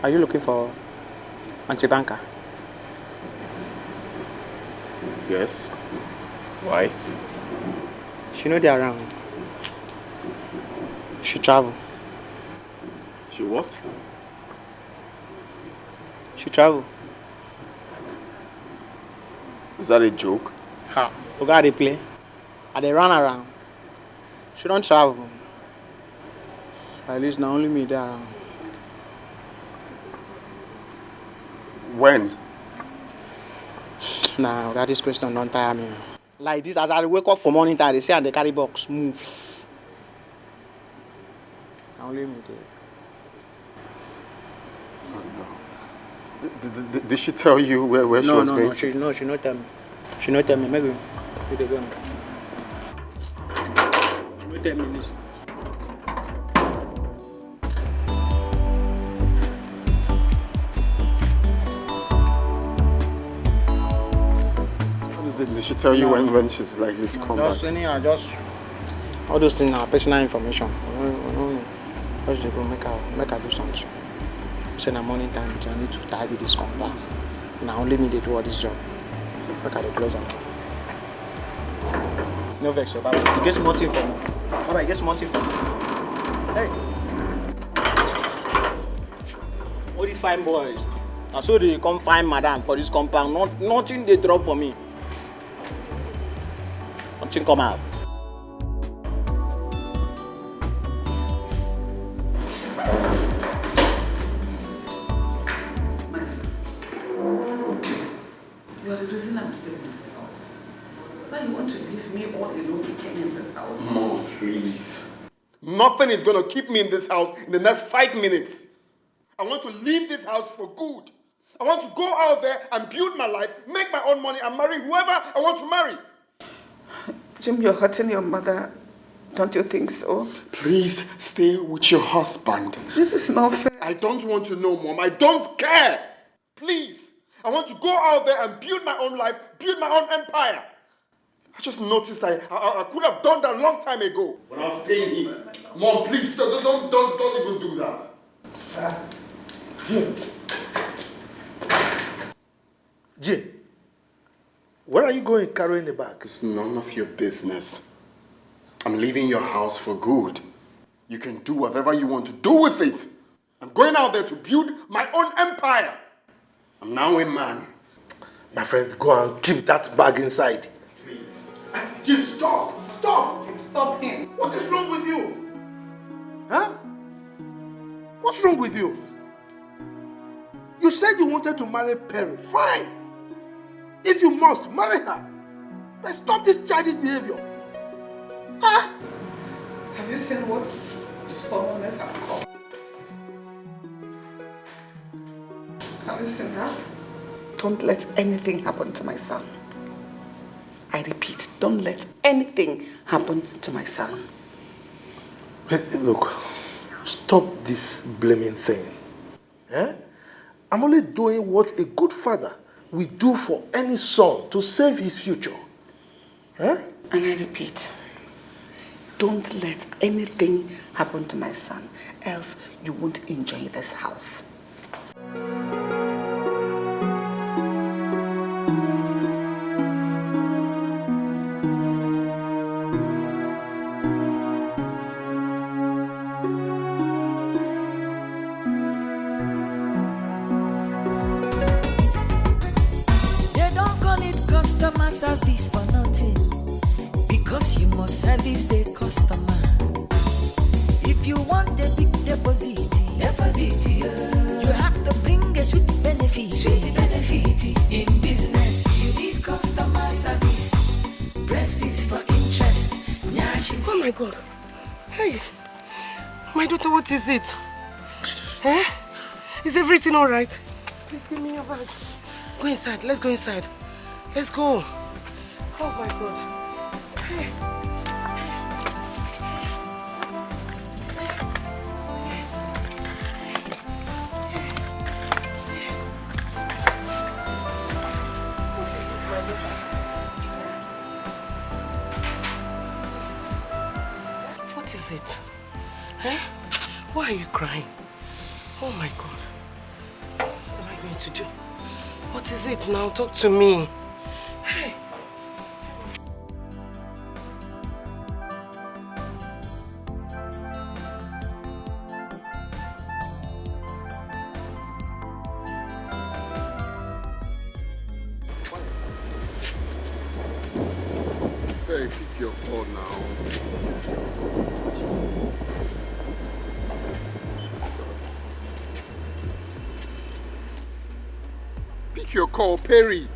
Are you looking for Auntie Banker? Yes. Why? She know they're around. She travel. She what? She travel. Is that a joke? How? You got to play. And they run around. She don't travel. At least not only me there around. When? Nah, that this question don't tire me. Like this, as I wake up for morning time, they say and they carry box, move. Now only me there. Oh, no. Did she tell you where she was going? No, she not tell me. She not tell me. Maybe they go. She not tell me this. Did she tell you when she's likely to come back? Just all those things are personal information. Just go make her do something. Say na morning time, I need to tidy this compound. Now only me they do all this job. Make her close up. No vex, Baba. You get small thing for me. Baba, you get small thing for me. Hey. All these fine boys. I saw they come find madam for this compound. Nothing they drop for me. Nothing come out. You are the reason I'm staying in this house. Why you want to leave me all alone again in this house? Mom, please. Nothing is going to keep me in this house in the next 5 minutes. I want to leave this house for good. I want to go out there and build my life, make my own money, and marry whoever I want to marry. Jim, you're hurting your mother. Don't you think so? Please stay with your husband. This is not fair. I don't want to know, Mom. I don't care. Please. I want to go out there and build my own life, build my own empire. I just noticed I could have done that a long time ago when I was staying here. Mom, please, don't even do that. Jay, where are you going carrying the bag? It's none of your business. I'm leaving your house for good. You can do whatever you want to do with it. I'm going out there to build my own empire. I'm now a man. My friend, go and keep that bag inside. Please. Jim, stop! Stop! Stop him. What is wrong with you? Huh? What's wrong with you? You said you wanted to marry Perry. Fine. If you must, marry her. But stop this childish behavior. Huh? Have you seen what your stubbornness has caused? Have you seen that? Don't let anything happen to my son. I repeat, don't let anything happen to my son. Hey, look, stop this blaming thing. Eh? I'm only doing what a good father will do for any son to save his future. Eh? And I repeat, don't let anything happen to my son, else you won't enjoy this house. Service for nothing, because you must service the customer. If you want a big deposit, you have to bring a sweet benefit. In business, you need customer service. Prestige for interest. Oh my God. Hey, my daughter, what is it? Eh? Is everything all right? Please give me your bag. Go inside. Let's go inside. Let's go. Oh my God. Hey. What is it? Eh? Why are you crying? Oh my God. What am I going to do? What is it now? Talk to me. Hey. Hey, pick your call now. Pick your call, Perry.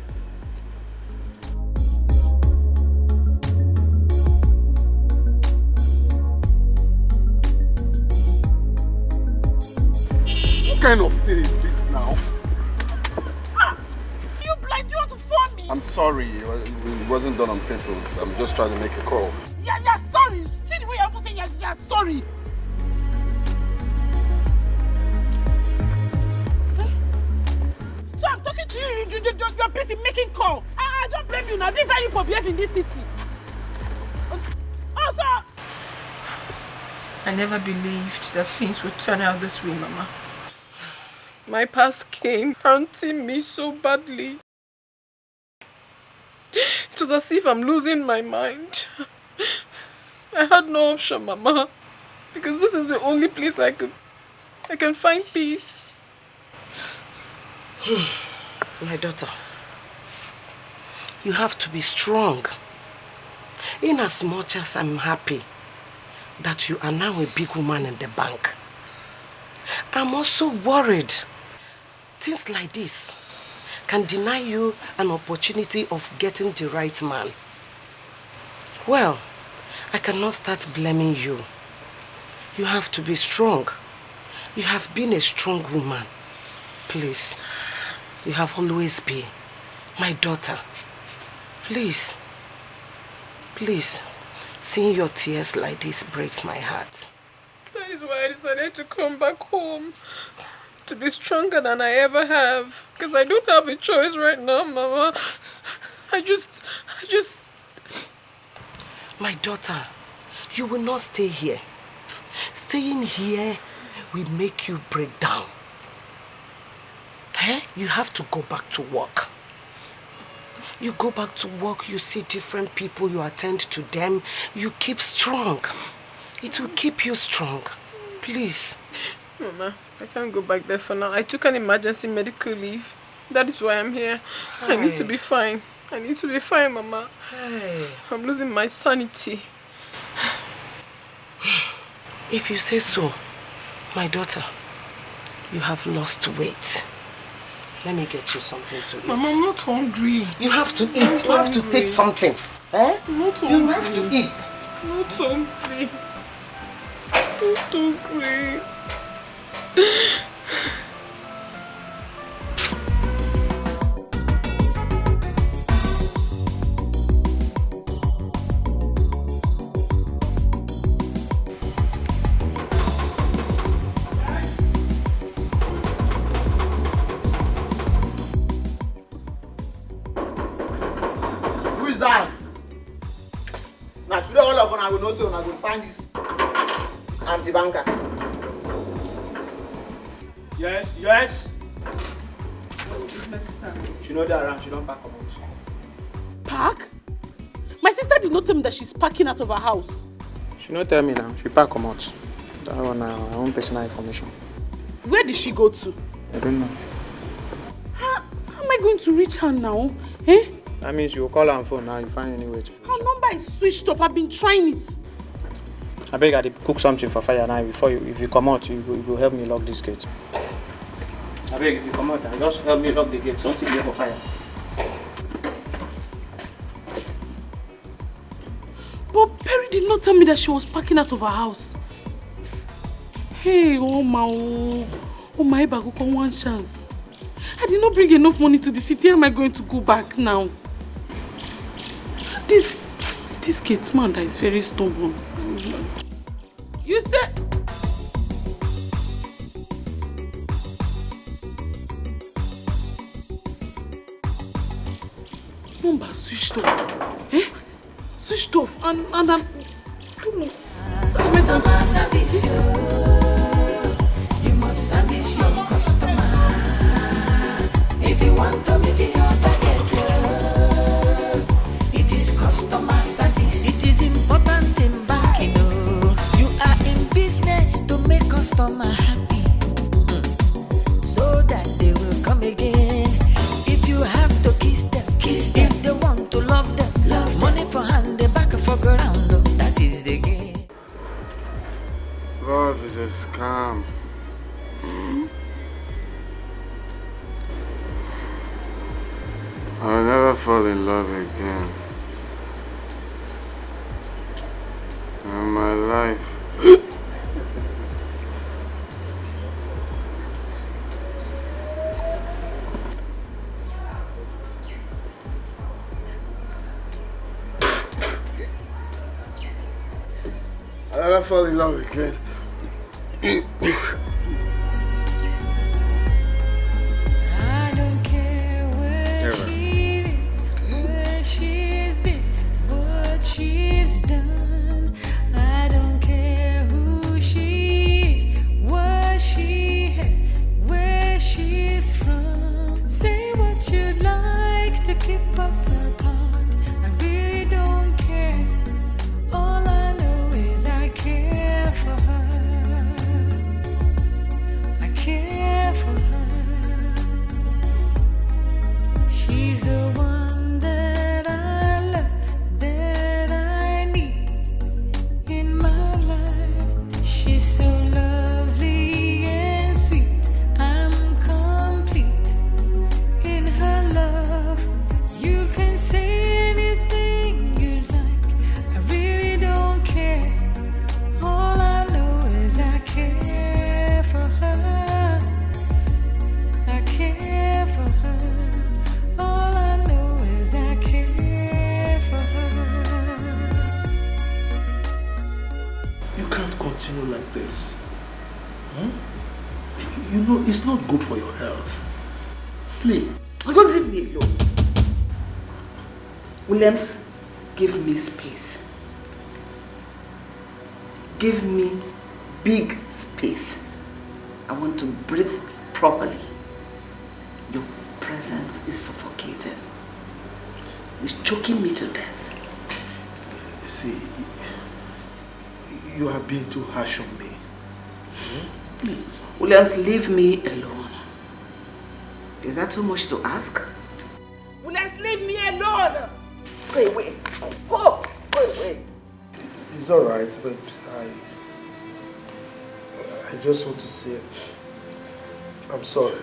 What kind of thing is this now? You blind, you want to phone me? I'm sorry, it wasn't done on purpose. I'm just trying to make a call. Yeah, sorry. See the way you're saying you're sorry. So I'm talking to you, you're busy making call. I don't blame you now. This is how you behave in this city. Also, I never believed that things would turn out this way, Mama. My past came haunting me so badly. It was as if I'm losing my mind. I had no option, Mama, because this is the only place I can find peace. My daughter, you have to be strong. In as much as I'm happy that you are now a big woman in the bank, I'm also worried. Things like this can deny you an opportunity of getting the right man. Well, I cannot start blaming you. You have to be strong. You have been a strong woman. Please, you have always been. My daughter, please, seeing your tears like this breaks my heart. That is why I decided to come back home. To be stronger than I ever have. Because I don't have a choice right now, Mama. I just... My daughter, you will not stay here. Staying here will make you break down. Eh? You have to go back to work. You go back to work, you see different people, you attend to them, you keep strong. It will keep you strong. Please. Mama, I can't go back there for now. I took an emergency medical leave. That is why I'm here. I need to be fine. I need to be fine, Mama. I'm losing my sanity. If you say so, my daughter, you have lost weight. Let me get you something to eat. Mama, I'm not hungry. You have to eat. You have to take something. Eh? I'm not hungry. You have to eat. I'm not hungry. I'm not hungry. Who is that? Now today all of us will know so I will find this anti-banker. Yes, yes. She know that around, she don't pack come out. Pack? My sister did not tell me that she's packing out of her house. She not tell me now, she pack come out. That one her own personal information. Where did she go to? I don't know. How am I going to reach her now? Eh? That means you will call her on phone now, you find any way to. Her number is switched off. I've been trying it. I beg I cook something for fire now before you, if you come out, you will help me lock this gate. I beg if you come out, just help me lock the gate, something there for fire. But Perry did not tell me that she was packing out of her house. Hey, oh my Baguko, one chance. I did not bring enough money to the city. How am I going to go back now? This gate man that is very stubborn. You said... Number switched off. Eh? Switched off and I don't know. Customer service, you must service your customer. If you want to meet your target, it is customer service. It is important in banking. You are in business to make customer happy, so that they will come again. If you have to kiss them. If they want to love them, money for hand, they back for ground. That is the game. Love is a scam. I'll never fall in love again. In my life. I'll never fall in love again. I don't care where she is, where she's been, what she's done. I don't care who she is, what she had, where she's from. Say what you'd like to keep us apart. I really don't care. All I know is I care for her. I care for her. She's the one that I love, that I need in my life. She's so lovely and sweet. I'm complete in her love. You can say anything you like. I really don't care. All I know is I care for her. I care for her. All I know is I care for her. You can't continue like this. You know, it's not good for your health. Please. Don't leave me alone. Williams, give me space. Give me big space. I want to breathe properly. Your presence is suffocating. It's choking me to death. See, you have been too harsh on me. Please. Williams, leave me alone. Is that too much to ask? Williams, leave me alone! Go away. Go away. It's alright, but I just want to say I'm sorry.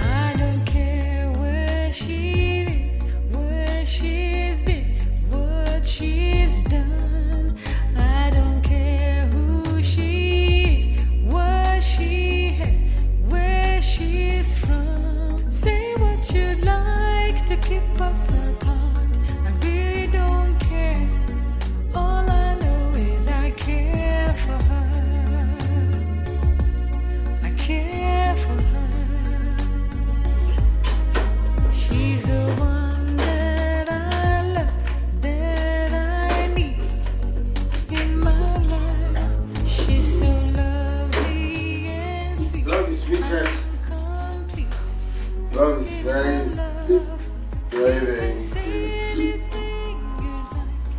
I don't care where she is, where she's been, what she's done. I don't care who she is, what she had, where she's from. Say what you'd like to keep us apart. I really don't care. All I know is I care for her. I care for her. She's the one that I love, that I need in my life. She's so lovely and sweet. Love is wicked. Love is very good.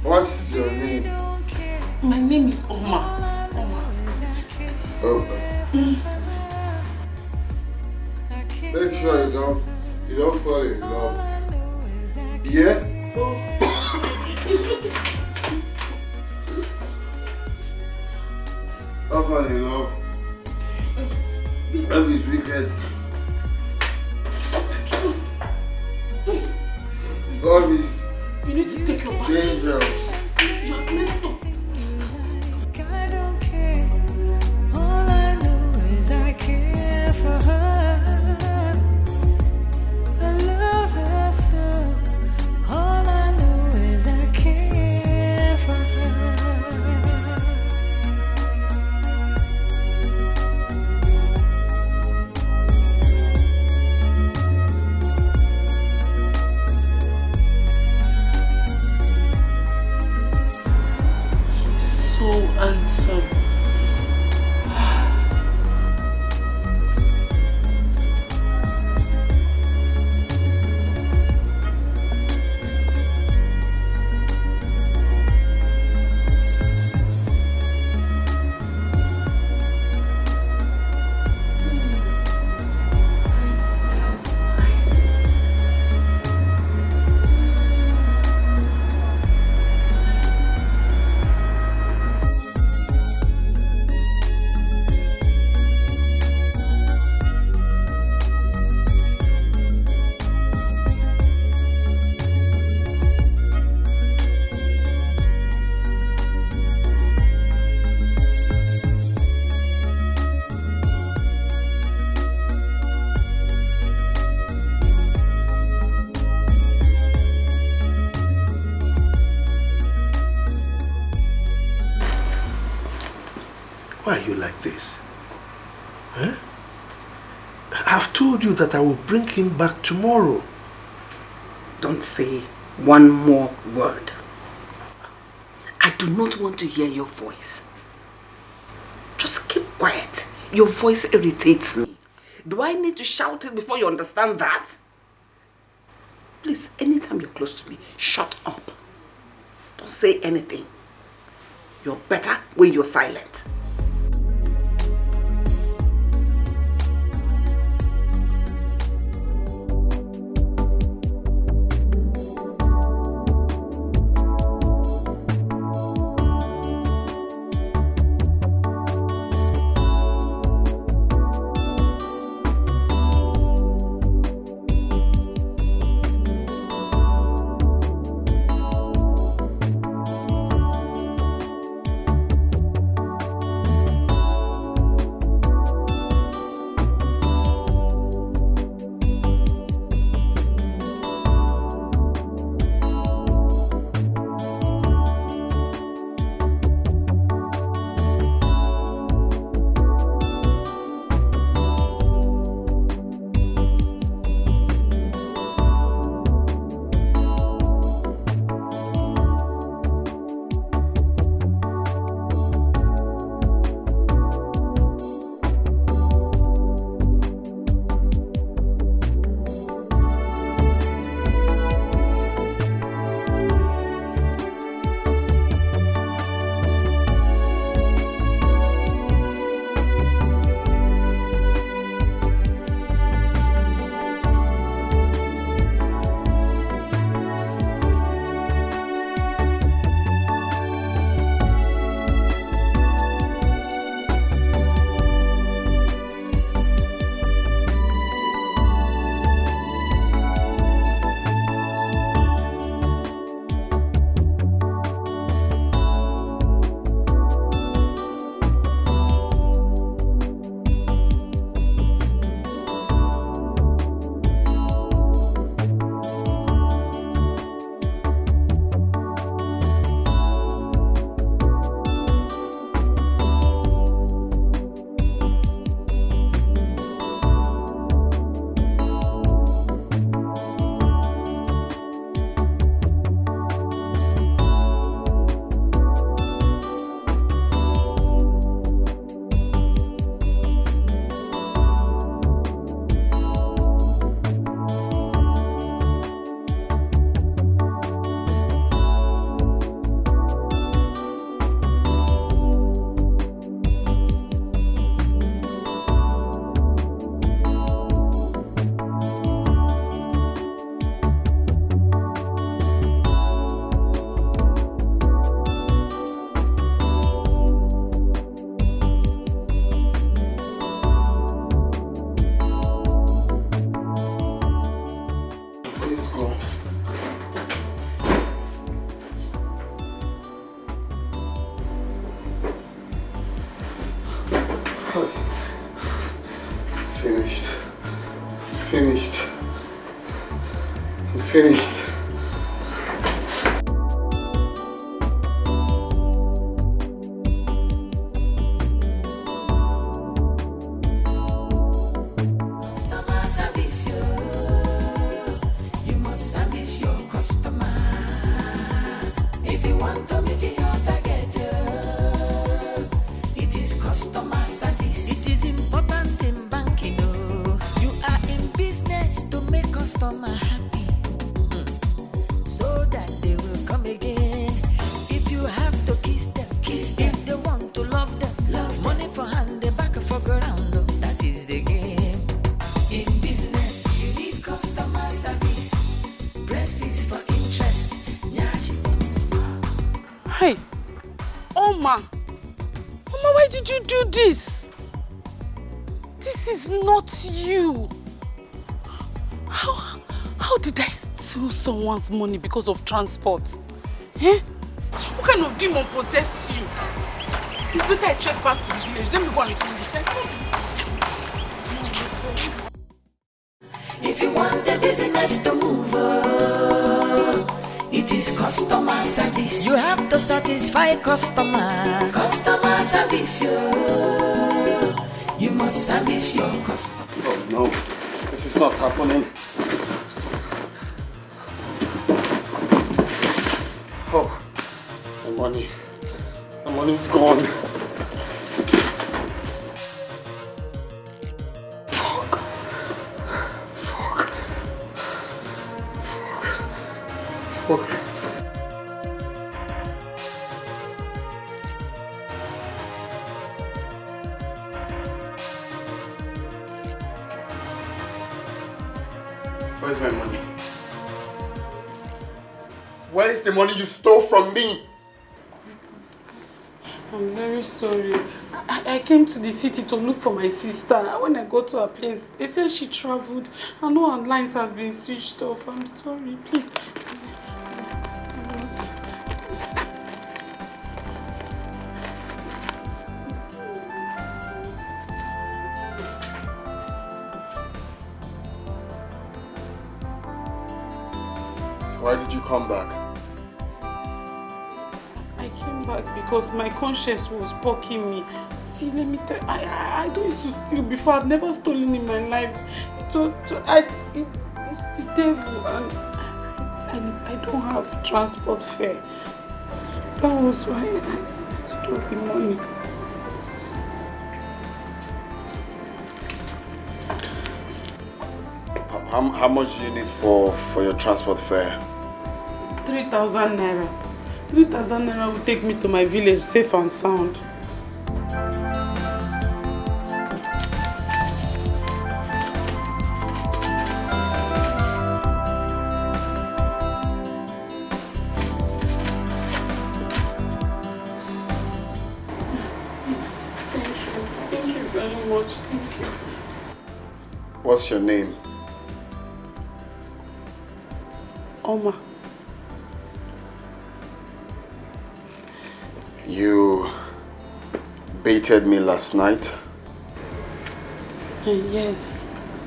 What is your name? My name is Oma. Okay. Make sure you don't fall in love. Yeah? Don't fall in love. Love is wicked. Love is You need to take your bath. dangerous. You are messed up. I don't care. All I know is I care for her. I love her so. All I know is I care for her. So handsome. Why are you like this? Huh? I've told you that I will bring him back tomorrow. Don't say one more word. I do not want to hear your voice. Just keep quiet. Your voice irritates me. Do I need to shout it before you understand that? Please, anytime you're close to me, shut up. Don't say anything. You're better when you're silent. finished. I'm finished. I'm finished. Customer service, you must service your customer. If you want to meet your target, it is customer service. It is important in banking. You are in business to make customer happy, so that they will come again. If you have to kiss them, kiss them. If they want to love them, love money for hand, they back for ground. That is the game. In business, you need customer service. Breast is for interest. Hey, Oma, why did you do this? This is not you. How did I steal someone's money because of transport? Eh? What kind of demon possessed you? It's better I check back to the village. Let me go and return this. If you want the business to move, it is customer service. You have to satisfy customer. Customer service, you must service your customer. Oh no, this is not happening. Oh, the money's gone. Fuck. Where's my money? Where is the money you stole from me? I'm very sorry. I came to the city to look for my sister. When I got to her place, they said she traveled and no her lines has been switched off. I'm sorry, please. Why did you come back? I came back because my conscience was poking me. See, let me tell you, I don't used to steal before. I've never stolen in my life. It's the devil, and I don't have transport fare. That was why I stole the money. How much do you need for your transport fare? 3,000 naira. 3,000 naira will take me to my village safe and sound. Thank you very much. Thank you. What's your name? Oma. You baited me last night? Yes.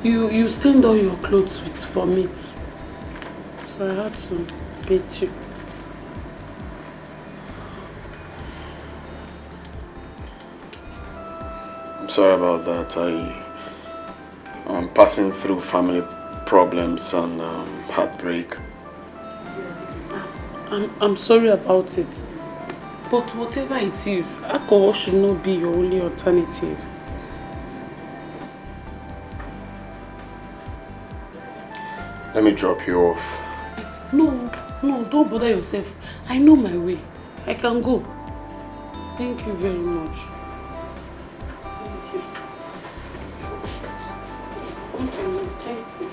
You stained all your clothes with vomit. So I had to bait you. I'm sorry about that. I'm passing through family problems and heartbreak. I'm sorry about it. But whatever it is, alcohol should not be your only alternative. Let me drop you off. No, don't bother yourself. I know my way. I can go. Thank you very much. Thank you. Thank you.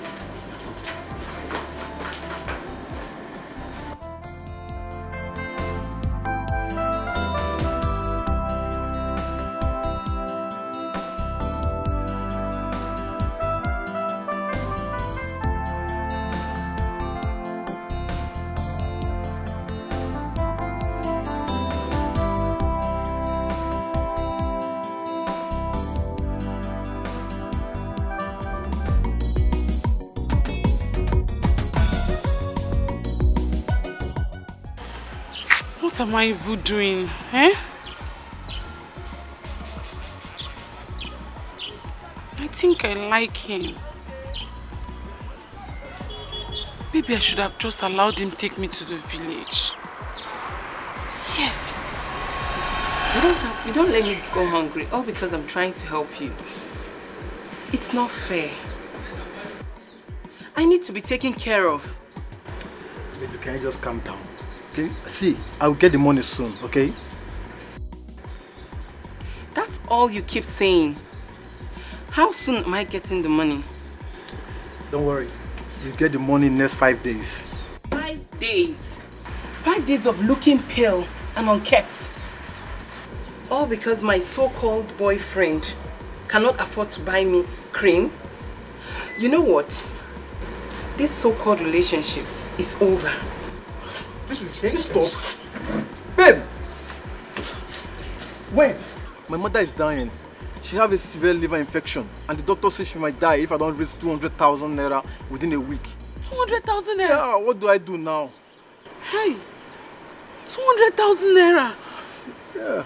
What am I even doing? Eh? I think I like him. Maybe I should have just allowed him take me to the village. Yes. You don't let me go hungry, all because I'm trying to help you. It's not fair. I need to be taken care of. Baby, can you just calm down? Okay? See, I'll get the money soon, okay? That's all you keep saying. How soon am I getting the money? Don't worry. You get the money in the next 5 days. 5 days? 5 days of looking pale and unkept. All because my so-called boyfriend cannot afford to buy me cream. You know what? This so-called relationship is over. Can you stop? Babe! Wait! My mother is dying. She has a severe liver infection and the doctor says she might die if I don't raise 200,000 naira within a week. 200,000 naira? Yeah, what do I do now? Hey! 200,000 naira? Yeah.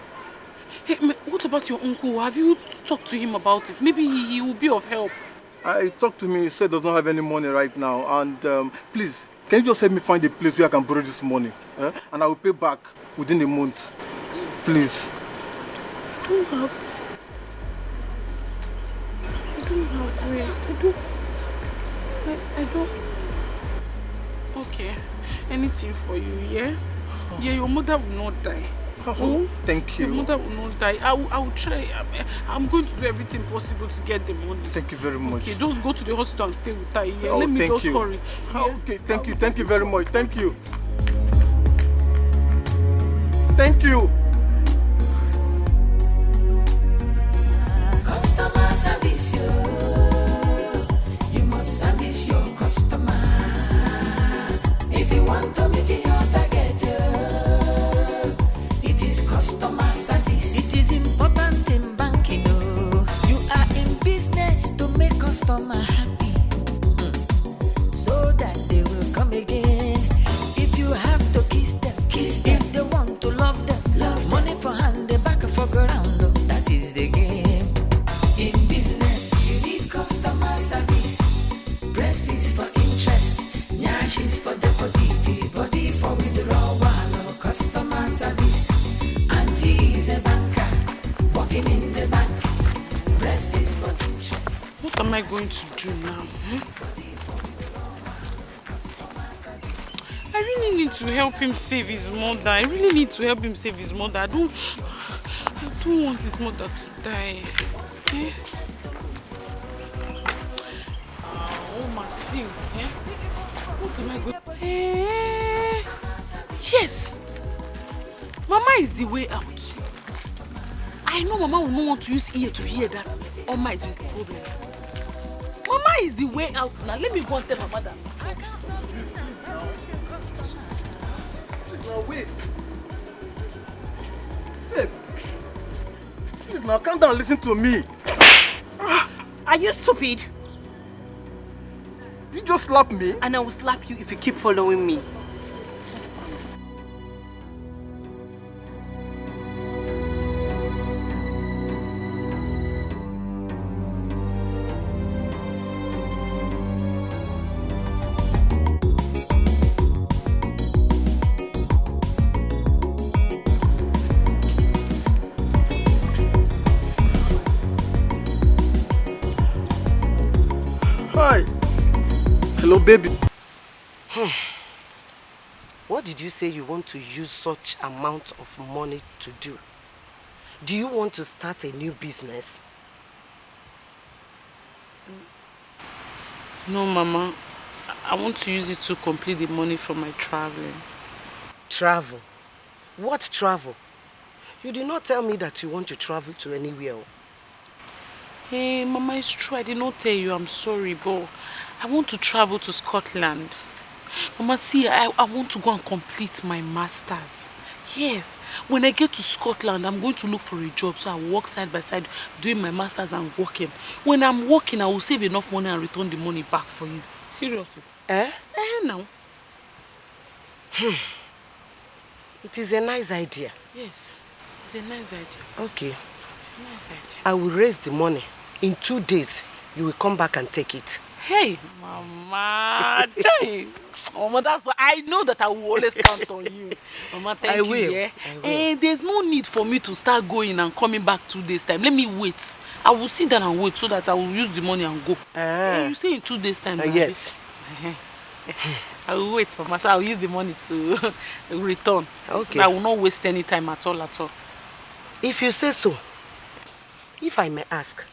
Hey, what about your uncle? Have you talked to him about it? Maybe he will be of help. He talked to me, he said he does not have any money right now and please, can you just help me find a place where I can borrow this money? And I will pay back within a month. Please. I don't have... I don't... Okay, anything for you, yeah? Yeah, your mother will not die. Oh, thank you. Your mother will not die. I will try. I'm going to do everything possible to get the money. Thank you very much. Okay, just go to the hospital and stay with her. Yeah? Oh, Let me just you. hurry. Oh, okay, thank you very much. Thank you. Thank you. Customer service, you must service your customer. If you want to meet your target, it is customer service. It is important in banking. You are in business to make customer happy, so that they will come again. If you have to kiss them. If they want to love them, money for hand, they back for ground. That is the game. In business, you need customer service. Breast is for interest, nyash is for deposit, body for withdrawal. Customer service. Auntie is a banker, working in the bank. Breast is for interest. What am I going to do now? I really need to help him save his mother. I really need to help him save his mother. I don't want his mother to die. Eh? Oh, Martin. Eh? What am I going to... Yes! Mama is the way out. I know Mama will not want to use ear to hear that Oma is in problem. Mama is the way out now. Let me go and tell Mama that. Now wait. Babe. Please now calm down and listen to me. Are you stupid? Did you just slap me? And I will slap you if you keep following me. Hello, baby. What did you say you want to use such amount of money to do? Do you want to start a new business? No, Mama. I want to use it to complete the money for my traveling. Travel? What travel? You did not tell me that you want to travel to anywhere. Hey, Mama, it's true. I did not tell you. I'm sorry, but I want to travel to Scotland. Mama, see, I want to go and complete my master's. Yes, when I get to Scotland, I'm going to look for a job, so I work side by side doing my master's and working. When I'm working, I will save enough money and return the money back for you. Seriously. Eh? Now. It is a nice idea. Yes, it's a nice idea. Okay. It's a nice idea. I will raise the money. In 2 days, you will come back and take it. Hey, Mama, Chai. Mama, that's why I know that I will always count on you. Mama, thank you. Yeah? I will. And there's no need for me to start going and coming back 2 days time. Let me wait. I will sit down and wait so that I will use the money and go. You say in 2 days time? Yes. I will wait, Mama. So I will use the money to return. Okay. So I will not waste any time at all. If you say so, if I may ask,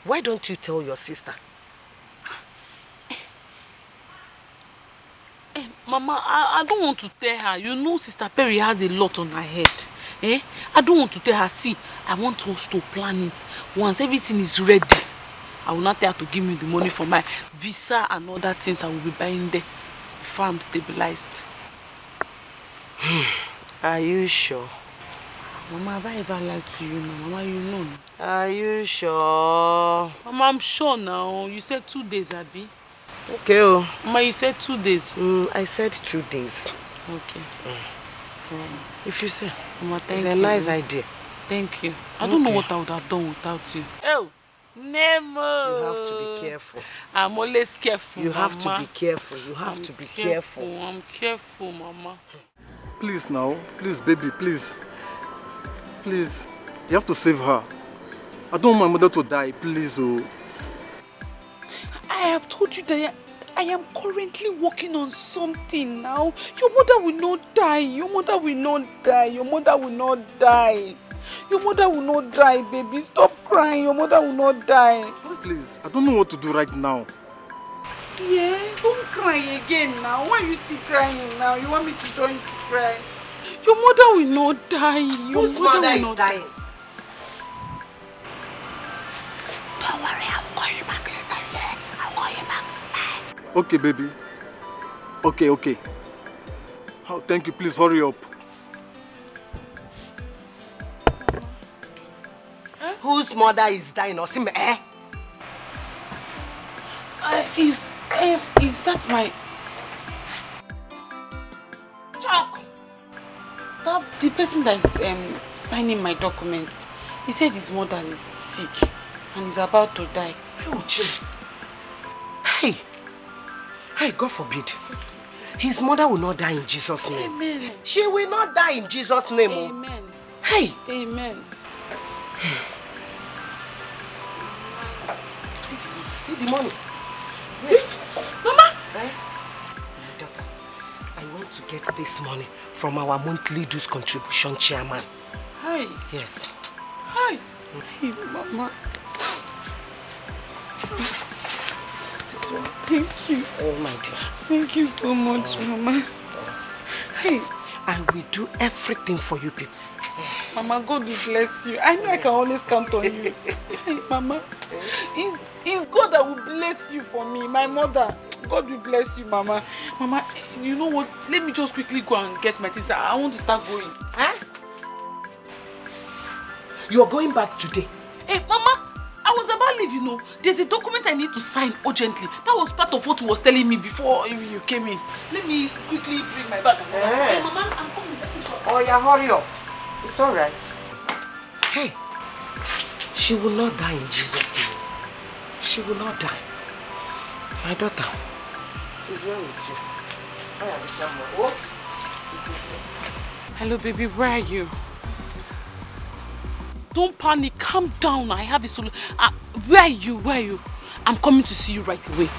why don't you tell your sister? Mama, I don't want to tell her. You know Sister Perry has a lot on her head. I don't want to tell her. See, I want us to plan it. Once everything is ready, I will not tell her to give me the money for my visa and other things I will be buying there before I'm stabilized. Are you sure? Mama, have I ever lied to you, Mama? You know. Are you sure? Mama, I'm sure now. You said 2 days, Abby. Okay. Mama, you said 2 days. I said 2 days. Okay. If you say. Mama, thank it's you. a nice idea. Thank you. I don't know what I would have done without you. Oh, Nemo! You have to be careful. I'm always careful, You have Mama. to be careful. You have to be careful. I'm careful, Mama. Please now. Please, baby, please. Please. You have to save her. I don't want my mother to die, please. Oh. I have told you that I am currently working on something now. Your mother will not die. Your mother will not die. Your mother will not die. Your mother will not die, baby. Stop crying. Your mother will not die. Please, I don't know what to do right now. Yeah, don't cry again now. Why are you still crying now? You want me to join you to cry? Your mother will not die. Whose mother is dying? Don't worry, I will call you back later. Yeah, I'll call you back. Okay, baby. Okay. Oh, thank you. Please hurry up. Whose mother is dying? Osime, Is that my... Talk! The person that is signing my documents, he said his mother is sick and is about to die. Oh, Jim. Hey, God forbid. His mother will not die in Jesus' name. Amen. She will not die in Jesus' name. Amen. Hey. Amen. See the money. Yes. Mama. My daughter, I went to get this money from our monthly dues contribution chairman. Hi. Yes. Hi. Hey, Mama. Thank you. Oh, my dear. Thank you so much, Mama. Hey. I will do everything for you people. Mama, God will bless you. I know I can always count on you. Hey, Mama. It's God that will bless you for me, my mother. God will bless you, Mama. Mama, you know what? Let me just quickly go and get my things. I want to start going. Huh? You're going back today? Hey, Mama. I was about to leave, you know. There's a document I need to sign urgently. That was part of what you was telling me before you came in. Let me quickly bring my bag. Hey, Mama, I'm coming. Oh, yeah, hurry up. It's all right. Hey, she will not die in Jesus' name. She will not die. My daughter. It is well with you. Hello, baby. Where are you? Don't panic. Calm down. I have a solution. Where are you? Where are you? I'm coming to see you right away.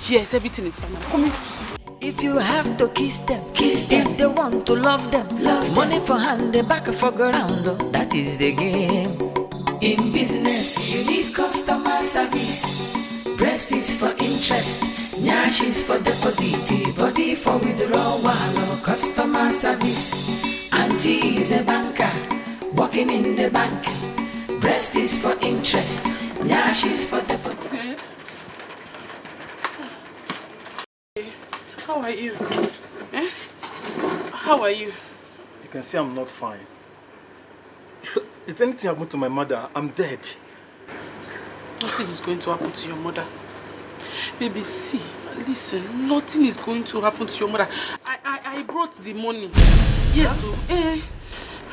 Yes, everything is fine. I'm coming to see you. If you have to kiss them. If they want to love them, money for hand, they back for ground. That is the game. In business, you need customer service. Breast is for interest, nyash is for deposit, body for withdrawal. Customer service. Auntie is a banker, working in the bank. Breast is for interest, nyash is for deposit. How are you? How are you? You can see I'm not fine. If anything happened to my mother, I'm dead. Nothing is going to happen to your mother. Baby, see, listen, nothing is going to happen to your mother. I brought the money. Yes, so,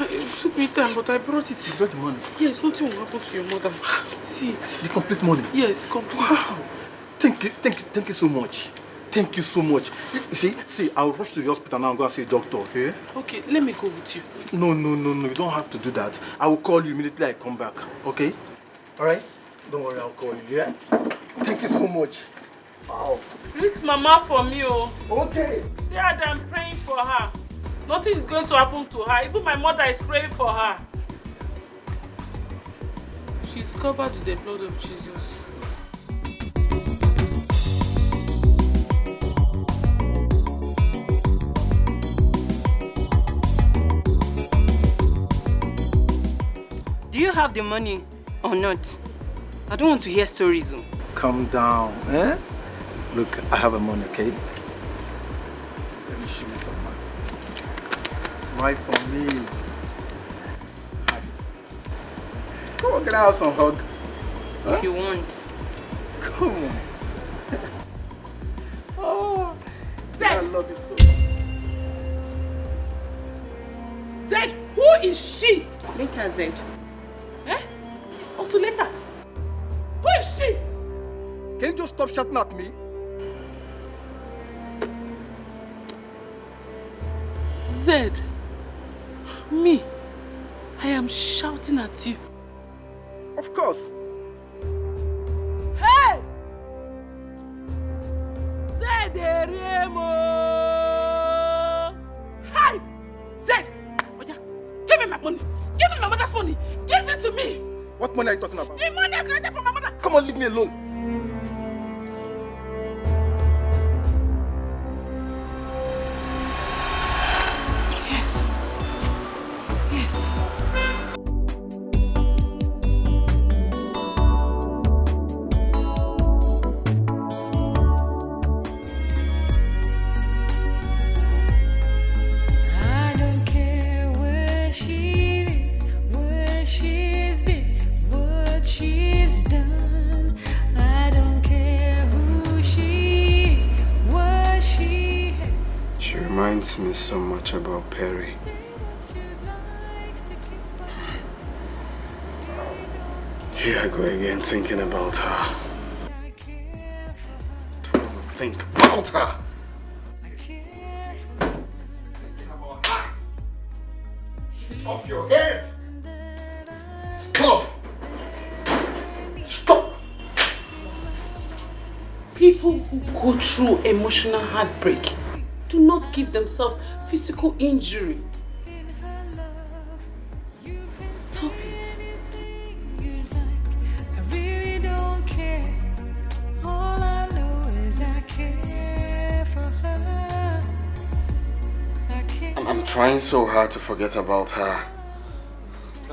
it took me time, but I brought it. You got the money? Yes, nothing will happen to your mother. See it. The complete money? Yes, complete. Wow. Thank you so much. Thank you so much. See, I'll rush to the hospital now and go and see a doctor, okay? Okay, let me go with you. No, you don't have to do that. I will call you immediately I come back, okay? Alright? Don't worry, I'll call you, yeah? Thank you so much. Wow. Greet Mama for me, oh. Okay. Dad, I'm praying for her. Nothing is going to happen to her. Even my mother is praying for her. She's covered with the blood of Jesus. Do you have the money or not? I don't want to hear stories. Oh. Calm down, eh? Look, I have a money, okay? Let me show you some money. Smile for me. Come on, can I have some hug? Huh? If you want. Come on. Oh, Zed! I love you so much. Zed, who is she? Later, Zed. Eh? Also later. Who is she? Can you just stop shouting at me? Zed, me, I am shouting at you. Of course. Hey! Zed Eremo! Hi! Zed! Oya, give me my money! Give me my mother's money! Give it to me! What money are you talking about? The money I collected from my mother! Come on, leave me alone. Yes. Yes. I don't care where she is, where she's been, what she's done. I don't care who she is, what she has. She reminds me so much about Perry. Here I go again thinking about her. Don't want to think about her. Off your head! Stop! Stop! People who go through emotional heartbreak do not give themselves physical injury. Stop it. I really don't care. All I know is I care for her. I care. I'm trying so hard to forget about her.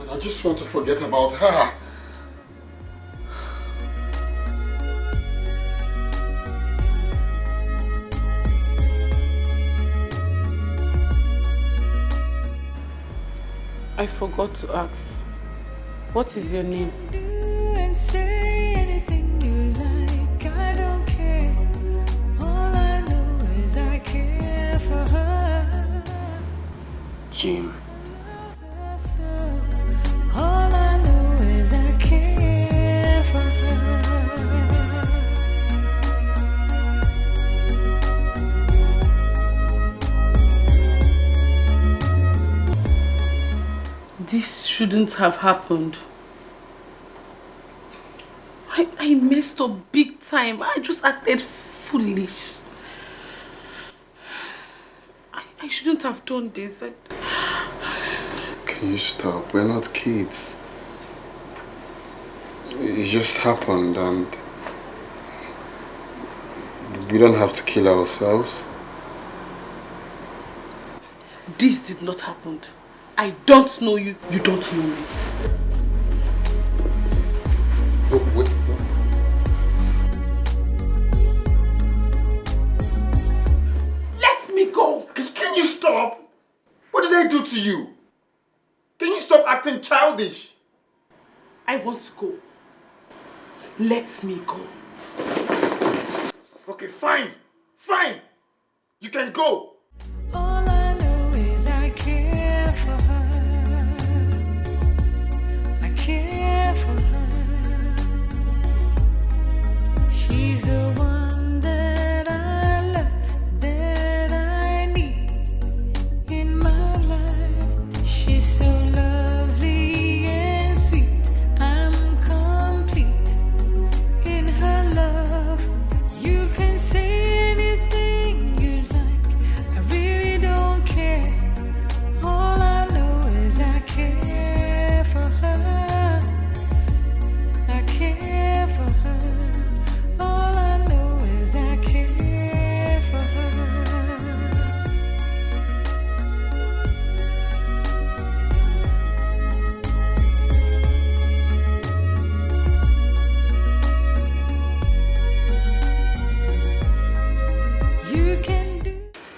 I just want to forget about her. I forgot to ask. What is your name? And say anything you like. I don't care. All I know is I care for her. Jim. All I know is I care for her. This shouldn't have happened. I messed up big time. I just acted foolish. I shouldn't have done this. Can you stop? We're not kids. It just happened and we don't have to kill ourselves. This did not happen. I don't know you, you don't know me. Wait. Let me go! Can you stop? What did I do to you? Can you stop acting childish? I want to go. Let me go. Okay, fine. Fine. You can go. All I know is I care.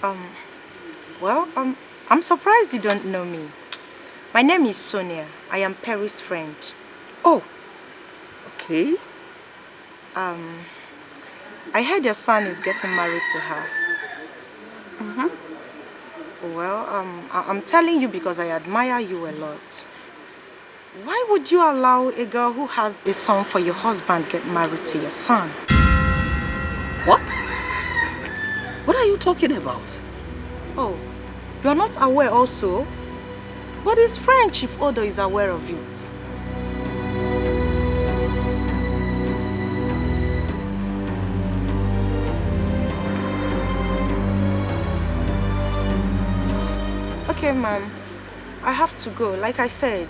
Well, I'm surprised you don't know me. My name is Sonia. I am Perry's friend. Oh, okay. I heard your son is getting married to her. Well, I'm telling you because I admire you a lot. Why would you allow a girl who has a son for your husband get married to your son? What? What are you talking about? Oh, you're not aware also? But his friend, Chief Odo, is aware of it. Okay, ma'am. I have to go. Like I said,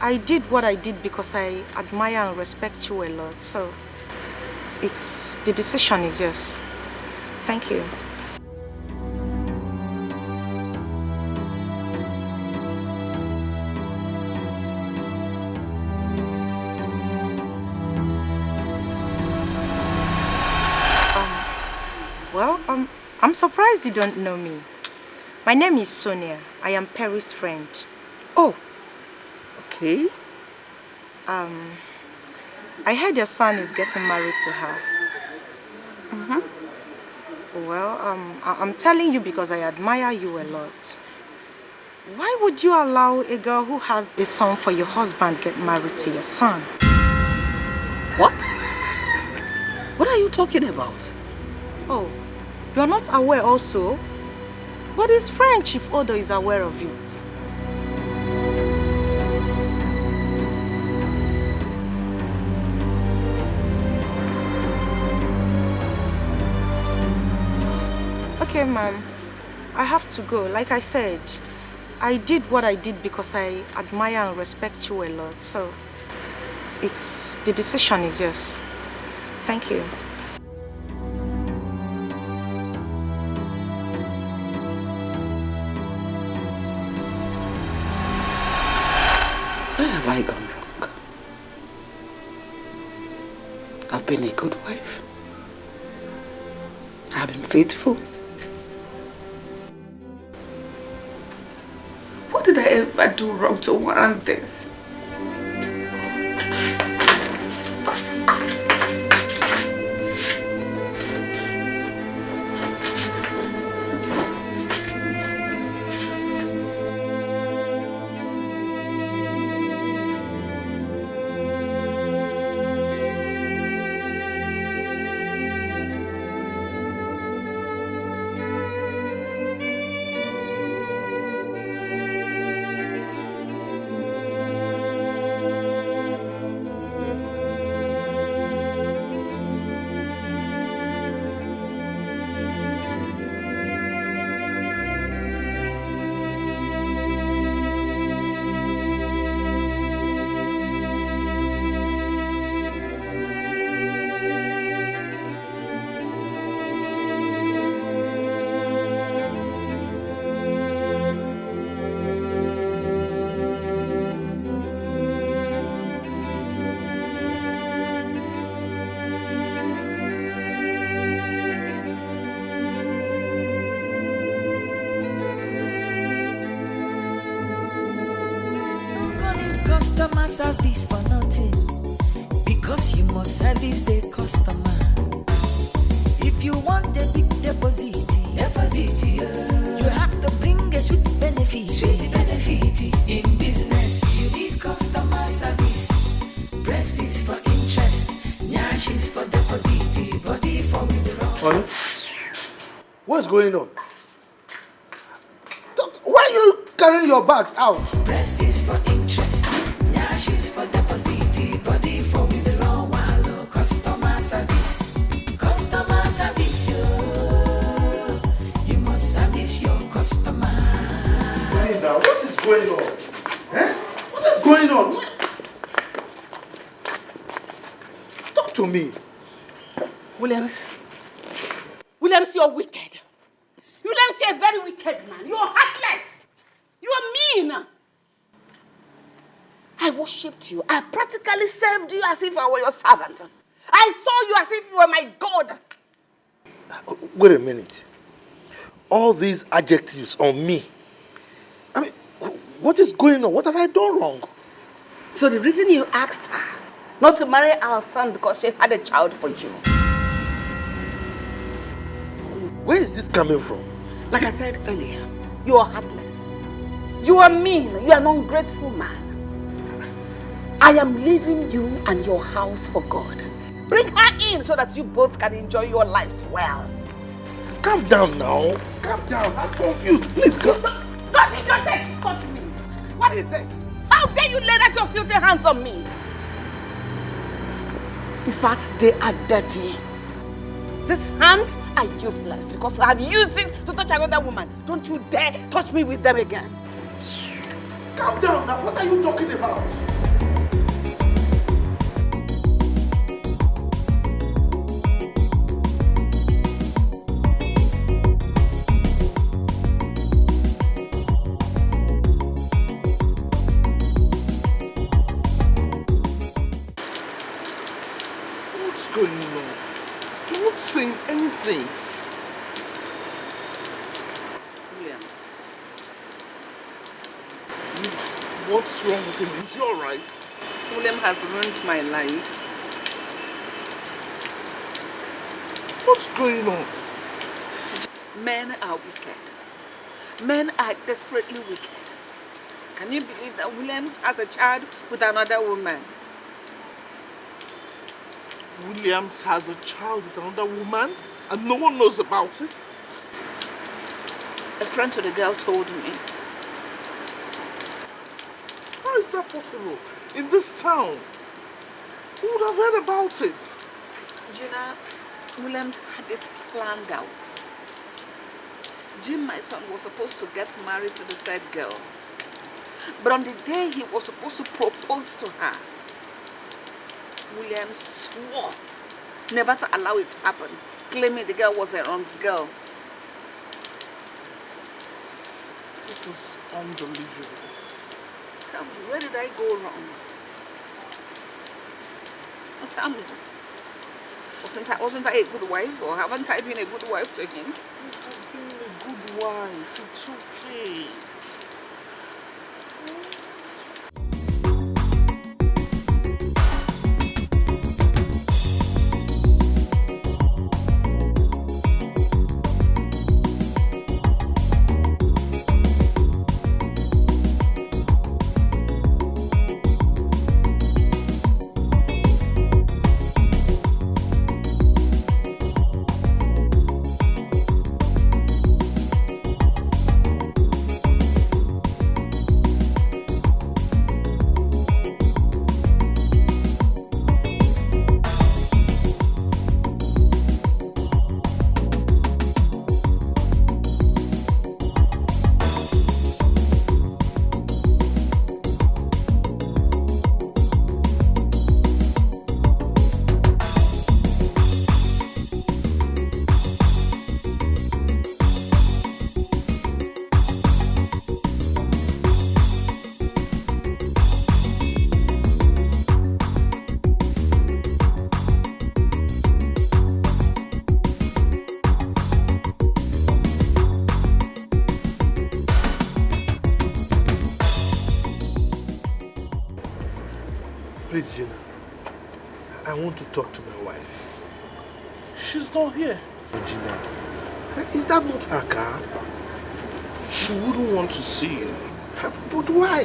I did what I did because I admire and respect you a lot. So, the decision is yours. Thank you. Well, I'm surprised you don't know me. My name is Sonia. I am Perry's friend. Oh, okay. I heard your son is getting married to her. Well, I'm telling you because I admire you a lot. Why would you allow a girl who has a son for your husband get married to your son? What? What are you talking about? Oh, you're not aware also? But his friend, Chief Odo, is aware of it. Okay, ma'am. I have to go. Like I said, I did what I did because I admire and respect you a lot. So, the decision is yours. Thank you. Where have I gone wrong? I've been a good wife. I've been faithful. What did I ever do wrong to warrant this? Customer service for nothing, because you must service the customer. If you want a big deposit, you have to bring a sweet benefit. In business, you need customer service. Breast is for interest, nyash is for deposit, body for withdrawal. Honey, what's going on? Why are you carrying your bags out? Breast is for interest, nyash is for deposit, body for withdrawal. Customer service, you must service your customer. Now, what is going on? What is going on? Talk to me. Williams, you're wicked. Williams, you're a very wicked man. You're heartless. You're mean. I worshipped you. I practically served you as if I were your servant. I saw you as if you were my God. Wait a minute. all these adjectives on me? I mean, what is going on? What have I done wrong? So the reason you asked her not to marry our son because she had a child for you. Where is this coming from? Like I said earlier, you are heartless. You are mean. You are an ungrateful man. I am leaving you and your house for God. Bring her in so that you both can enjoy your lives well. Calm down now. Calm down. I'm confused. Please come. Don't touch me. What is it? How dare you lay that your filthy hands on me? In fact, they are dirty. These hands are useless because I have used it to touch another woman. Don't you dare touch me with them again. Calm down now. What are you talking about? What's going on? You're not saying anything. Williams. What's wrong with him? Is he alright? William has ruined my life. What's going on? Men are wicked. Men are desperately wicked. Can you believe that Williams has a child with another woman? Williams has a child with another woman and no one knows about it? A friend to the girl told me. How is that possible? In this town? Who would have heard about it? Gina, Williams had it planned out. Jim, my son, was supposed to get married to the said girl. But on the day he was supposed to propose to her, Williams swore never to allow it to happen, claiming the girl was Aaron's girl. This is unbelievable. Tell me, where did I go wrong? Now tell me, wasn't I a good wife, or haven't I been a good wife to him? You've been a good wife. It's okay. Please, Gina. I want to talk to my wife. She's not here. Gina, is that not her car? She wouldn't want to see you. But why?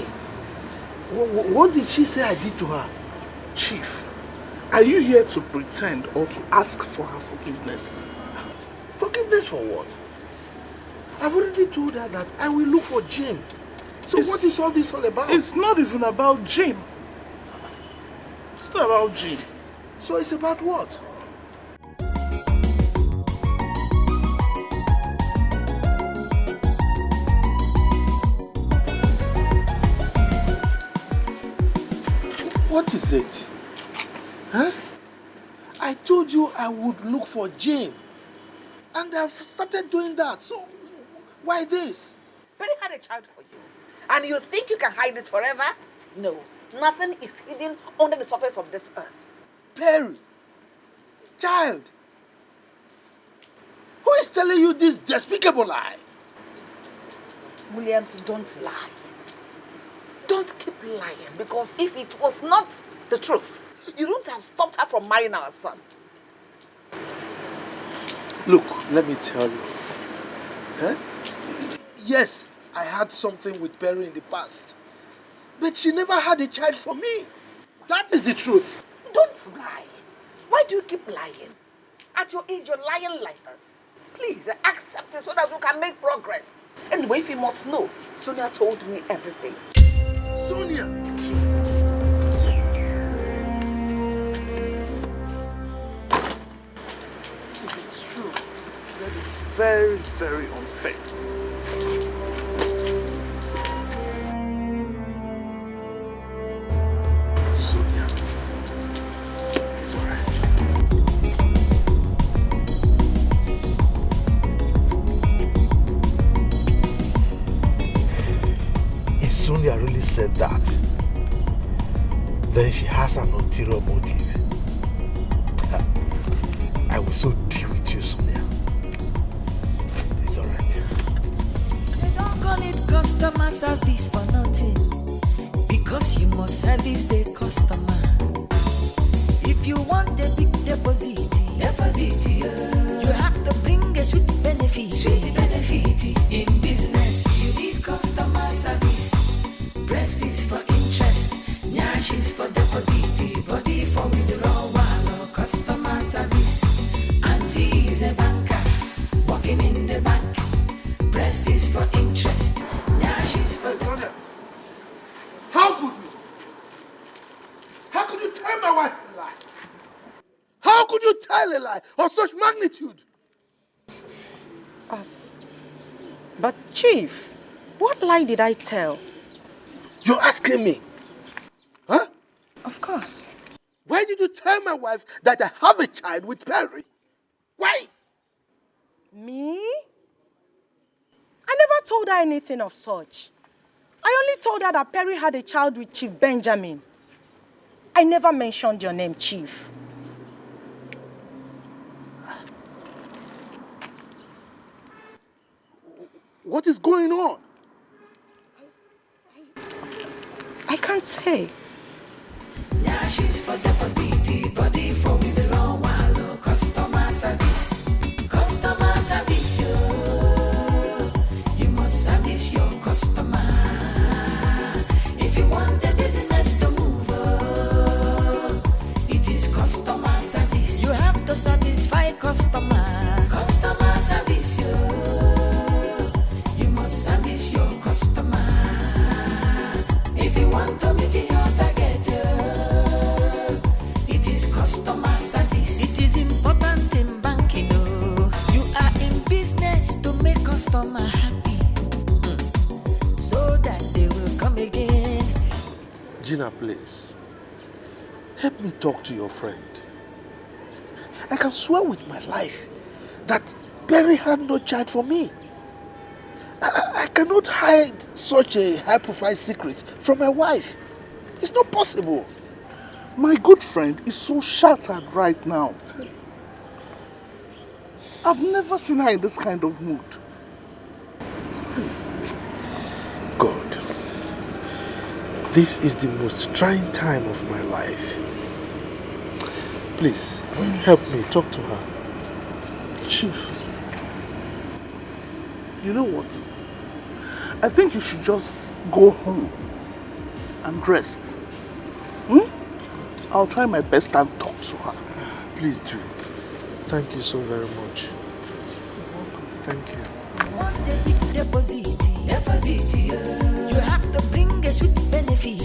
What did she say I did to her? Chief, are you here to pretend or to ask for her forgiveness? Forgiveness for what? I've already told her that I will look for Jim. So what is all this all about? It's not even about Jim. It's not about Jim. So it's about what? What is it? Huh? I told you I would look for Jane. And I've started doing that. So why this? Perry had a child for you. And you think you can hide it forever? No. Nothing is hidden under the surface of this earth. Perry. Child. Who is telling you this despicable lie. Williams, don't lie. Don't keep lying, because if it was not the truth, you wouldn't have stopped her from marrying our son. Look, let me tell you. Yes, I had something with Perry in the past. But she never had a child from me. That is the truth. Don't lie. Why do you keep lying? At your age, you're lying like this. Please, accept it so that we can make progress. Anyway, if you must know, Sonia told me everything. Sonia! If it's true, then it's very, very unfair. Sonia. It's alright. If Sonia really said that, then she has an ulterior motive. I will so deal with you, Sonia. It's alright. They don't call it customer service for nothing, because you must service the customer. If you want a big deposit, you have to bring a sweet benefit. In business, you need customer service. Breast is for interest, nyash is for deposit, body for withdrawal or customer service. Auntie is a banker, working in the bank. Breast is for interest, nyash is for Sonia, how could you? How could you tell my wife a lie? How could you tell a lie of such magnitude? But Chief, what lie did I tell? You're asking me? Huh? Of course. Why did you tell my wife that I have a child with Perry? Why? Me? I never told her anything of such. I only told her that Perry had a child with Chief Benjamin. I never mentioned your name, Chief. What is going on? I can't say. nyash is for deposit, body for withdrawal or customer service. Customer service, you must service your customer. If you want the business to move, it is customer service. You have to satisfy customer. Customer service, you must service your customer. If you want to meet your target, it is customer service. It is important in banking, you are in business to make customer happy, so that they will come again. Gina, please. Help me talk to your friend. I can swear with my life that Perry had no child for me. I cannot hide such a high-profile secret from my wife. It's not possible. My good friend is so shattered right now. I've never seen her in this kind of mood. God, this is the most trying time of my life. Please, help me talk to her. Chief, you know what? I think you should just go home and rest. I'll try my best and talk to her. Please do. Thank you so very much. Thank you. Want a big deposit, you have to bring a sweet benefit.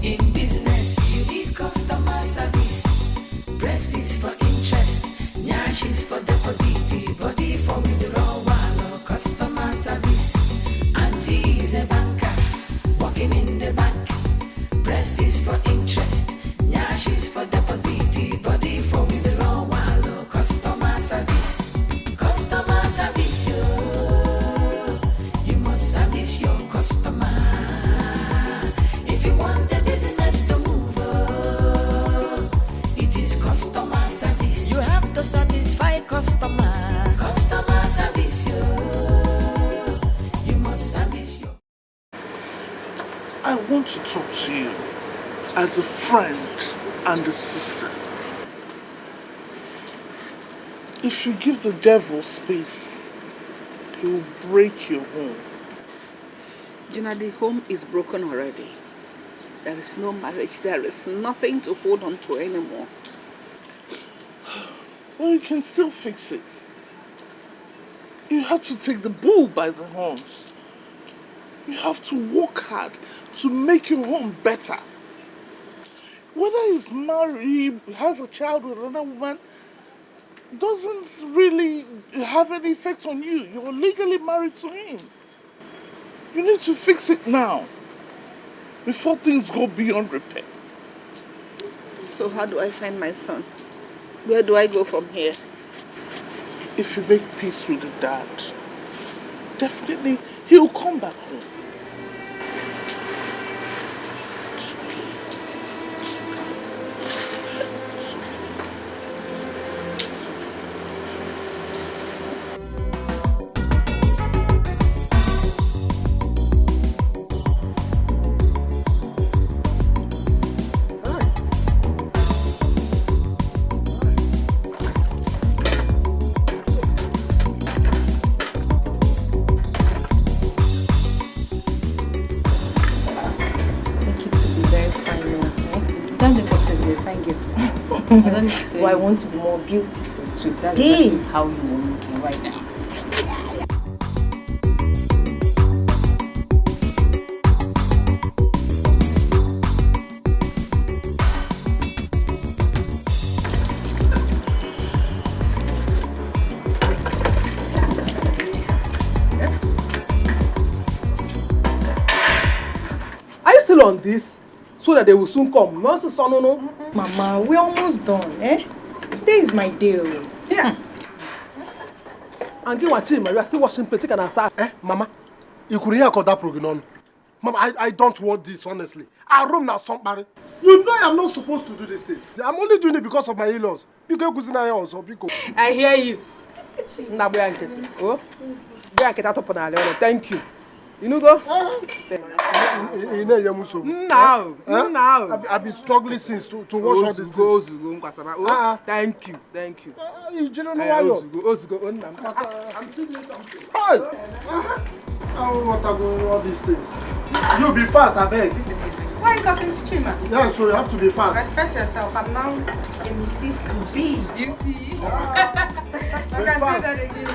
In business, you need customer service. Breast is for interest, nyash is for deposit, body for withdrawal or customer service. Auntie is a banker, working in the bank. Breast is for interest, nyash is for deposit, body for withdrawal or customer service. Customer service, you must service your customer. If you want the business to move, it is customer service. You have to satisfy customer. you as a friend and a sister. If you give the devil space, he will break your home. Gina, the home is broken already. There is no marriage. There is nothing to hold on to anymore. Well, you can still fix it. You have to take the bull by the horns. You have to work hard to make your home better. Whether he's married, has a child with another woman, doesn't really have any effect on you. You're legally married to him. You need to fix it now, before things go beyond repair. So how do I find my son? Where do I go from here? If you make peace with the dad, definitely he'll come back home. It's okay. It's okay. It's okay. Well, I want to be more beautiful today. That's exactly how you are looking right now. Are you still on this? So that they will soon come. No, no. Mama, we're almost done, eh? Today is my day. Yeah. And get watching, we are still washing plates. Can assess. Mama, you could hear that program. Mama, I don't want this, honestly. I room now somebody. You know I'm not supposed to do this thing. I'm only doing it because of my in-laws. I hear you. Thank you. You know go? Now. I've been struggling since to wash all these things. Thank you. You don't know why you're... I'm still doing something. Hey! I don't want to go all these things. You be fast, I beg. Why are you talking to Chima? Yeah, so you have to be fast. Respect yourself. I'm now a Mrs. to be. You see? I can say that again.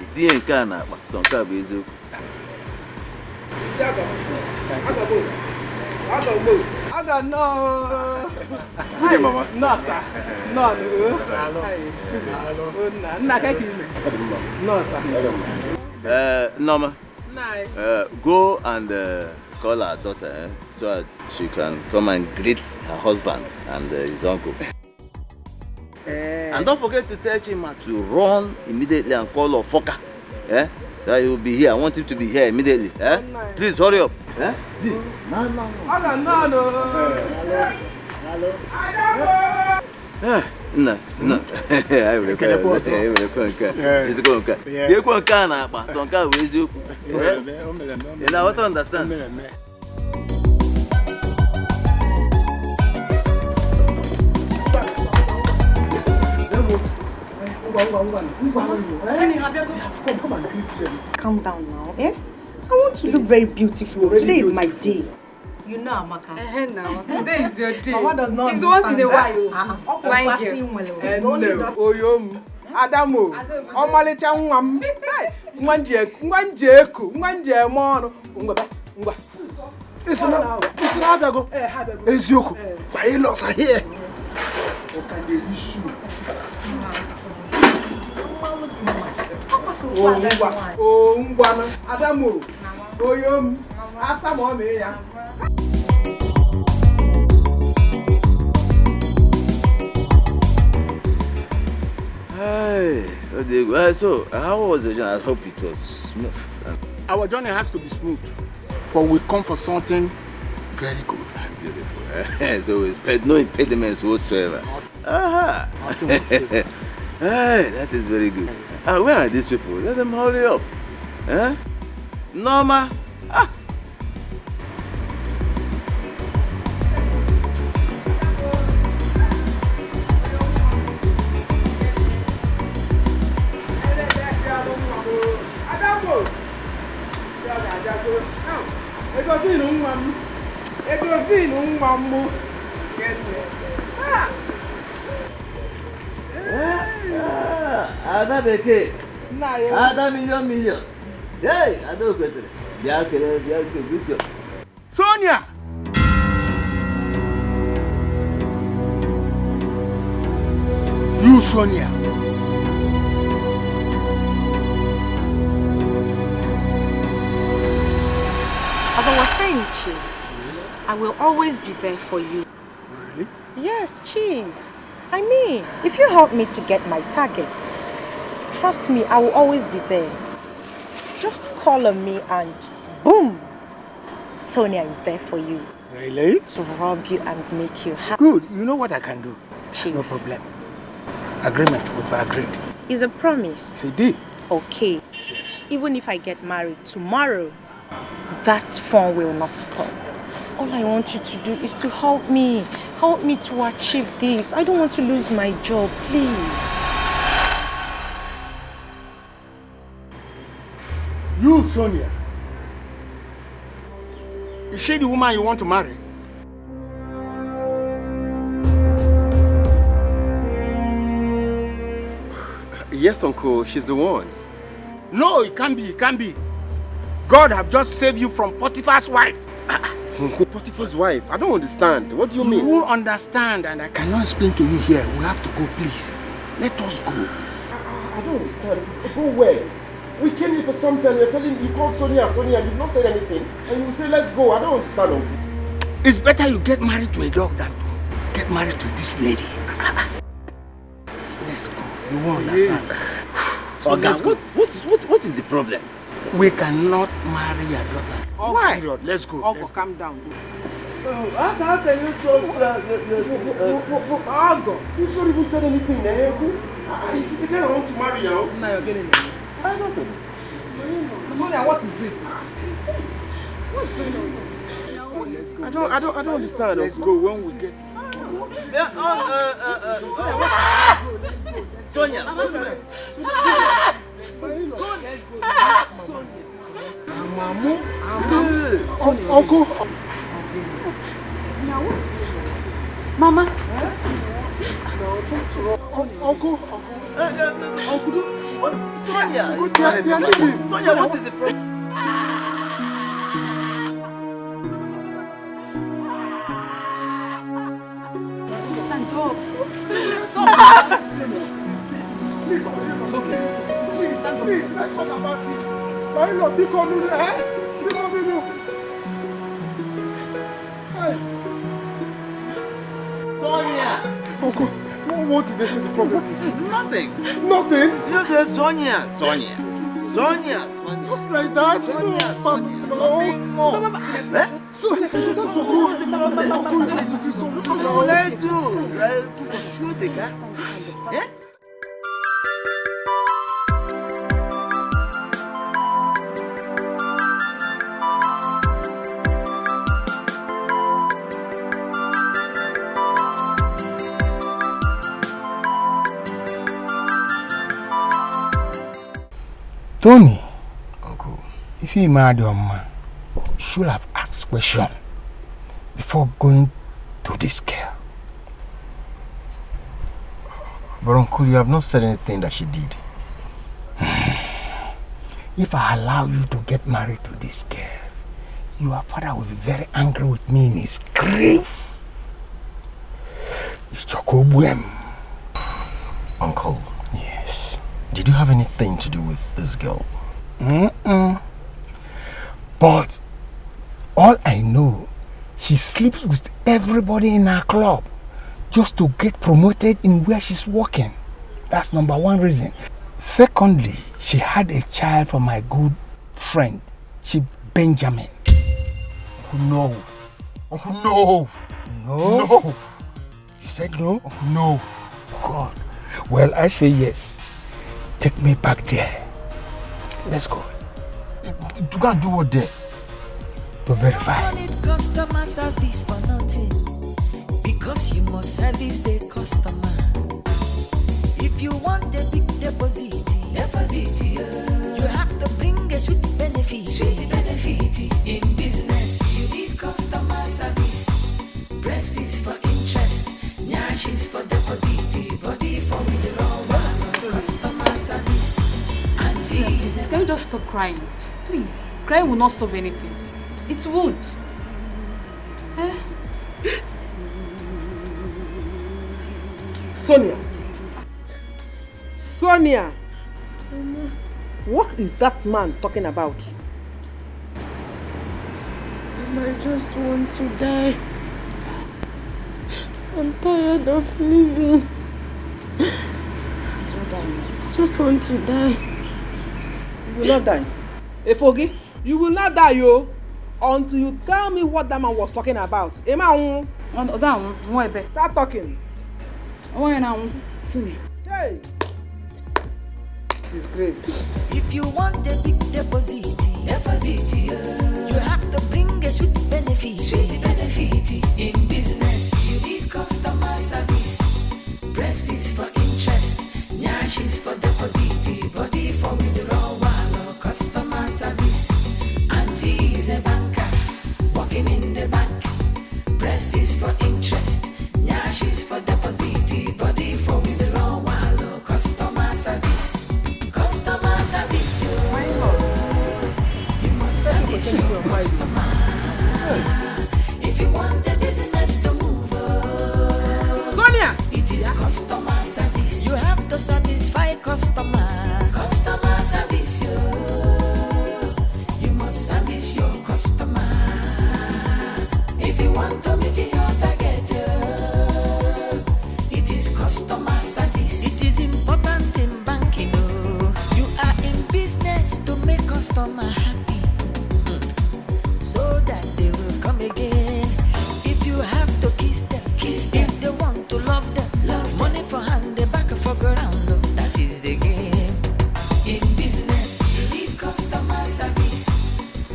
Itinye nke a na-akpa sọ nke a bụ eziokwu. Aga no. Hi, Mama. No, sir. No. No, sir. Norma. Go and call her daughter so that she can come and greet her husband and his uncle. And don't forget to tell Chima to run immediately and call Ofoka. That he will be here. I want him to be here immediately. Please hurry up. No. No. I will come. She's going to come. You're going to come. So come with you. You know what to understand. Calm down now, eh? I want to look very beautiful. Today is my day. You know, Amaka. Now, today is your day. Mama does not It's once in a while. Oyom. Adamo. Omalecha nwam. Nwanje mono. Ngwa. It's not Abiago. Ezioku. My in-laws are here. Okay, the issue. Ngwana. Adamo. Oyom. Asa mo me ya. Hey, so how was the journey? I hope it was smooth. Our journey has to be smooth, for we come for something very good. Beautiful. So it's no impediments whatsoever. Aha. Hey, that is very good. Where are these people? Let them hurry up. Huh? Norma. Ada beke. Ada million. Hey, ada okwetere. Bia kele. Sonia! You, Sonia. As I was saying, Chief, I will always be there for you. Really? Yes, Chief. I mean, if you help me to get my target, trust me, I will always be there. Just call on me and boom, Sonia is there for you. Really? To rob you and make you happy. Good. You know what I can do? There's no problem. Agreement, we've agreed. Is a promise. It's a deal. Okay. Even if I get married tomorrow, that fun will not stop. All I want you to do is to help me. Help me to achieve this. I don't want to lose my job, please. You, Sonia. Is she the woman you want to marry? Yes, Uncle, she's the one. No, it can't be, it can't be. God have just saved you from Potiphar's wife. Uncle, Potiphar's wife? I don't understand. What do you mean? You will understand, and I cannot explain to you here. We have to go, please. Let us go. I don't understand. Go where? We came here for something. You're telling you called Sonia, you've not said anything. And you say, let's go. I don't understand, Uncle. It's better you get married to a dog than to get married to this lady. Let's go. You won't understand. So what is the problem? We cannot marry your daughter. Oh, why? Period. Let's go. Uncle, calm down. How can you talk? Uncle, you've not even said anything, Uncle. She's the girl I want to marry now. Now you're getting married. I don't understand. Sonia, what is it? What's going on? I don't understand. Let's go when we get. Sonia. Uncle. Mama. Uncle. Sonia. Sonia, what is the problem? Stand up. Stop. Please, let's talk about this. My lord, be coming here. Be coming here. Sonia. Uncle, what did they say the problem is? Nothing. Nothing? You just said Sonia. Just like that? Nothing more. Sonia, what's the problem? Uncle, you have to do something. No, let's do. Shoot the guy. Eh? Tony, Uncle, if you married your man, you should have asked question before going to this girl. But Uncle, you have not said anything that she did. If I allow you to get married to this girl, your father will be very angry with me in his grave. It's Chokobwem. Uncle. Yes. Did you have anything to do with this girl? But all I know, she sleeps with everybody in her club just to get promoted in where she's working. That's number one reason. Secondly, she had a child from my good friend, Chief Benjamin. No. Uncle, no. No. No. You said no? Uncle, no. God. Well, I say yes. Take me back there. Let's go. You can't do what there? To verify. Customer service for nothing, because you must service the customer. If you want a big deposit, you have to bring a sweet benefit. In business, you need customer service. Breast is for interest, nyash is for deposit, body for withdrawal. Customer service. Auntie, can you just stop crying? Please. Crying will not solve anything. It would. Sonia! What is that man talking about? I just want to die. I'm tired of living. I just want to die. You will not die. Efogi, you will not die, yo, until you tell me what that man was talking about. Emma, start talking. Hey! Disgrace. If you want a big deposit, you have to bring a sweet benefit. In business, you need customer service. Breast is for interest, nyash is for deposit, body for withdrawal. Customer service. Auntie is a banker, working in the bank. Breast is for interest, nyash is for deposit, body for withdrawal. Customer service. Customer service, you must service your customer. If you want the business to move, Sonia, it is customer service. You have to satisfy customer. Customer service, you must service your customer. If you want to meet your target, it is customer service. It is important in banking. Business to make customer happy, so that they will come again. If you have to kiss them. If they want to love them, money for hand, the back for ground. That is the game. In business, you need customer service.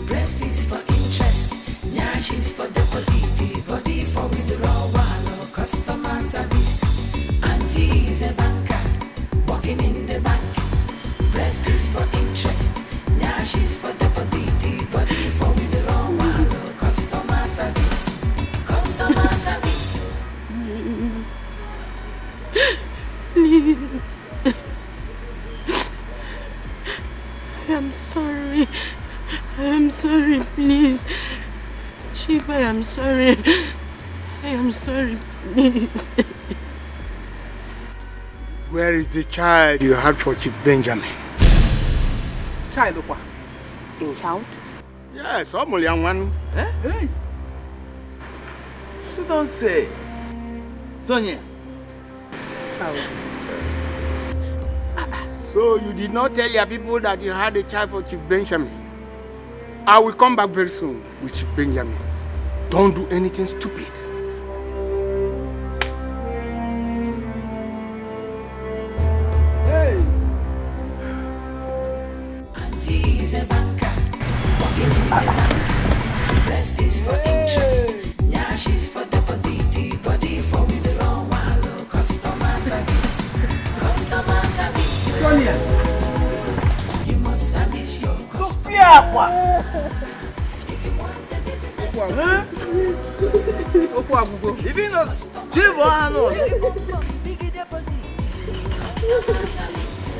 Breast is for interest, nyash is for deposit, body for withdrawal. Customer service. Auntie is a banker, working in the bank. Breast is for interest, nyash is for deposit, body for withdrawal. Customer service. Customer service. Please. I am sorry. I am sorry, please. Chief, I am sorry. I am sorry, please. Where is the child you had for Chief Benjamin? Child, what? In child? Yes, almost young one. Eh? Hey. You don't say. Sonia. Child. So you did not tell your people that you had a child for Chief Benjamin? I will come back very soon with Chief Benjamin. Don't do anything stupid. Breast is for interest, nyash is for deposit, body for withdrawal. Customer service. Customer service. Sonia, you must service your customer. If you want the business, Even though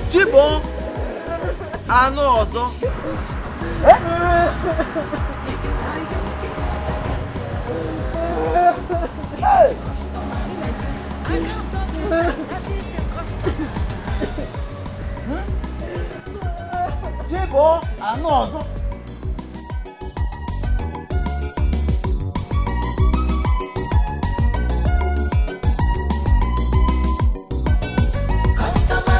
Jibo, I know also. customer service. I can't talk to service the customer. Jibo, I know also. Customer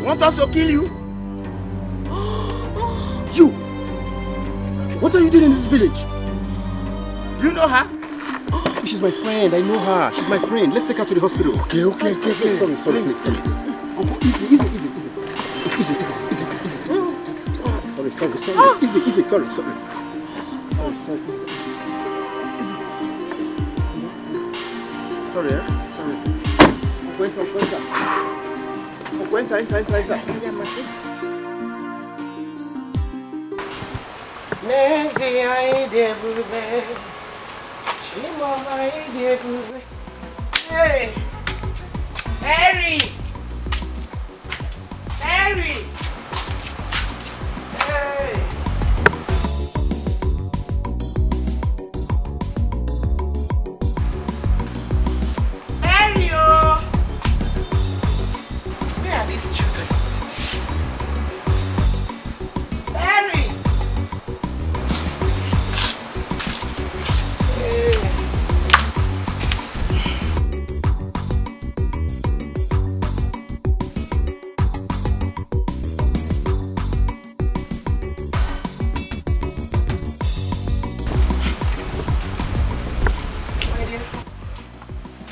Want us to kill you? You! What are you doing in this village? You know her? She's my friend. I know her. She's my friend. Let's take her to the hospital. Okay. Sorry. Uncle, easy. Sorry. Easy. Sorry. Easy. Sorry, Sorry. Enter. Nezi aide bube, Chimama aide bube. Hey, Harry. Hey.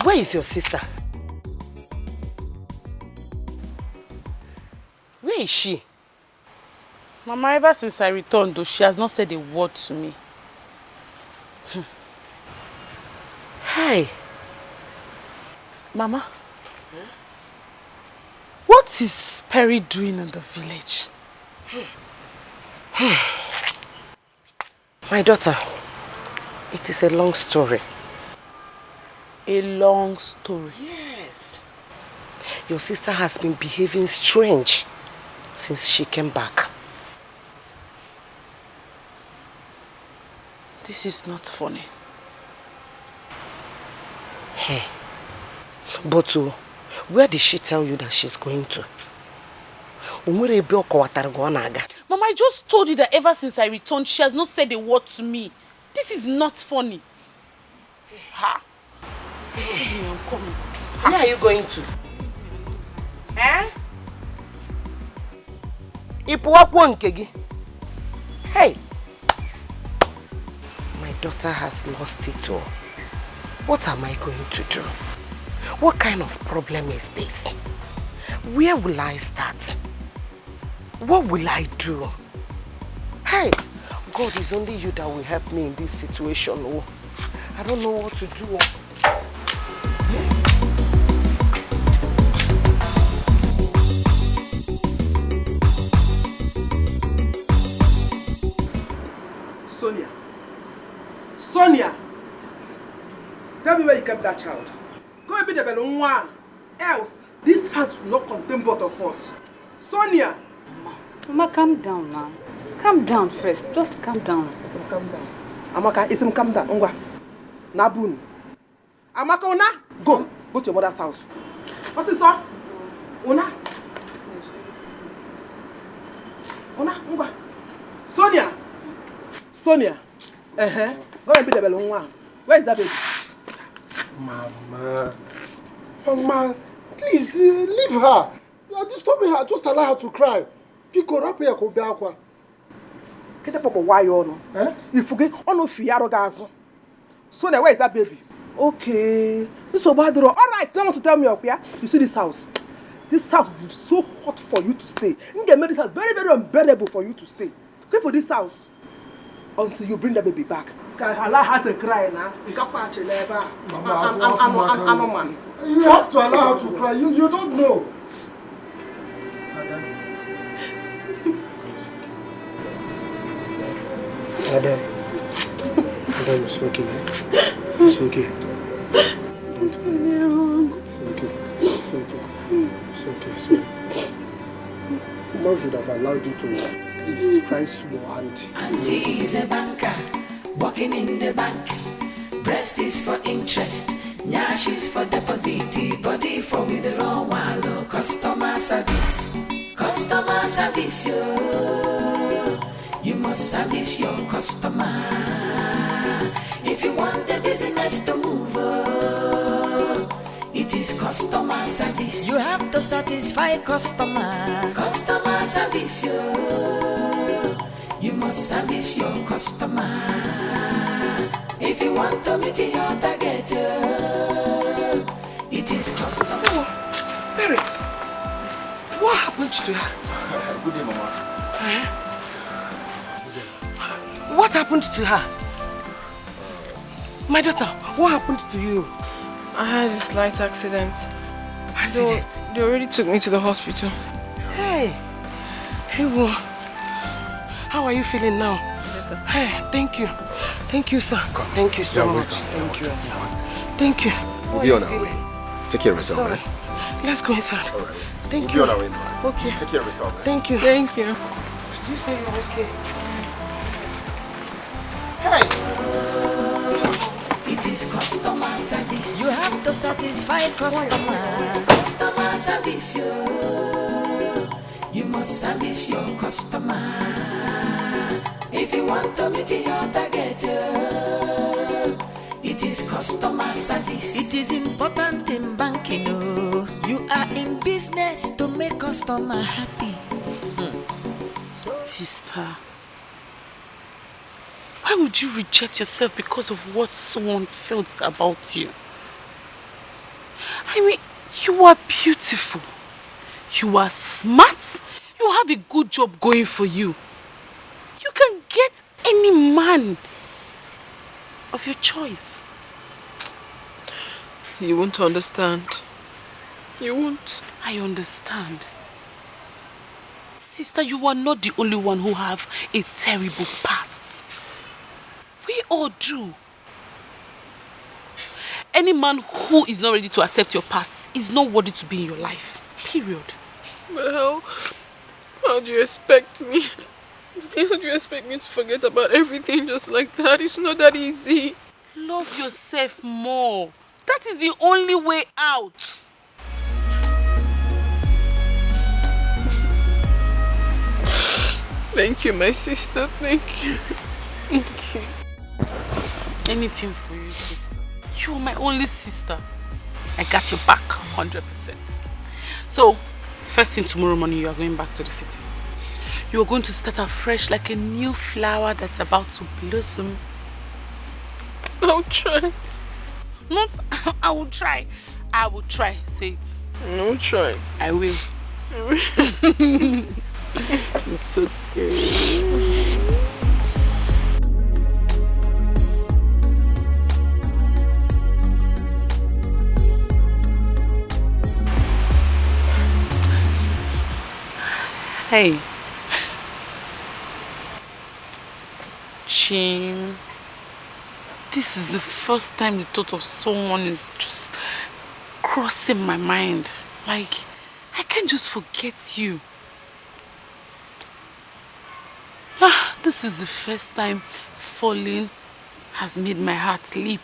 Where is your sister? Where is she? Mama, ever since I returned, though, she has not said a word to me. Hey. Mama, what is Perry doing in the village? My daughter, it is a long story. A long story? Yes. Your sister has been behaving strange since she came back. This is not funny. But where did she tell you that she's going to? Mama, I just told you that ever since I returned, she has not said a word to me. This is not funny. Ha! Excuse me, I'm coming. Where are you going to? Hey! My daughter has lost it all. What am I going to do? What kind of problem is this? Where will I start? What will I do? Hey! God, it's only you that will help me in this situation. Oh, I don't know what to do. Sonia! Tell me where you kept that child. Go and be the Belonwa. Else, this house will not contain both of us. Sonia! Mama, calm down now. Calm down first. Just calm down. Isim, calm down. Amaka, Isim, calm down. Ongwa. Nabun. Amaka, Ona, go. Go to your mother's house. What's this, sir? Ona. Ona, Ongwa. Sonia! Sonia! Go and be the Belonwa. Where is that baby? Mama, please leave her. You are disturbing her. Just allow her to cry. Pico rap here ko biakwa. Kete papa why you no? If you get ono fiaro gazo. Sonia, where is that baby? Okay. This is bad. All right, don't want to tell me up here. You see this house? This house will be so hot for you to stay. You get made this house very, very unbearable for you to stay. Go for this house until you bring the baby back. Allow her to cry now. Mama, you have to allow her to cry. You don't know. Adam, it's okay. It's okay. Don't cry. It's okay. It's okay. Mom should have allowed you to please cry small, auntie. Auntie is a banker, working in the bank. Breast is for interest, nyash is for deposit, body for withdrawal. Customer service, yo. You must service your customer. If you want the business to move, it is is customer service. You have to satisfy customer. Customer service, you must service your customer. If you want to meet your target, it is customer. Oh, Perry, what happened to her? Good day, Mama. What happened to her? My daughter, what happened to you? I had a slight accident. Accident? They already took me to the hospital. Hey, well, how are you feeling now? Better. Hey, thank you. Thank you, sir. Thank you so much. Thank you. Thank you. We'll be on our way. Take care of yourself, Sorry. man. Let's go inside. All right. Thank We'll you. be on our way now. Okay. Take care of yourself, man. Thank you. Thank you. Did you say you're okay? It is customer service. You have to satisfy customer. Customer service, you must service your customer. If you want to meet your target, it is customer service. It is important in banking, you are in business to make customer happy. Sister, why would you reject yourself because of what someone felt about you? I mean, you are beautiful. You are smart. You have a good job going for you. You can get any man of your choice. You won't understand. You won't. I understand. Sister, you are not the only one who have a terrible past. We all do. Any man who is not ready to accept your past is not worthy to be in your life. Period. But how do you expect me? How do you expect me to forget about everything just like that? It's not that easy. Love yourself more. That is the only way out. Thank you, my sister. Thank you. Thank you. Anything for you, sister. You are my only sister. I got your back 100%. So, first thing tomorrow morning, you are going back to the city. You are going to start afresh like a new flower that's about to blossom. I'll try. Not, I will try. I will try. Say it. I'll try. I will. It's okay. Hey. Jim. This is the first time the thought of someone is just crossing my mind. Like, I can't just forget you. This is the first time falling has made my heart leap.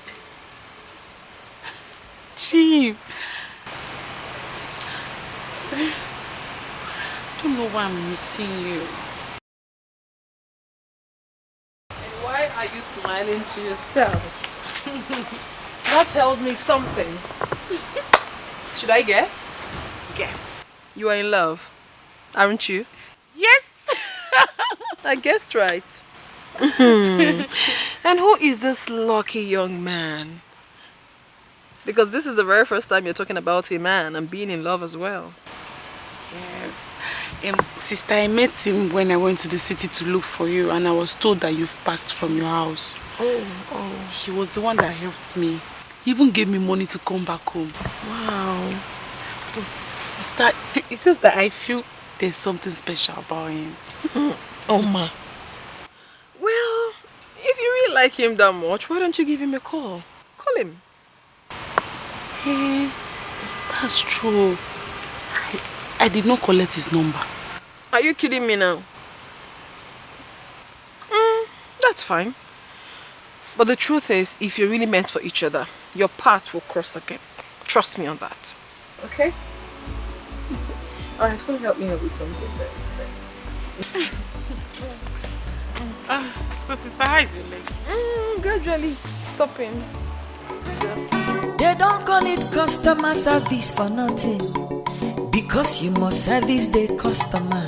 Jim. I don't know why I'm missing you. And why are you smiling to yourself? That tells me something. Should I guess? Guess. You are in love, aren't you? Yes! I guessed right. And who is this lucky young man? Because this is the very first time you're talking about a man and being in love as well. Yes. Sister, I met him when I went to the city to look for you, and I was told that you've packed from your house. Oh. He was the one that helped me. He even gave me money to come back home. Wow. But sister, it's just that I feel there's something special about him. Oh ma. Well, if you really like him that much, why don't you give him a call? Call him. Hey, that's true. I did not collect his number. Are you kidding me now? That's fine. But the truth is, if you're really meant for each other, your path will cross again. Trust me on that. Okay? Alright, come help me out with something then. So sister, how is your leg? Gradually stopping. They They don't call it customer service for nothing, because you must service the customer.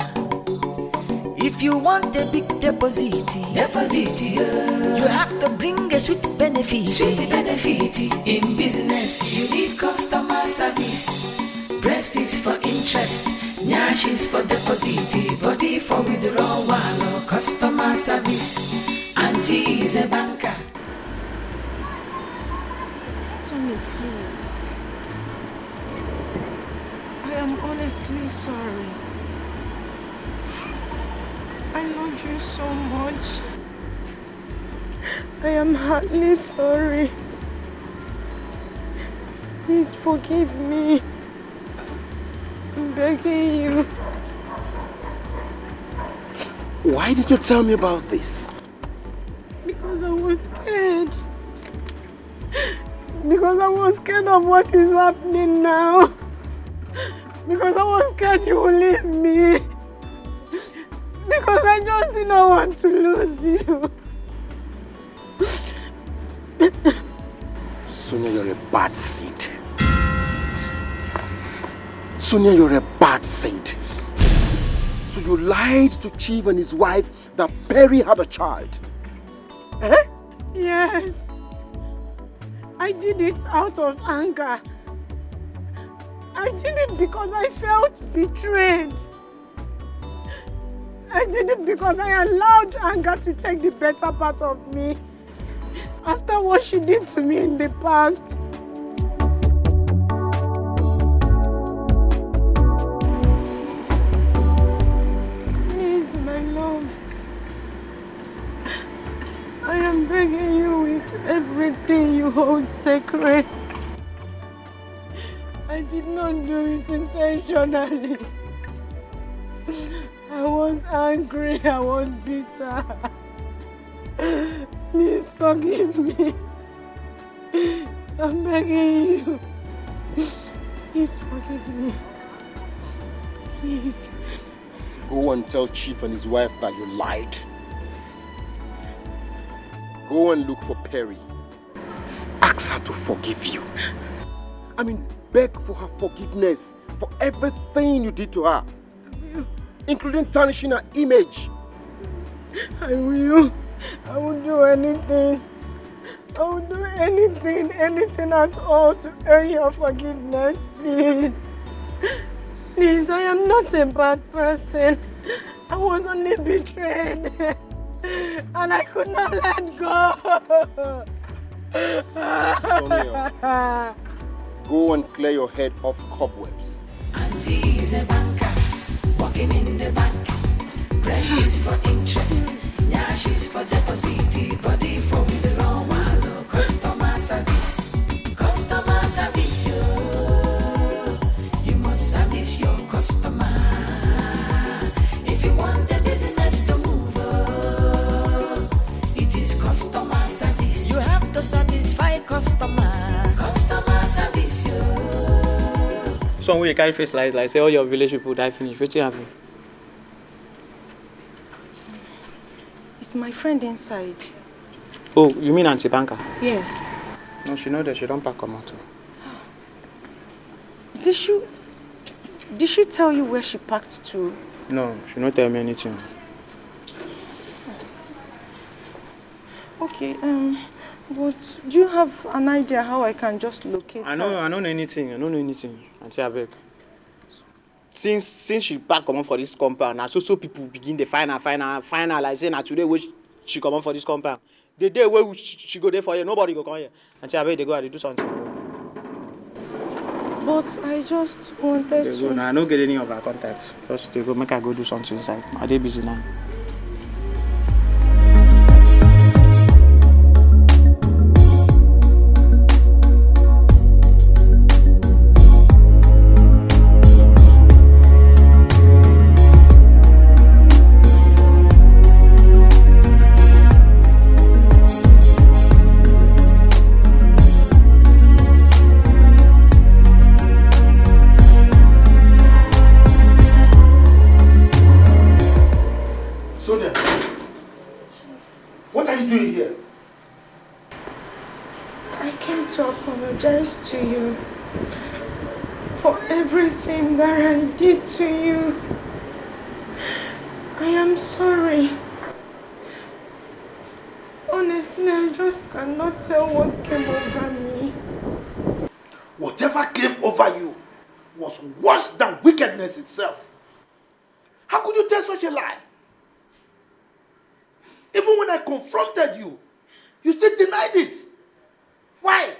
If you want a big deposit, you have to bring a sweet benefit. In business, you need customer service. Breast is for interest, nyash is for deposit, body for withdrawal or customer service. Auntie is a banker. Tony, please. I am honestly sorry. I love you so much. I am heartily sorry. Please forgive me. I'm begging you. Why did you tell me about this? Because I was scared. Because I was scared of what is happening now. Because I was scared you will leave me. Because I just did not want to lose you. Sonia, you're a bad seed. Sonia, you're a bad seed. So you lied to Chief and his wife that Perry had a child. Eh? Yes. I did it out of anger. I did it because I felt betrayed. I did it because I allowed anger to take the better part of me after what she did to me in the past. Please, my love. I am begging you with everything you hold sacred. I did not do it intentionally. I was angry, I was bitter. Please forgive me. I'm begging you. Please forgive me. Please. Go and tell Chief and his wife that you lied. Go and look for Perry. Ask her to forgive you. I mean, beg for her forgiveness for everything you did to her, including tarnishing her image. I will. I will do anything. I will do anything at all to earn your forgiveness, please. Please, I am not a bad person. I was only betrayed. And I could not let go. Sonia, go and clear your head of cobwebs. Auntie is a banker, working in the bank. Breast is for interest, nyash is for deposit, body for withdrawal, customer service. Customer service, you must service your customer. If you want the business to move, it is customer service. You have to satisfy customer. Customer service, So when you carry face like say all your village people die finish, what's happening? It's my friend inside. Oh, you mean Auntie Banker? Yes. No, she know that she don't pack come out. Did she tell you where she packed to? No, she don't tell me anything. Okay, but do you have an idea how I can just locate her? I don't know anything. Auntie Abeg. Since she pack come on for this compound, now so people begin to find her like say now today where she come on for this compound. The day where she go there for you, nobody go come here. Auntie Abeg, they go and do something. But I just wanted They go now. I don't get any of her contacts. Just they go make her go do something inside. Are they busy now? want to apologize to you for everything that I did to you. I am sorry. Honestly, I just cannot tell what came over me. Whatever came over you was worse than wickedness itself. How could you tell such a lie? Even when I confronted you, you still denied it. Why?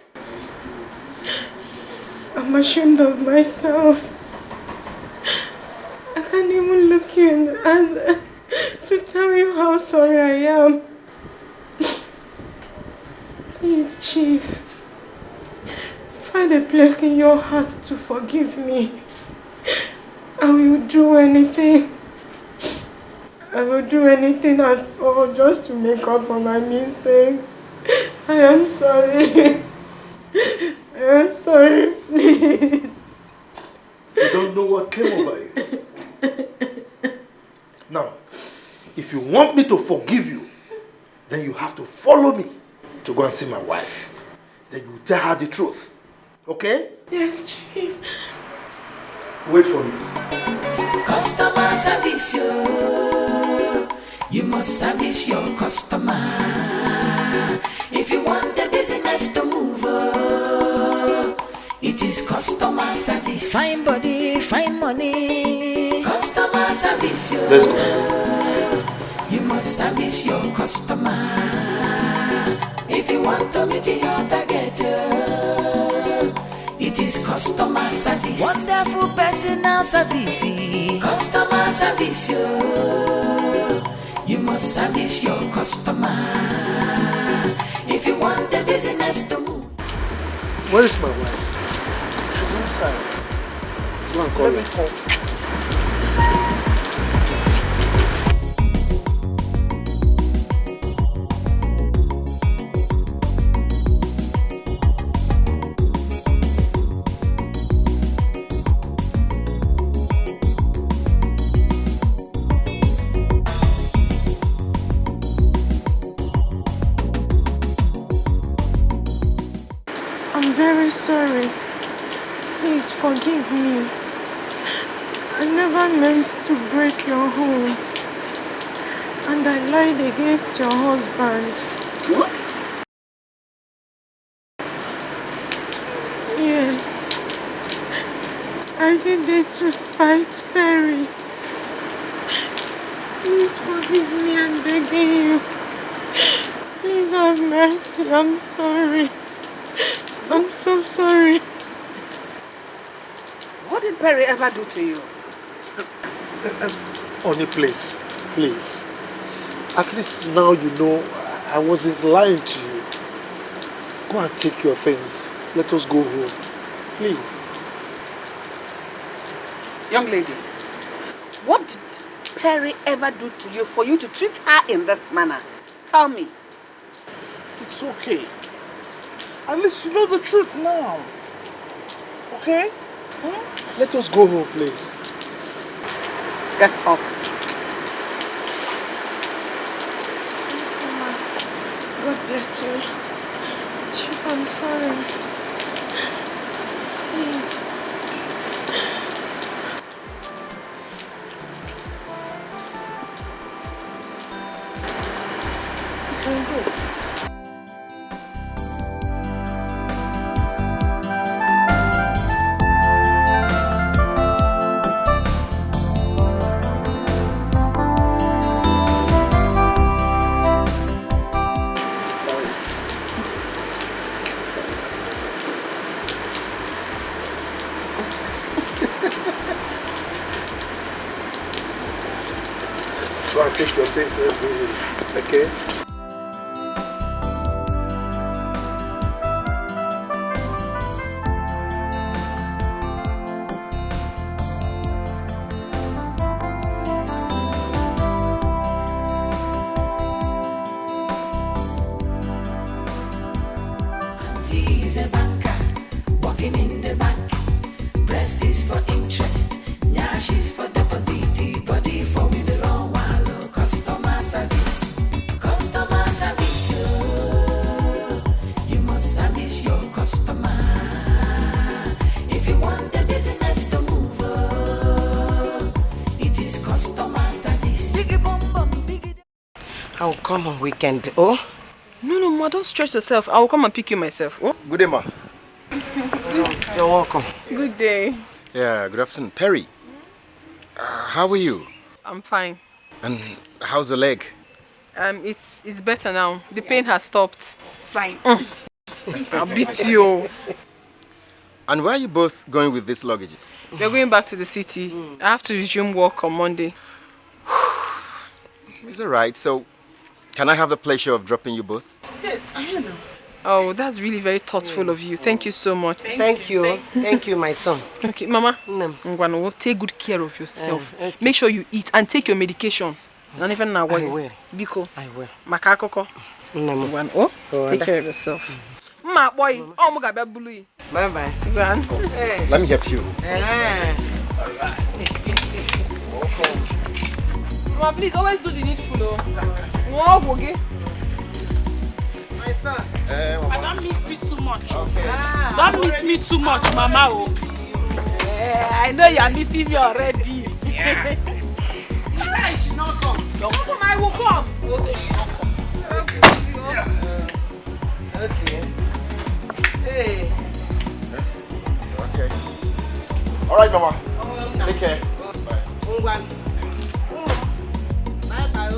I'm ashamed of myself. I can't even look you in the eyes to tell you how sorry I am. Please, Chief, find a place in your heart to forgive me. I will do anything. I will do anything at all just to make up for my mistakes. I am sorry. I am sorry, please. You don't know what came over you. Now, if you want me to forgive you, then you have to follow me to go and see my wife. Then you tell her the truth. Okay? Yes, Chief. Wait for me. Customer service, you must service your customer. If you want the business to move, it is customer service. Fine body, fine money. Customer service, Let's go. you must service your customer. If you want to meet your target, it is customer service. Wonderful personal service. Customer service, you must service your customer. If you want the business to move. Where is my wife? She's inside. Go and call her. I'm very sorry. Please forgive me. I never meant to break your home. And I lied against your husband. What? Yes. I did it to spite Perry. Please forgive me, I'm begging you. Please have mercy, I'm sorry. I'm so sorry. What did Perry ever do to you? Honey, please. Please. At least now you know I wasn't lying to you. Go and take your things. Let us go home. Please. Young lady, what did Perry ever do to you for you to treat her in this manner? Tell me. It's okay. At least you know the truth now. Okay? Let us go home, please. Get up. God bless you. Chief, I'm sorry. Please. You can go. Go and take your things. Let's go home. Okay? She's a banker, working in the bank. Breast is for interest, nyash is for deposit, body for withdrawal. Customer service, customer I'll come on weekend, oh? No, ma, don't stress yourself. I will come and pick you myself, oh? Good day, ma. You're welcome. Good day. Yeah, good afternoon. Perry, how are you? I'm fine. And how's the leg? It's better now. The pain has stopped. Fine. I'll beat you. And where are you both going with this luggage? We're going back to the city. I have to resume work on Monday. It's all right. So, can I have the pleasure of dropping you both? Yes, I know. Oh, that's really very thoughtful of you. Thank you so much. Thank you. Thank you, my son. Okay, Mama. Ngwano, take good care of yourself. Okay. Make sure you eat and take your medication. Not even now. I will. Biko. I will. Makakoko. Ngwano, take care of yourself. Ma boy, oh my God, blue. Bye bye. Hey. Let me help you. Mama, please always do the needful, though. Walk, okay? My son. Don't miss me too much. Okay. Don't miss me too much, Mama. Oh. I know you are missing me already. Yeah. You should not come. Don't come, I will come. Okay. Hey. Okay. All right, Mama. Take care. Bye. Bye bye.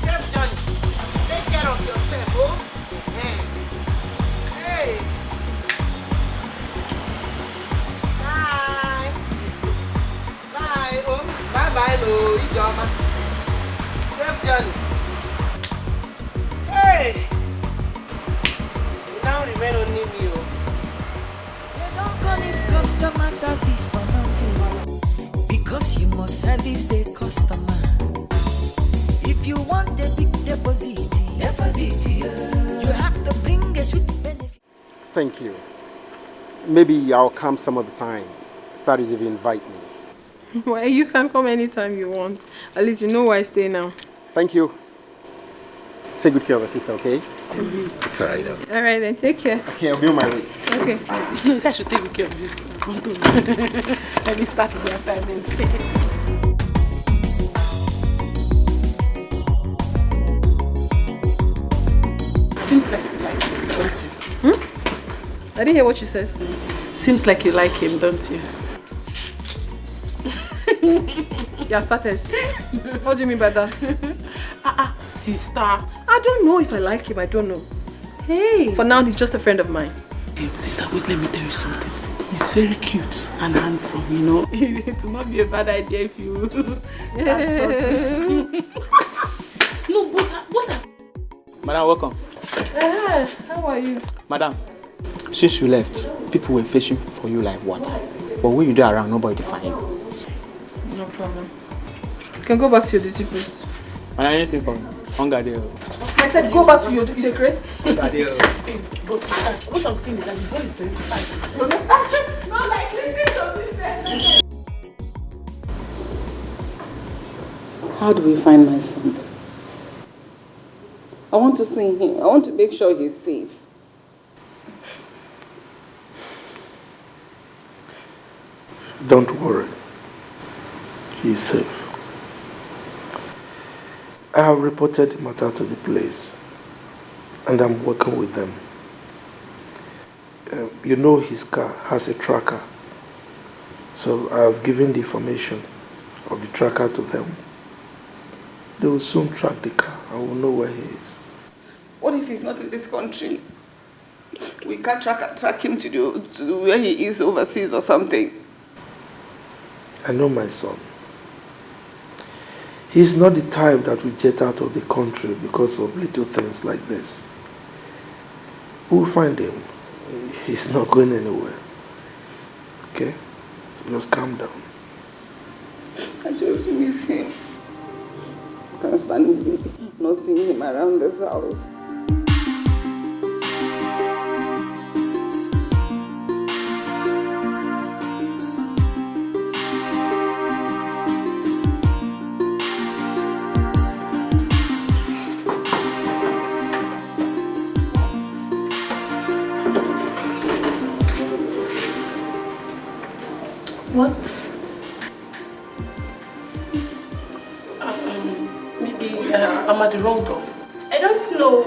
Safe journey. Take care of yourself. Oh. Hey. Bye. Bye. Oh. Bye bye. No. Ijoma. Safe journey. Hey. You now remain only me. You don't call it customer service for nothing, because you must service the customer. If you want a big deposit, you have to bring a sweet benefit. Thank you. Maybe I'll come some other time. That is if you invite me. Well, you can come anytime you want. At least you know where I stay now. Thank you. Take good care of your sister, okay? It's all right. All right, then take care. Okay, I'll be on my way. Okay. No, I should take good care of you. So let me start the assignment. Seems like you like him, don't you? I didn't hear what you said. Seems like you like him, don't you? You started. What do you mean by that? Sister. I don't know if I like him. I don't know. Hey. For now, he's just a friend of mine. Hey, sister, wait, let me tell you something. He's very cute and handsome, you know. It will not be a bad idea if you... No, but what? Madam, welcome. How are you? Madam, since you left, people were fishing for you like water. But when you do around, nobody find you. No problem. You can go back to your duty post. Madam, anything for me? Hunger there. I said go back to your duty post. Hunger there. Hey, but sister, what I'm saying is that the boy is very fine. You understand? Not like listen to this. How do we find my son? I want to see him. I want to make sure he's safe. Don't worry. He's safe. I have reported the matter to the police, and I'm working with them. You know his car has a tracker, so I have given the information of the tracker to them. They will soon track the car. I will know where he is. What if he's not in this country? We can't track him to where he is overseas or something. I know my son. He's not the type that will jet out of the country because of little things like this. We'll find him. He's not going anywhere. Okay? So just calm down. I just miss him. Can't stand not seeing him around this house. What? Maybe I'm at the wrong door. I don't know.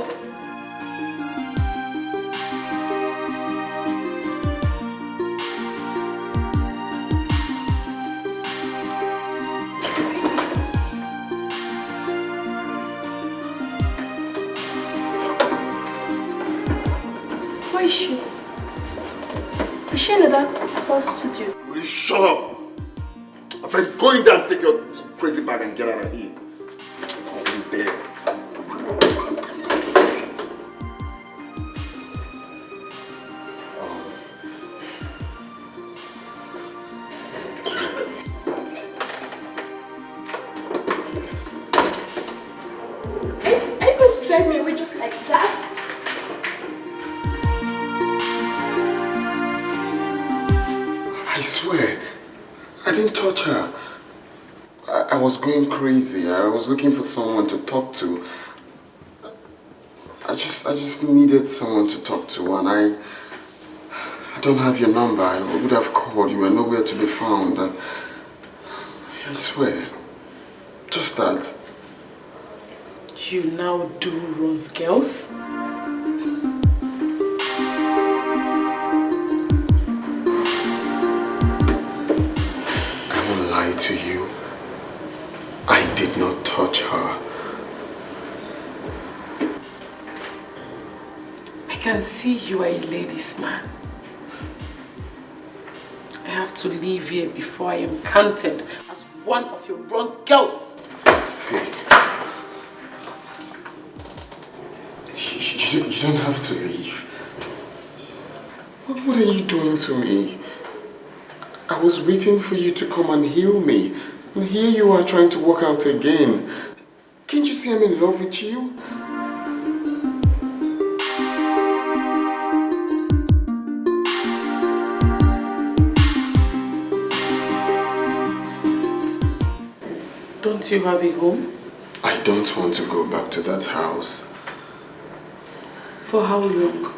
Where is she? Is she in that studio? Will you shut up? My friend, go in there and take your crazy bag and get out of here. Go in there. Are you going to drive me away just like that? I swear, I didn't touch her. I was going crazy. I was looking for someone to talk to. I just needed someone to talk to, and I don't have your number. I would have called. You were nowhere to be found. I swear, just that. You now do runs, girls. To you, I did not touch her. I can see you are a ladies' man. I have to leave here before I am counted as one of your runs girls. Hey. You don't have to leave. What are you doing to me? I was waiting for you to come and heal me. And here you are trying to walk out again. Can't you see I'm in love with you? Don't you have a home? I don't want to go back to that house. For how long?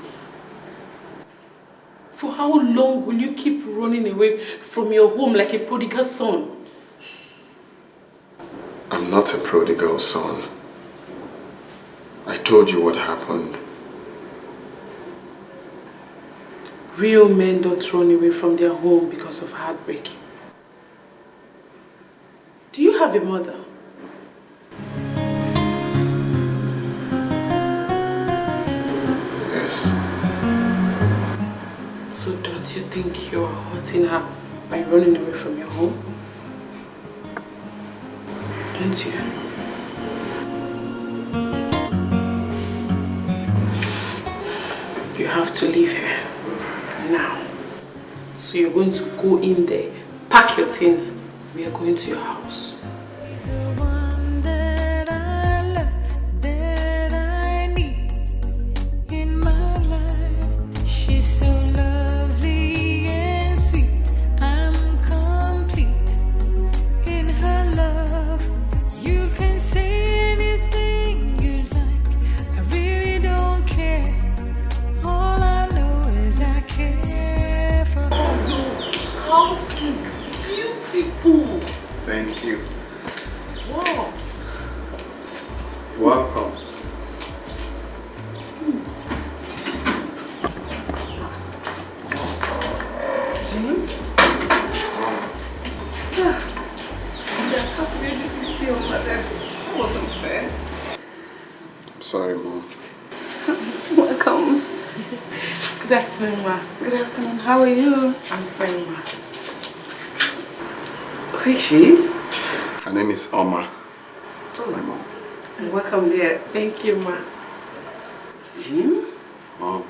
For how long will you keep running away from your home like a prodigal son? I'm not a prodigal son. I told you what happened. Real men don't run away from their home because of heartbreak. Do you have a mother? Yes. So don't you think you're hurting her by running away from your home? Don't you? You have to leave here now. So you're going to go in there, pack your things, we are going to your house. Thank you. Wow. Welcome. Jim? How could you do this to your mother? That wasn't fair. I'm sorry, Mom. Welcome. Good afternoon, Ma. Good afternoon. How are you? I'm fine, Ma. Who is she? Her name is Oma. Oh, my mom. Welcome there. Thank you, Ma. Jim? Mom.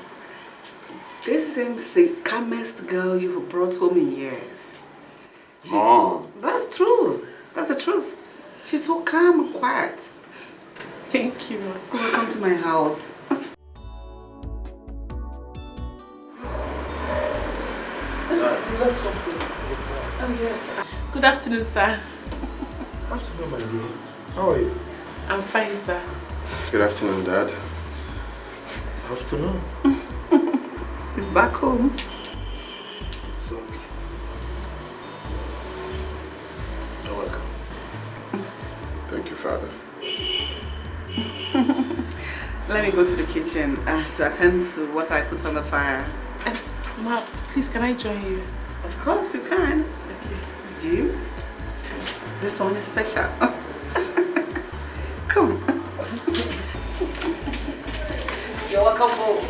This seems the calmest girl you've brought home in years. Mom. That's true. That's the truth. She's so calm and quiet. Thank you, Ma. Welcome to my house. You left something. Oh, yes. Good afternoon, sir. Afternoon, my dear. How are you? I'm fine, sir. Good afternoon, Dad. Afternoon. He's back home. It's okay. You're welcome. Thank you, Father. Let me go to the kitchen to attend to what I put on the fire. Ma, please, can I join you? Of course you can. Do you? This one is special. Come. You're welcome home.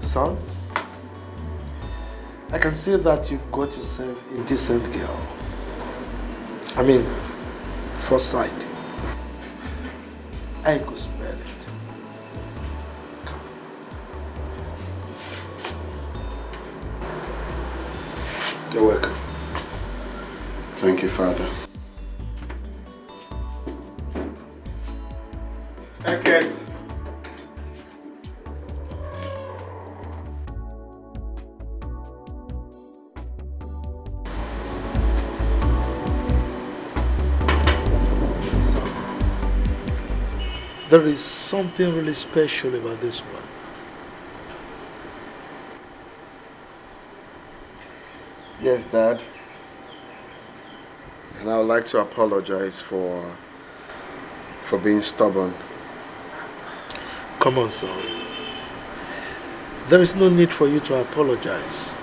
Son, I can see that you've got yourself a decent girl. I mean, first sight. I could smell it. You're welcome. Thank you, Father. Eket. There is something really special about this one. Yes, Dad. And I would like to apologize for being stubborn. Come on, son. There is no need for you to apologize.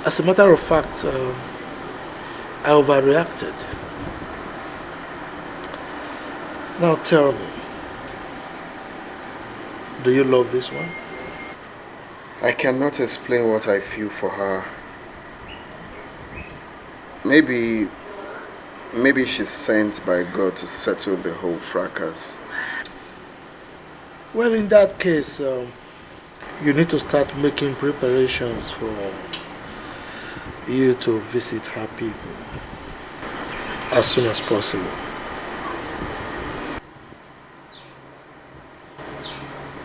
As a matter of fact, I overreacted. Now tell me, do you love this one? I cannot explain what I feel for her. Maybe she's sent by God to settle the whole fracas. Well, in that case, you need to start making preparations for you to visit her people as soon as possible.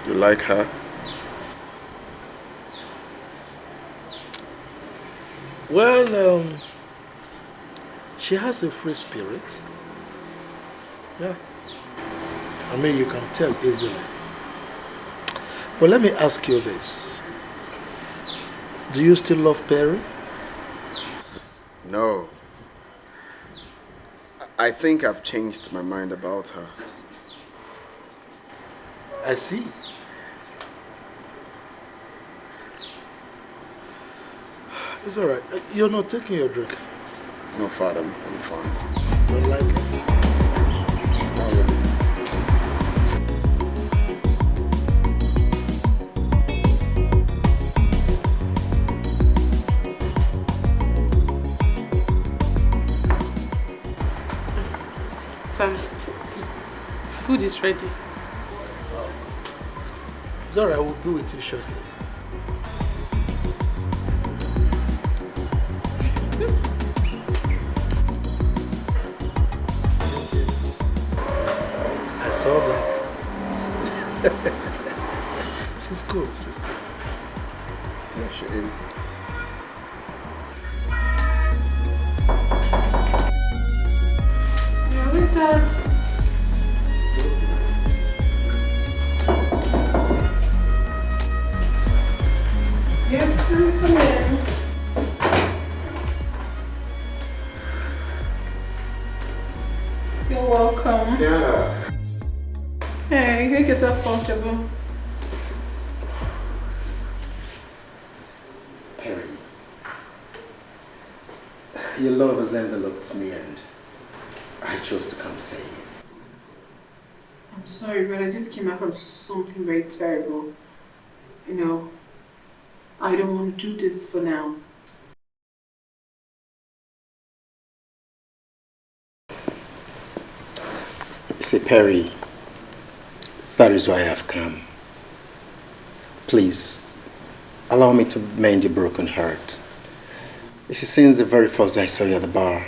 You like her? Well, she has a free spirit. Yeah. I mean, you can tell easily. But let me ask you this. Do you still love Perry? No. I think I've changed my mind about her. I see. It's all right. You're not taking your drink. No, Father, I'm fine. Don't like it? Not really. Son, food is ready. It's all right. We'll be with you shortly. I saw that. She's cool. She's cool. Yeah, she is. Yeah, who's that? Yeah, come in. You're welcome. Yeah. Hey, make yourself comfortable. Perry, your love has enveloped me and I chose to come say it. I'm sorry, but I just came out from something very terrible. You know, I don't want to do this for now. You see, Perry, that is why I have come. Please, allow me to mend your broken heart. You see, since the very first day I saw you at the bar,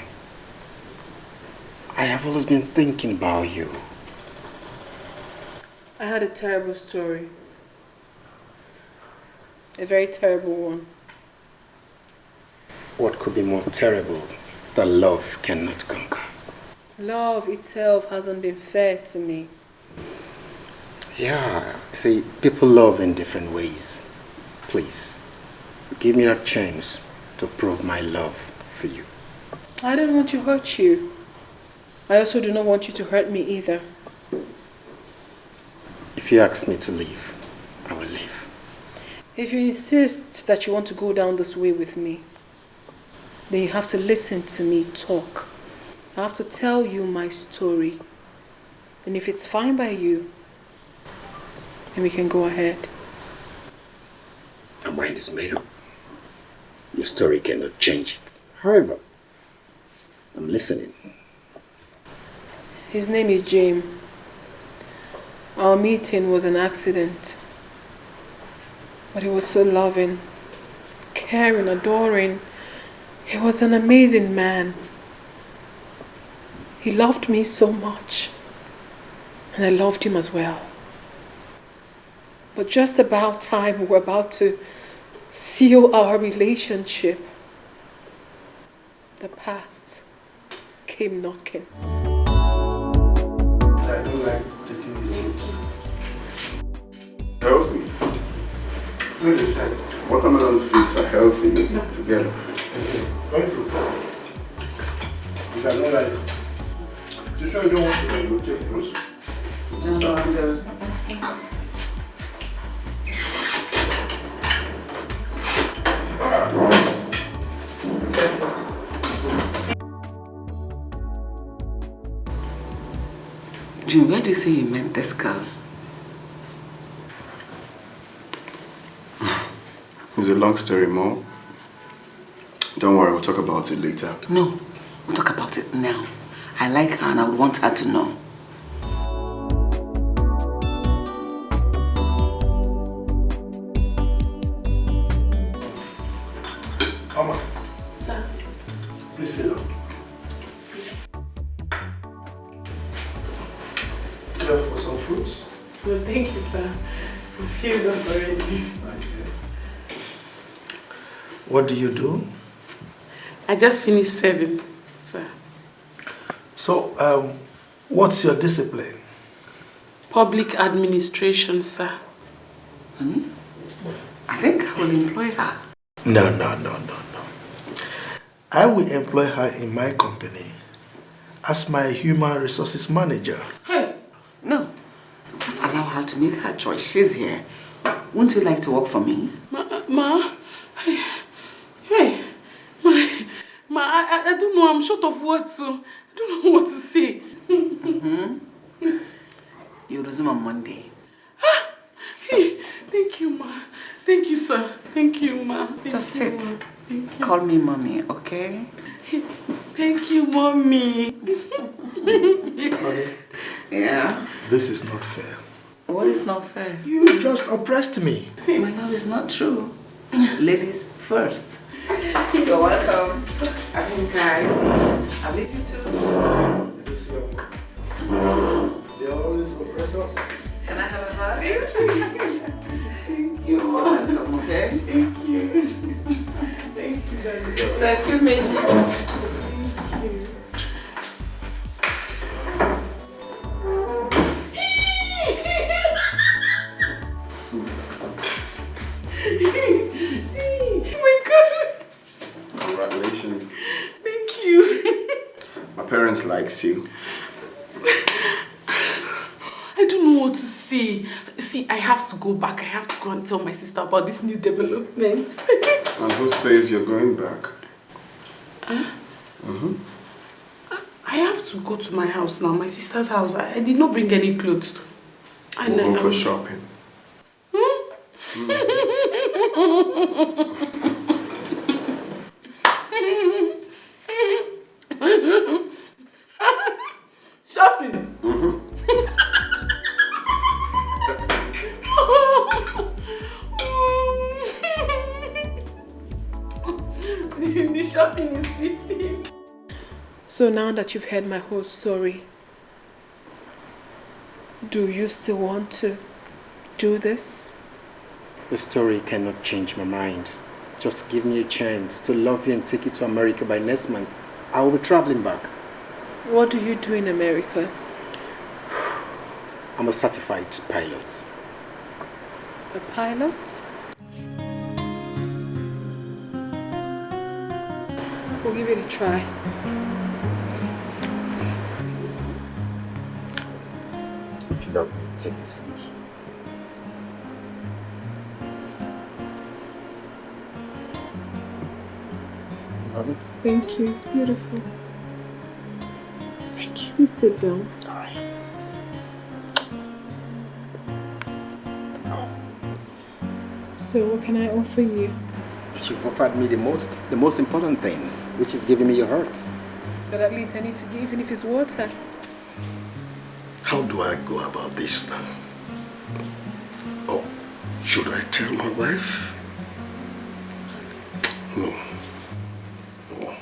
I have always been thinking about you. I had a terrible story. A very terrible one. What could be more terrible that love cannot conquer? Love itself hasn't been fair to me. Yeah, see, people love in different ways. Please, give me that chance to prove my love for you. I don't want to hurt you. I also do not want you to hurt me either. If you ask me to leave, I will leave. If you insist that you want to go down this way with me, then you have to listen to me talk. I have to tell you my story. And if it's fine by you, then we can go ahead. My mind is made up. Your story cannot change it. However, I'm listening. His name is James. Our meeting was an accident. But he was so loving, caring, adoring. He was an amazing man. He loved me so much. And I loved him as well. But just about time we were about to seal our relationship, the past came knocking. I don't like taking these seats. Healthy. Watermelon seeds are healthy together. Thank you. Which I don't like. You sure you don't want to take those? No, I'm good. Jim, where do you say you met this girl? It's a long story, Mom. Don't worry, we'll talk about it later. No, we'll talk about it now. I like her and I would want her to know. Come on. Sir. Please sit down. Care for some fruits? No, thank you, sir. I'm filled up already. What do you do? I just finished serving, sir. So, what's your discipline? Public administration, sir. I think I will employ her. No. I will employ her in my company as my human resources manager. Hey, no. Just allow her to make her choice. She's here. Wouldn't you like to work for me? I don't know. I'm short of words, so I don't know what to say. You resume on Monday. Hey, thank you, Ma. Thank you, sir. Thank you, Ma. Just sit. Call me mommy, okay? Thank you, Mommy. Honey, Yeah. this is not fair. What is not fair? You just oppressed me. My love is not true. Ladies first. You're welcome. I think I leave you too. They always oppress us. Can I have a hug? Thank you, You're welcome, okay? Thank you. Thank you, Daddy. So excuse me, Jim. Thank you. Oh my God. Congratulations. Thank you. My parents likes you. I don't know what to say. See, I have to go back. I have to go and tell my sister about this new development. And who says you're going back? I have to go to my house now, my sister's house. I did not bring any clothes. We'll go for shopping. Shopping? The shopping is easy. So now that you've heard my whole story, do you still want to do this? The story cannot change my mind. Just give me a chance to love you and take you to America by next month. I will be traveling back. What do you do in America? I'm a certified pilot. A pilot? We'll give it a try. If you love me, take this from me. Love it? Thank you. It's beautiful. Thank you. Please sit down. All right. So what can I offer you? You've offered me the most important thing, which is giving me your heart. But at least I need to give, even if it's water. How do I go about this now? Oh, should I tell my wife? No. No.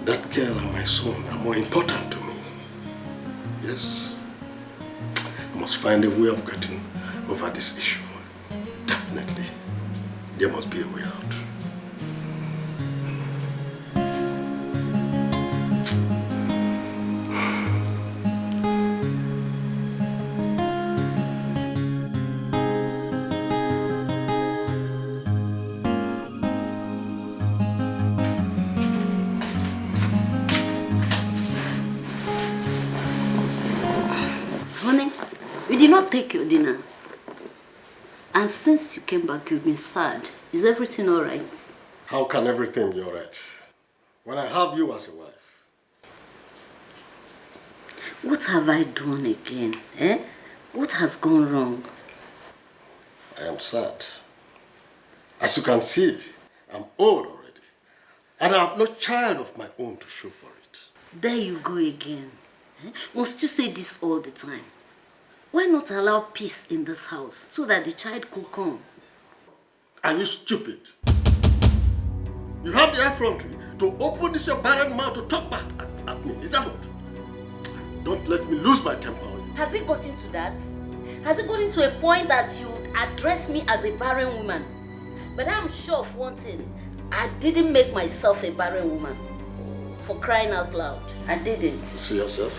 That girl and my son are more important to me. Yes. I must find a way of getting over this issue. Definitely. There must be a way out. Honey, you did not take your dinner. And since you came back, you've been sad. Is everything all right? How can everything be all right when I have you as a wife? What have I done again? Eh? What has gone wrong? I am sad. As you can see, I'm old already. And I have no child of my own to show for it. There you go again. Eh? Must you say this all the time? Why not allow peace in this house so that the child could come? Are you stupid? You have the effrontery to open this your barren mouth to talk back at me. Is that what? Don't let me lose my temper on you. Has it gotten to that? Has it gotten to a point that you address me as a barren woman? But I'm sure of one thing. I didn't make myself a barren woman. For crying out loud. I didn't. See yourself?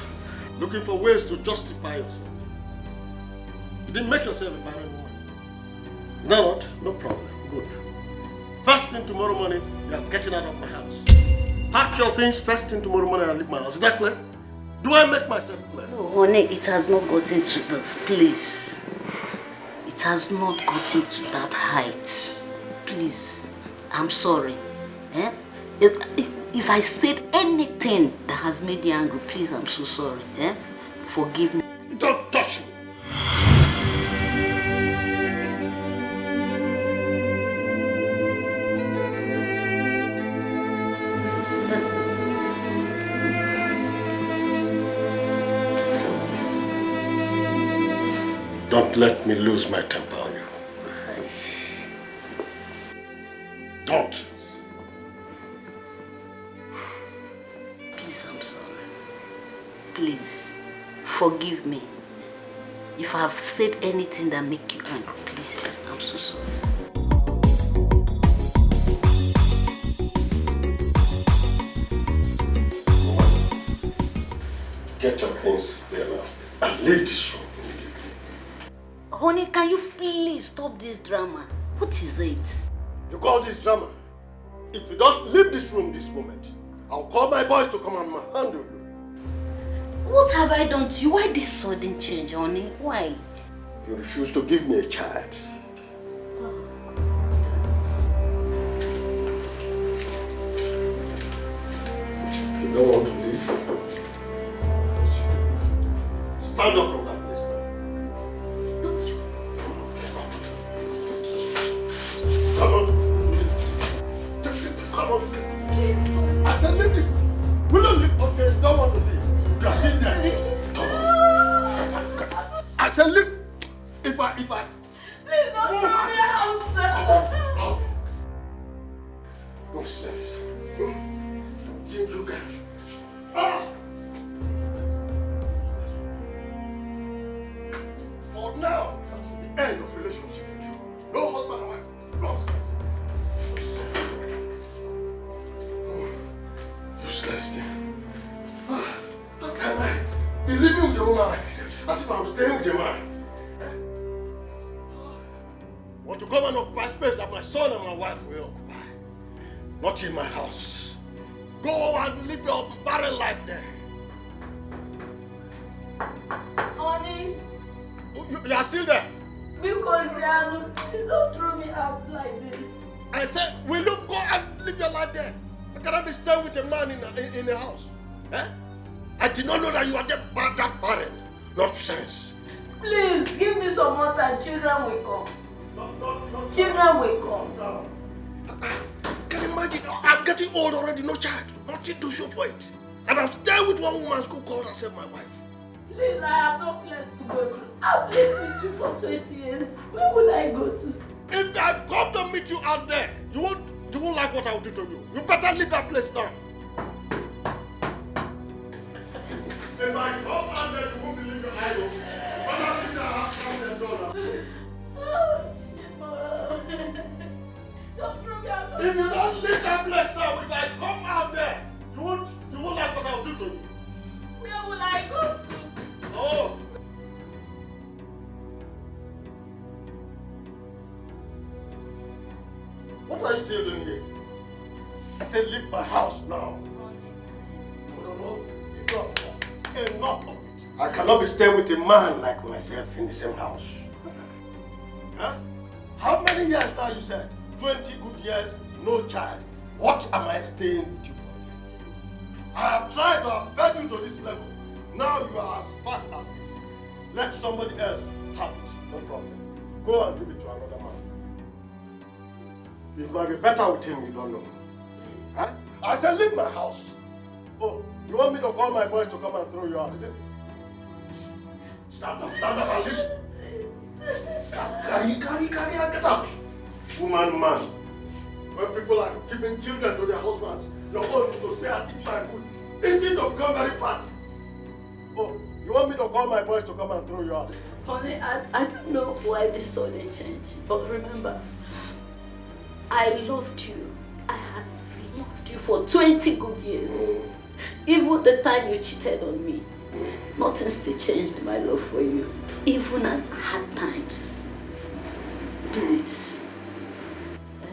Looking for ways to justify yourself. You didn't make yourself a barren woman. Is that what? No problem. Good. First thing tomorrow morning, you are getting out of my house. Pack your things first thing tomorrow morning and leave my house. Is that clear? Do I make myself clear? No, honey, it has not gotten to this. Please. It has not gotten to that height. Please. I'm sorry. Eh? If I said anything that has made you angry, please, I'm so sorry. Eh? Forgive me. Don't touch me. Don't let me lose my temper on you. Don't. Please, I'm sorry. Please, forgive me. If I have said anything that make you angry, please, I'm so sorry. Get your things there now and leave this room. Honey, can you please stop this drama? What is it? You call this drama? If you don't leave this room this moment, I'll call my boys to come and handle you. What have I done to you? Why this sudden change, honey? Why? You refuse to give me a child. You don't want to leave? Stand up from that place now. Don't you? Come on. Come on. I said leave this. Will you leave? Okay, you don't want to leave. You are sitting there. Come on. I said leave. If I... Please don't throw me out, sir. Out. Don't say this. Think you can. For now, that's the end of relationship with you. No husband and wife. No. Useless thing. How can I be living with a woman like this? As if I'm staying with a man. Want to come and occupy space that my son and my wife will occupy. Not in my house. Go and live your barren life there. Honey. You are still there? Because please don't throw me out like this. I said, will you go and live your life there? I cannot be staying with a man in a house. Eh? I did not know that you are that barren. Nonsense. Please, give me some more time. Children will come. Children will come. Can you imagine? I'm getting old already, no child. Nothing to show for it. And I'm staying with one woman who called herself my wife. Please, I have no place to go to. I've lived with you for 20 years. Where will I go to? If I come to meet you out there, you won't like what I will do to you. You better leave that place now. If I come out there, you won't believe your eyes open. But I think I have something done. Oh, Chima. Don't throw me out. If you don't leave that place now, if I come out there, you won't like what I will do to you. Where will I go to? Oh. What are you still doing here? I said leave my house now. No. Enough of it. I cannot be staying with a man like myself in the same house. Huh? How many years now you said? 20 good years, no child. What am I staying with you for? I have tried to have fed you to this level. Now you are as fat as this. Let somebody else have it. No problem. Go and give it to another man. It might be better with him, you don't know. Huh? I said leave my house. Oh, you want me to call my boys to come and throw you out, is it? Stand up and listen. Carry, and get out. Man. When people are giving children to their husbands, your own is to say, I eat my food. Eating to become very fat. Oh, you want me to call my boys to come and throw you out? Honey, I don't know why this sudden change, but remember, I loved you. I had loved you for 20 good years. Even the time you cheated on me, nothing still changed my love for you. Even at hard times. Please.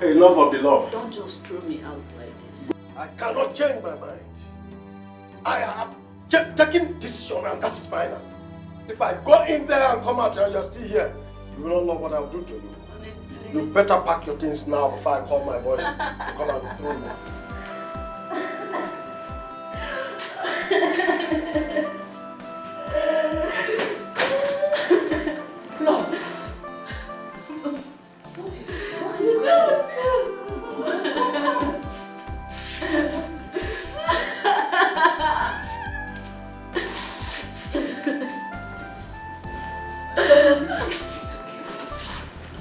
Enough of the love. Don't just throw me out like this. I cannot change my mind. I have taken decision and that is final. If I go in there and come out and you're still here, you will not know what I will do to you. Honey, you better pack your things now before I call my boys to come and throw you. No.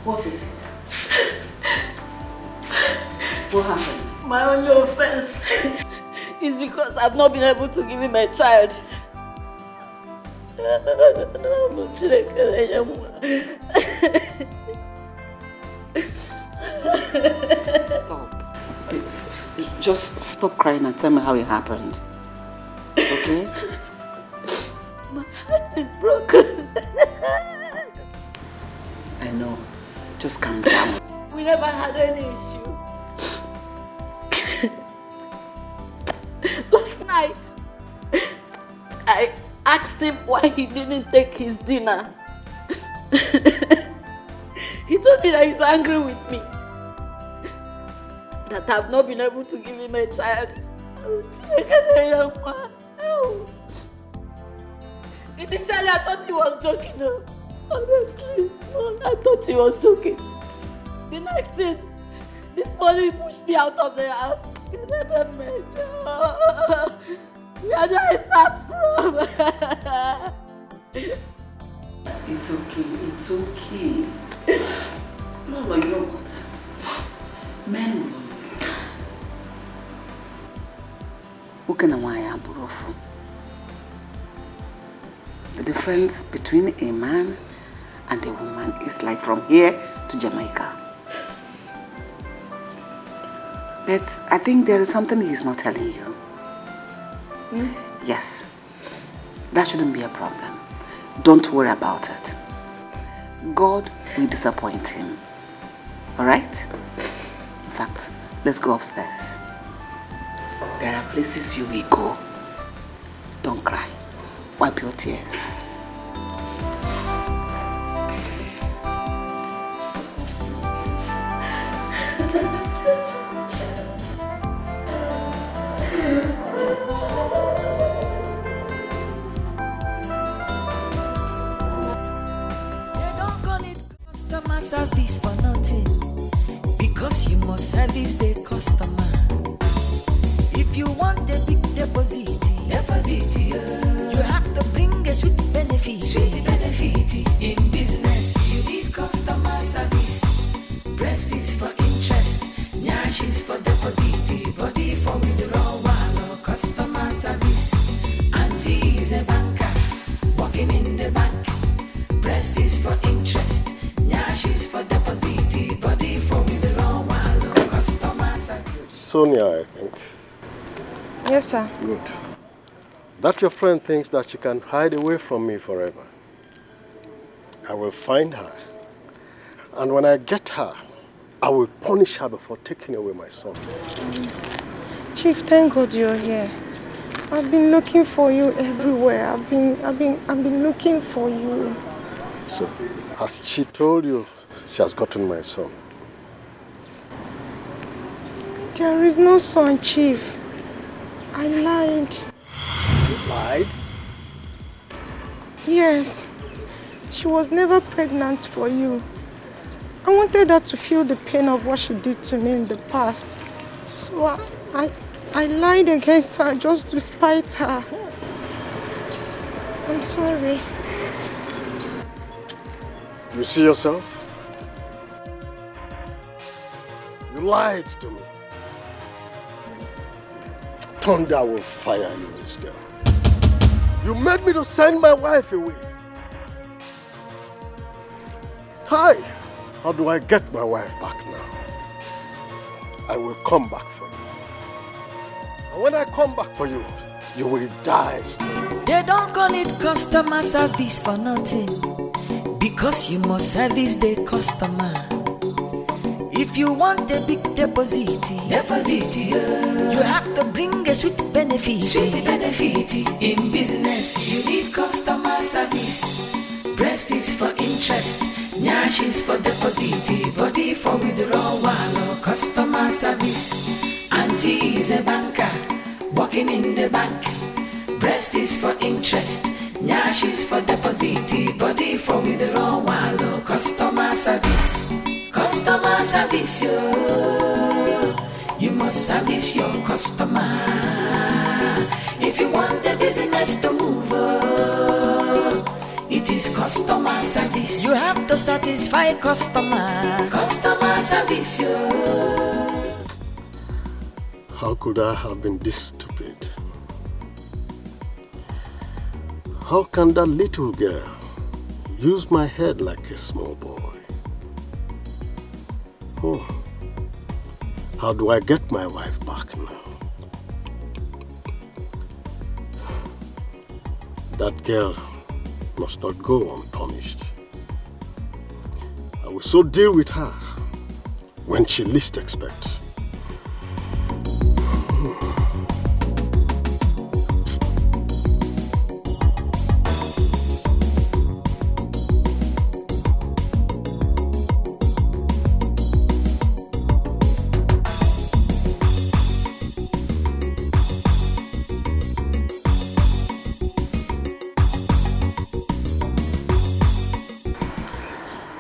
What is it? What happened? My only offense is because I've not been able to give him a child. Stop. Just stop crying and tell me how it happened. Okay? My heart is broken. I know. Just calm down. We never had any issue. Last night, I asked him why he didn't take his dinner. He told me that he's angry with me. That I've not been able to give him a child. Initially, I thought he was joking. Honestly, I thought he was joking. The next thing, this morning he pushed me out of the house. Where do I start from? It's okay. No, you know what? Men will understand. The difference between a man and a woman is like from here to Jamaica. But I think there is something he's not telling you. Yes, that shouldn't be a problem. Don't worry about it. God will disappoint him. Alright? In fact, Let's go upstairs. There are places you will go. Don't cry. Wipe your tears. Customer service for nothing, because you must service the customer. If you want a big deposit, you have to bring a sweet benefit. In business, you need customer service. Breast is for interest, nyash is for deposit, body for withdrawal or customer service. Auntie is a banker, working in the bank. Breast is for interest. Nyash for deposit, body for withdrawal or customer service. Sonia, I think. Yes, sir. Good. That your friend thinks that she can hide away from me forever. I will find her. And when I get her, I will punish her before taking away my son. Chief, thank God you're here. I've been looking for you everywhere. I've been looking for you. So, has she told you she has gotten my son? There is no son, Chief. I lied. You lied? Yes. She was never pregnant for you. I wanted her to feel the pain of what she did to me in the past. So I lied against her just to spite her. I'm sorry. You see yourself? You lied to me. Thunder will fire you, this girl. You made me to send my wife away. Hi! How do I get my wife back now? I will come back for you. And when I come back for you, you will die slowly. They don't call it customer service for nothing, because you must service the customer. If you want a big deposit, you have to bring a sweet benefit. In business, you need customer service. Breast is for interest, nyash is for deposit, body for withdrawal or customer service. Auntie is a banker, working in the bank. Breast is for interest, nyash is for deposit, body for withdrawal or customer service. Customer service, you must service your customer. If you want the business to move, it is customer service. You have to satisfy customer. Customer service, How could I have been this stupid? How can that little girl use my head like a small boy? Oh, how do I get my wife back now? That girl must not go unpunished. I will so deal with her when she least expects.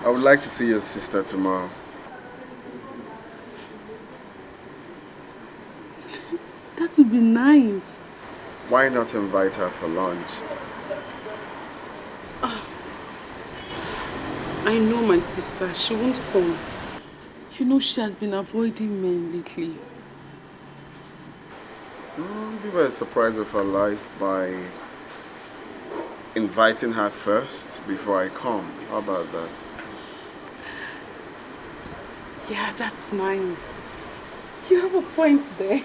I would like to see your sister tomorrow. That would be nice. Why not invite her for lunch? I know my sister, she won't come. You know she has been avoiding men lately. Give her a surprise of her life by inviting her first before I come. How about that? Yeah, that's nice. You have a point there.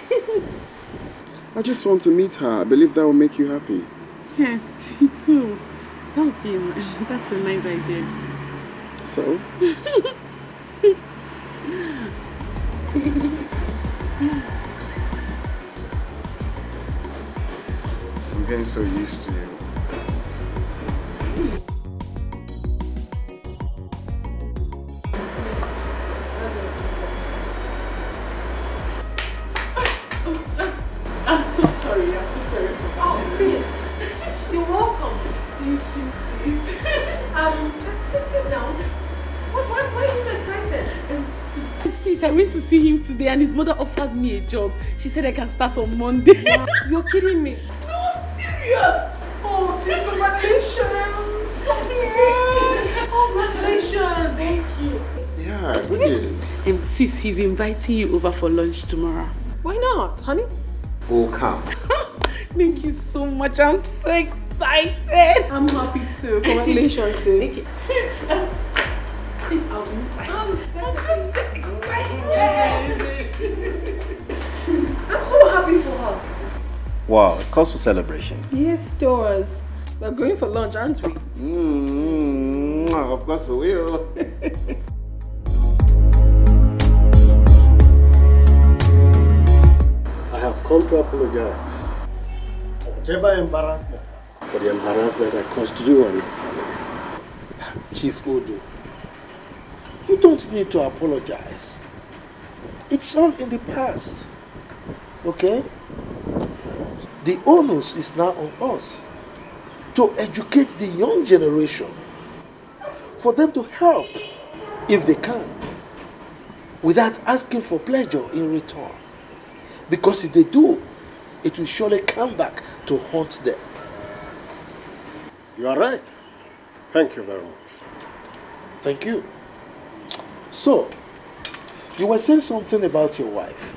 I just want to meet her. I believe that will make you happy. Yes, me too. That would be that's a nice idea. So? I'm getting so used to you. I'm so sorry for that. Oh, sis. You're welcome. Thank you, sis. Sit down. Why are you so excited? Sis, I went to see him today and his mother offered me a job. She said I can start on Monday. You're kidding me. No, I'm serious. Oh, sis, congratulations. Come here. Congratulations. Thank you. Yeah, good. Sis, he's inviting you over for lunch tomorrow. Why not, honey? We'll come. Thank you so much. I'm so excited. I'm happy too. Congratulations, sis. Sis, I'll be inside. I'm just so excited. I'm so happy for her. Wow, it calls for celebration. Yes, it does. We're going for lunch, aren't we? Of course we will. I have come to apologize. Whatever embarrassment, for the embarrassment I caused you and your family. Chief Odo, you don't need to apologize. It's all in the past. Okay? The onus is now on us to educate the young generation, for them to help if they can, without asking for pleasure in return. Because if they do, it will surely come back to haunt them. You are right. Thank you very much. Thank you. So, you were saying something about your wife.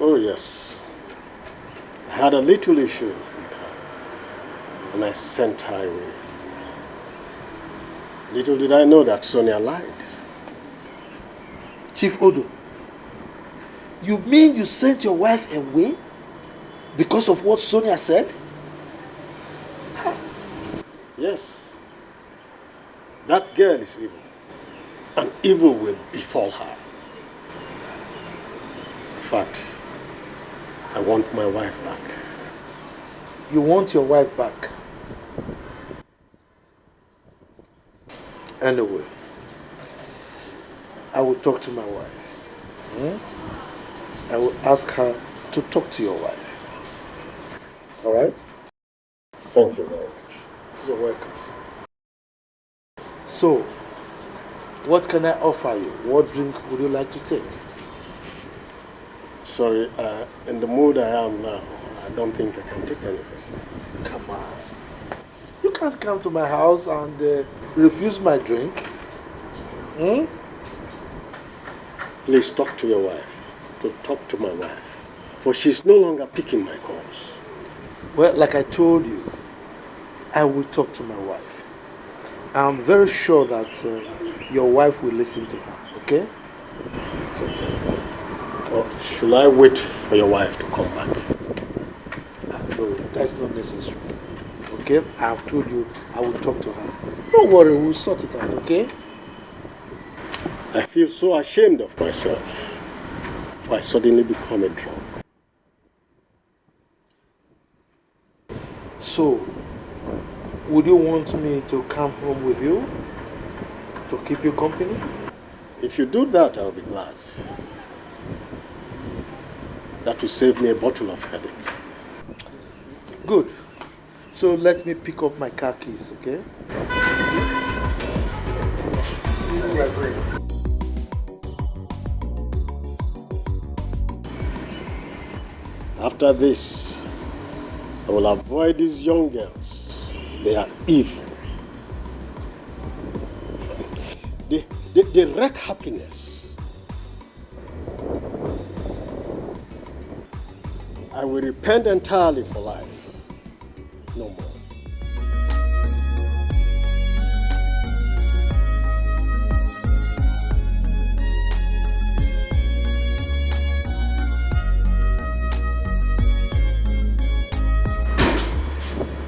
Oh, yes. I had a little issue with her, and I sent her away. Little did I know that Sonia lied. Chief Odo, you mean you sent your wife away because of what Sonia said? Yes. That girl is evil, and evil will befall her. In fact, I want my wife back. You want your wife back? Anyway, I will talk to my wife. I will ask her to talk to your wife. All right? Thank you very much. You're welcome. So, what can I offer you? What drink would you like to take? Sorry, in the mood I am now, I don't think I can take anything. Come on. You can't come to my house and refuse my drink. Please talk to your wife. To talk to my wife. For she's no longer picking my calls. Well, like I told you, I will talk to my wife. I'm very sure that your wife will listen to her, okay? It's okay. Or should I wait for your wife to come back? No, that's not necessary. Okay? I have told you I will talk to her. Don't worry, we'll sort it out, okay? I feel so ashamed of myself for I suddenly become a drunk. So, would you want me to come home with you? To keep you company? If you do that, I'll be glad. That will save me a bottle of headache. Good. So let me pick up my car keys, okay? After this, I will avoid these young girls. They are evil. They wreck happiness. I will repent entirely for life. No more.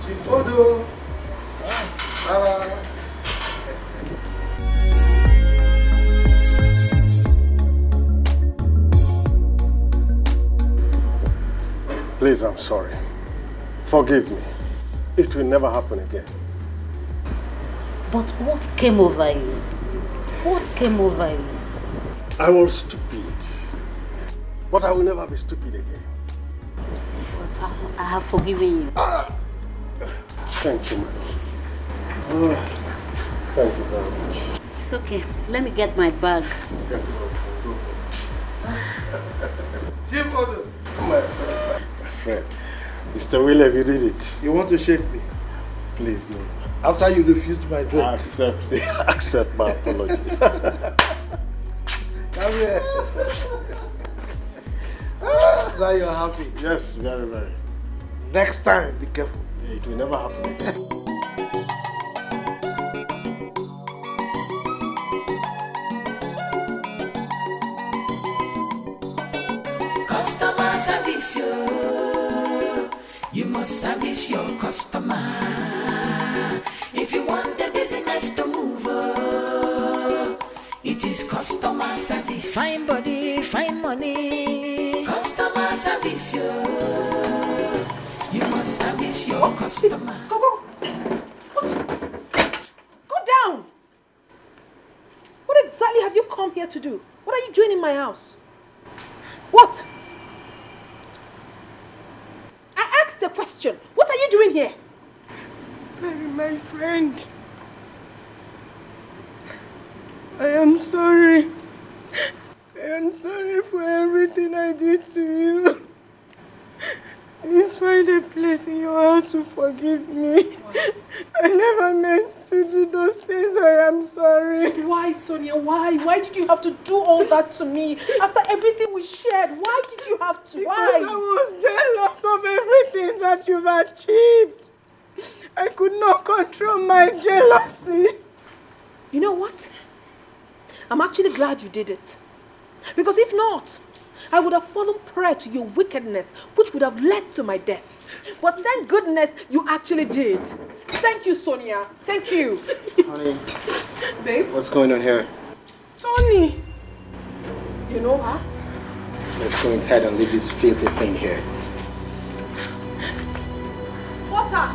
Chief Odo. Please, I'm sorry. Forgive me. It will never happen again. But what came over you? What came over you? I was stupid. But I will never be stupid again. I have forgiven you. Thank you, madam. Thank you very much. It's okay. Let me get my bag. My friend. Mr. William, you did it. You want to shake me? Please do. After you refused my drink. Accept my apology. Come here. Now you're happy. Yes, very, very. Next time, be careful. It will never happen again. Customer service, you must service your customer. If you want the business to move, it is customer service. Fine body, fine money. Customer service, you must service your customer. Go. What? Go down. What exactly have you come here to do? What are you doing in my house? What? I asked a question. What are you doing here? Mary, my friend. I am sorry. I am sorry for everything I did to you. Please find a place in your heart to forgive me. I never meant to do those things. I am sorry. Why, Sonia? Why? Why did you have to do all that to me? After everything we shared, why did you have to? Why? Because I was jealous of everything that you've achieved. I could not control my jealousy. You know what? I'm actually glad you did it. Because if not, I would have fallen prey to your wickedness, which would have led to my death. But thank goodness you actually did. Thank you, Sonia. Thank you. Honey. Babe? What's going on here? Tony. You know her? Let's go inside and leave this filthy thing here. Water!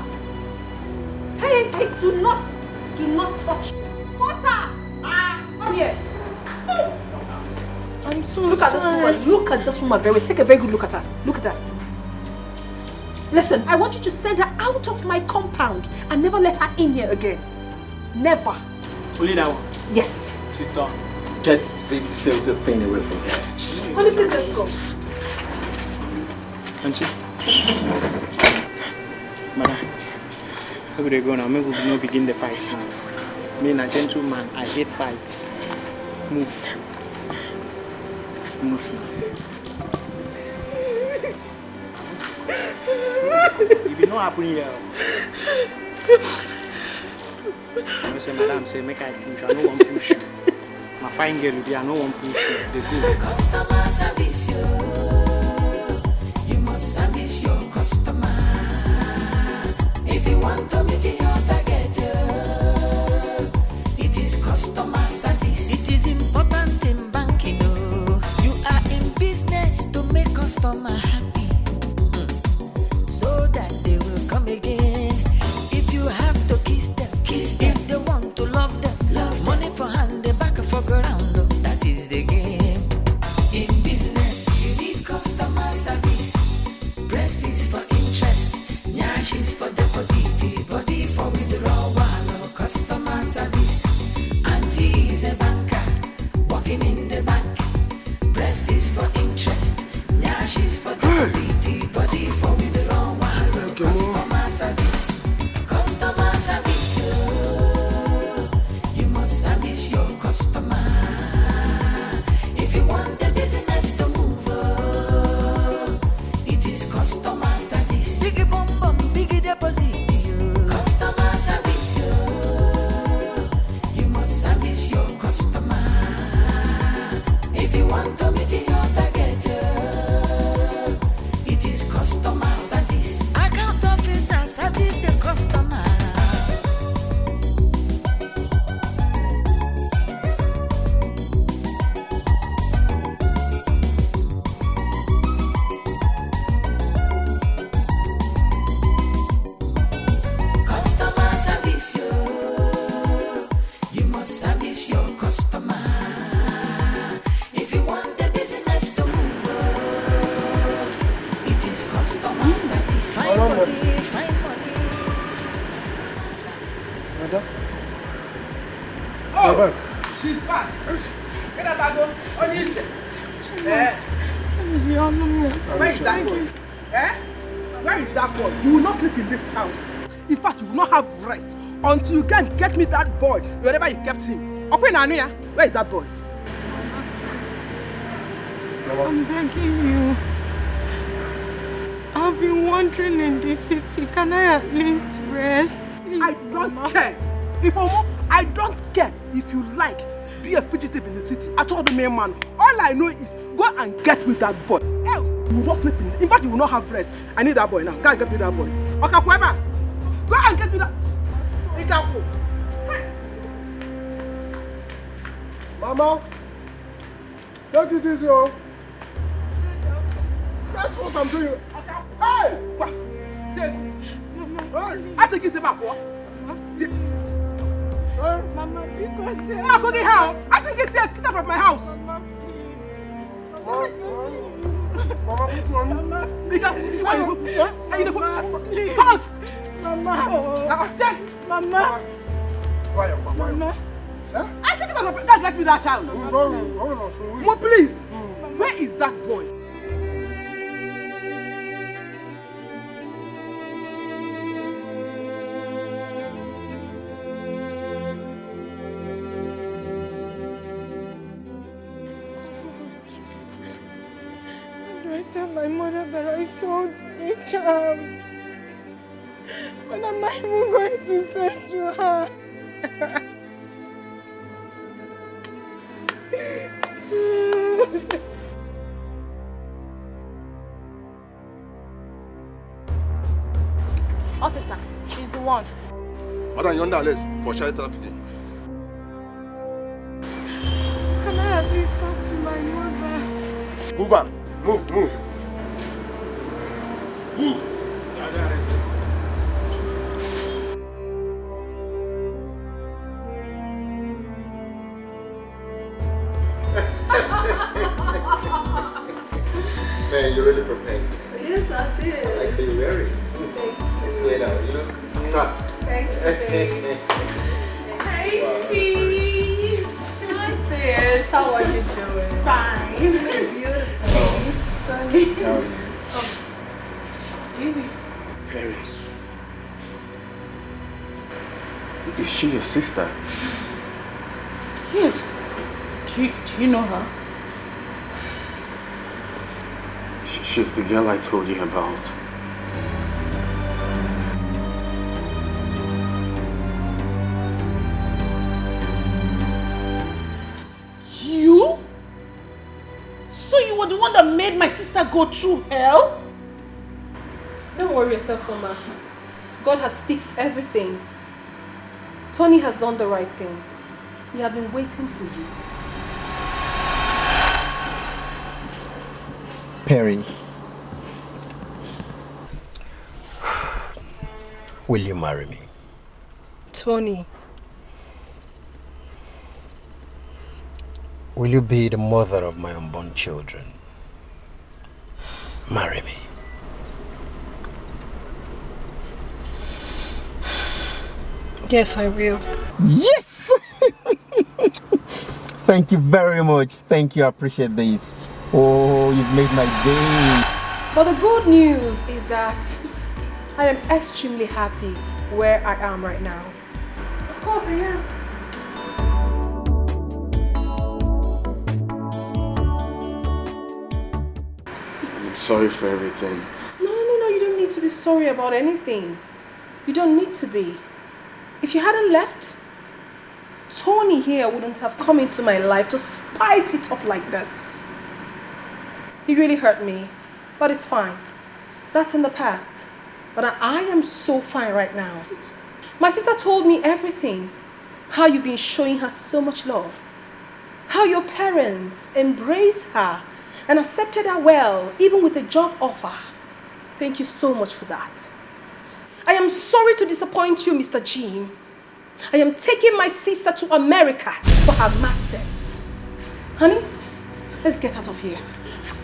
Hey, do not touch. Water! Come here. I'm so Look at this woman. Look at this woman. Take a very good look at her. Look at her. Listen, I want you to send her out of my compound and never let her in here again. Never. Only that one? Yes. Sit down. Get this filthy thing away from here. Honey, please let's go. Auntie. Madam. Where would they go now? Maybe we will not begin the fight now. Me, a gentleman, I hate fight. Move. Move now. If you know what happened here, I say, madam, say, make I push. I don't want to push you. My fine girl, I don't want to push you. They go. Customer service, you must service your customer. If you want to meet your target, it is customer service. It is important in banking. You are in business to make customer happy, so that they will come again. If you have to kiss them. If they want to love them, money for hand, the back for ground. That is the game. In business, you need customer service. Breast is for interest, nyash is for deposit, body for withdrawal. Customer service. Auntie is a banker, working in the bank. Breast is for interest, nyash is for deposit, body for withdrawal. Customer service. Customer service, you must service your customer. If you want the business to move, it is customer service. Biggie bum bum, biggie deposit. Customer service, you must service your customer. If you want to meet your target, it is customer service. Account officer service. Madam? Oh, she's back. Get up, Ago. On you. Where is that boy? Where is that boy? You will not sleep in this house. In fact, you will not have rest until you can get me that boy wherever you kept him. Okay, Nanuya, where is that boy? I'm begging you. I've been wandering in this city. Can I at least rest? Please, I don't care. If I don't care if you like. Be a fugitive in the city. I told the main man. All I know is go and get me that boy. Else, you will not sleep in. In fact, you will not have rest. I need that boy now. Go and get me that boy. Okay, whoever. Go and get me that. ETIKO. Mama, take it easy, oh. That's what I'm doing. Hey! What? Say, I said, give me back. What? Mama, because I'm going how? I think it's get out of my house. Mama, please. Mama, Mama. I said get out of that. Get me that child. Mama, please. Where is that boy? I tell my mother that I sold the child. What am I even going to say to her? Officer, she's the one. Madam, you're under arrest for child trafficking. Can I at least talk to my mother? Move on. Move. Move. Man, you're really prepared. Yes, I did. I like how you're wearing. I swear now, you look. Thanks, babe. Hey, peace. Hi, sis. How are you doing? Fine. Beautiful. Sunny. How are you? Perry. Is she your sister? Yes. Do you know her? She's the girl I told you about. You? So you were the one that made my sister go through hell? Don't worry yourself, Mama. God has fixed everything. Tony has done the right thing. We have been waiting for you. Perry, will you marry me? Tony. Will you be the mother of my unborn children? Marry me. Yes, I will. Yes! Thank you very much. Thank you. I appreciate this. Oh, you've made my day. But the good news is that I am extremely happy where I am right now. Of course I am. I'm sorry for everything. No, you don't need to be sorry about anything. You don't need to be. If you hadn't left, Tony here wouldn't have come into my life to spice it up like this. He really hurt me, but it's fine. That's in the past. But I am so fine right now. My sister told me everything. How you've been showing her so much love. How your parents embraced her and accepted her well, even with a job offer. Thank you so much for that. I am sorry to disappoint you, Mr. Jean. I am taking my sister to America for her masters. Honey, let's get out of here.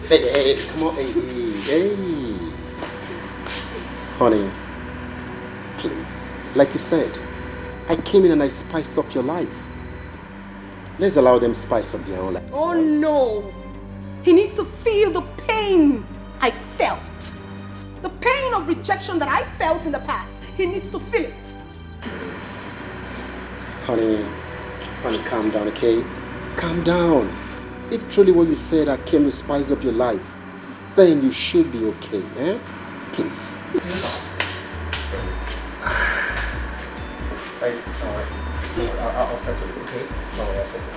Hey, come on, hey. Honey, please. Like you said, I came in and I spiced up your life. Let's allow them spice up their own life. Oh no! He needs to feel the pain I felt. The pain of rejection that I felt in the past. He needs to feel it. Honey, calm down, okay? Calm down. If truly what you said I came to spice up your life, then you should be okay, eh? Please. I'll settle it, okay? I'll settle it.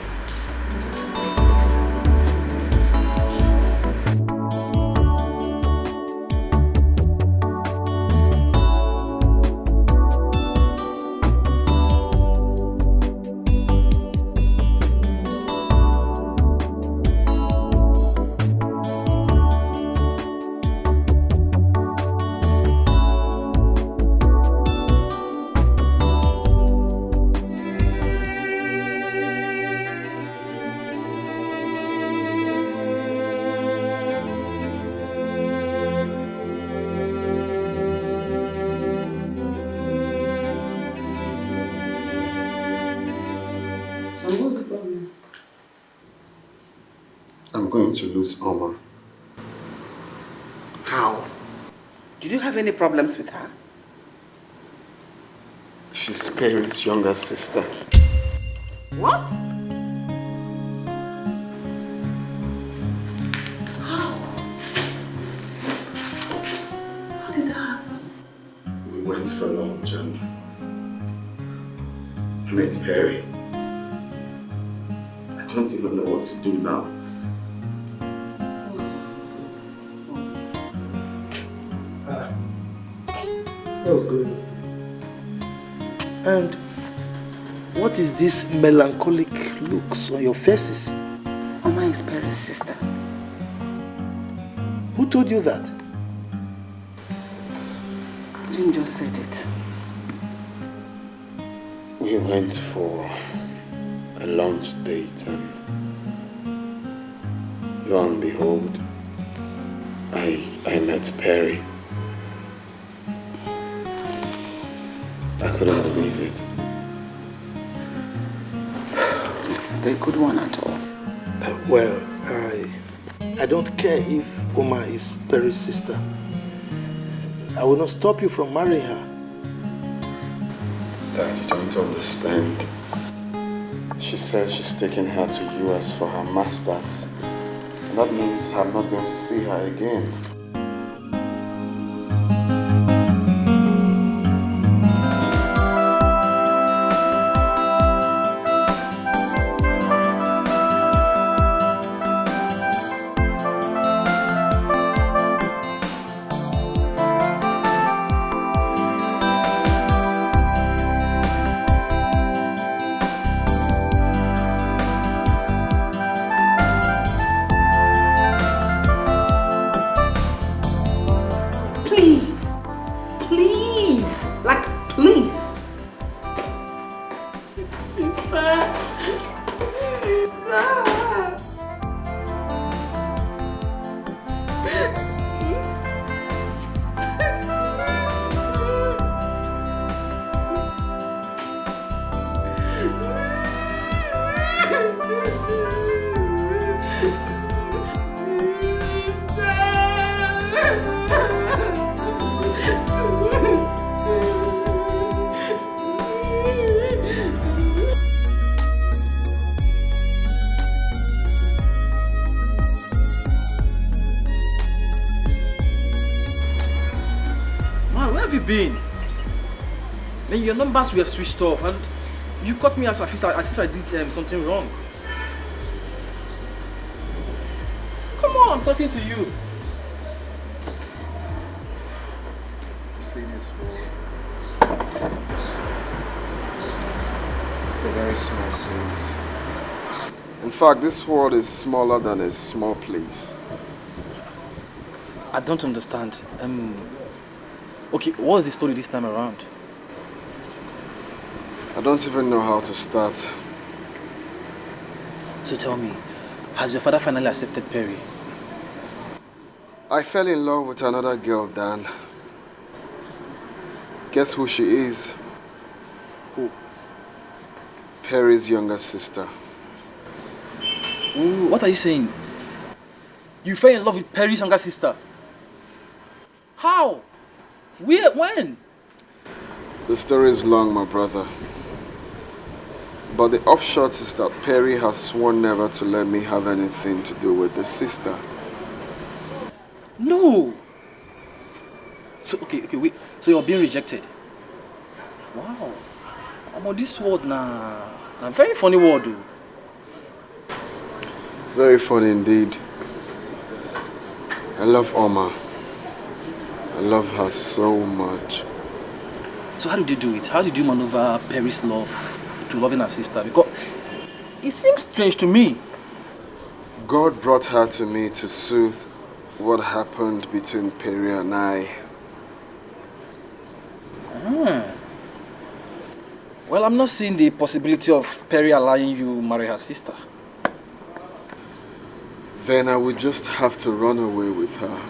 To lose Omar. How? Did you have any problems with her? She's Perry's younger sister. What? How? How did that happen? We went for lunch and I met Perry. I don't even know what to do now. That was good. And what is this melancholic looks on your faces? Mama is Perry's sister. Who told you that? Jim just said it. We went for a lunch date and lo and behold, I met Perry. I couldn't believe it. They're a good one at all. Well, I don't care if Oma is Perry's sister. I will not stop you from marrying her. Dad, you don't understand. She said she's taking her to US for her master's. And that means I'm not going to see her again. Then your numbers were switched off and you caught me as if I did something wrong. Come on, I'm talking to you. See this world. It's a very small place. In fact, this world is smaller than a small place. I don't understand. Okay, what's the story this time around? I don't even know how to start. So tell me, has your father finally accepted Perry? I fell in love with another girl, Dan. Guess who she is? Who? Perry's younger sister. Ooh, what are you saying? You fell in love with Perry's younger sister? How? Where? When? The story is long, my brother. But the upshot is that Perry has sworn never to let me have anything to do with the sister. No! So, okay, wait. So you're being rejected? Wow. I'm on this word now. A very funny word, though. Very funny indeed. I love Oma. I love her so much. So how did you do it? How did you maneuver Perry's love to loving her sister? Because it seems strange to me. God brought her to me to soothe what happened between Perry and I. Well, I'm not seeing the possibility of Perry allowing you marry her sister. Then I would just have to run away with her.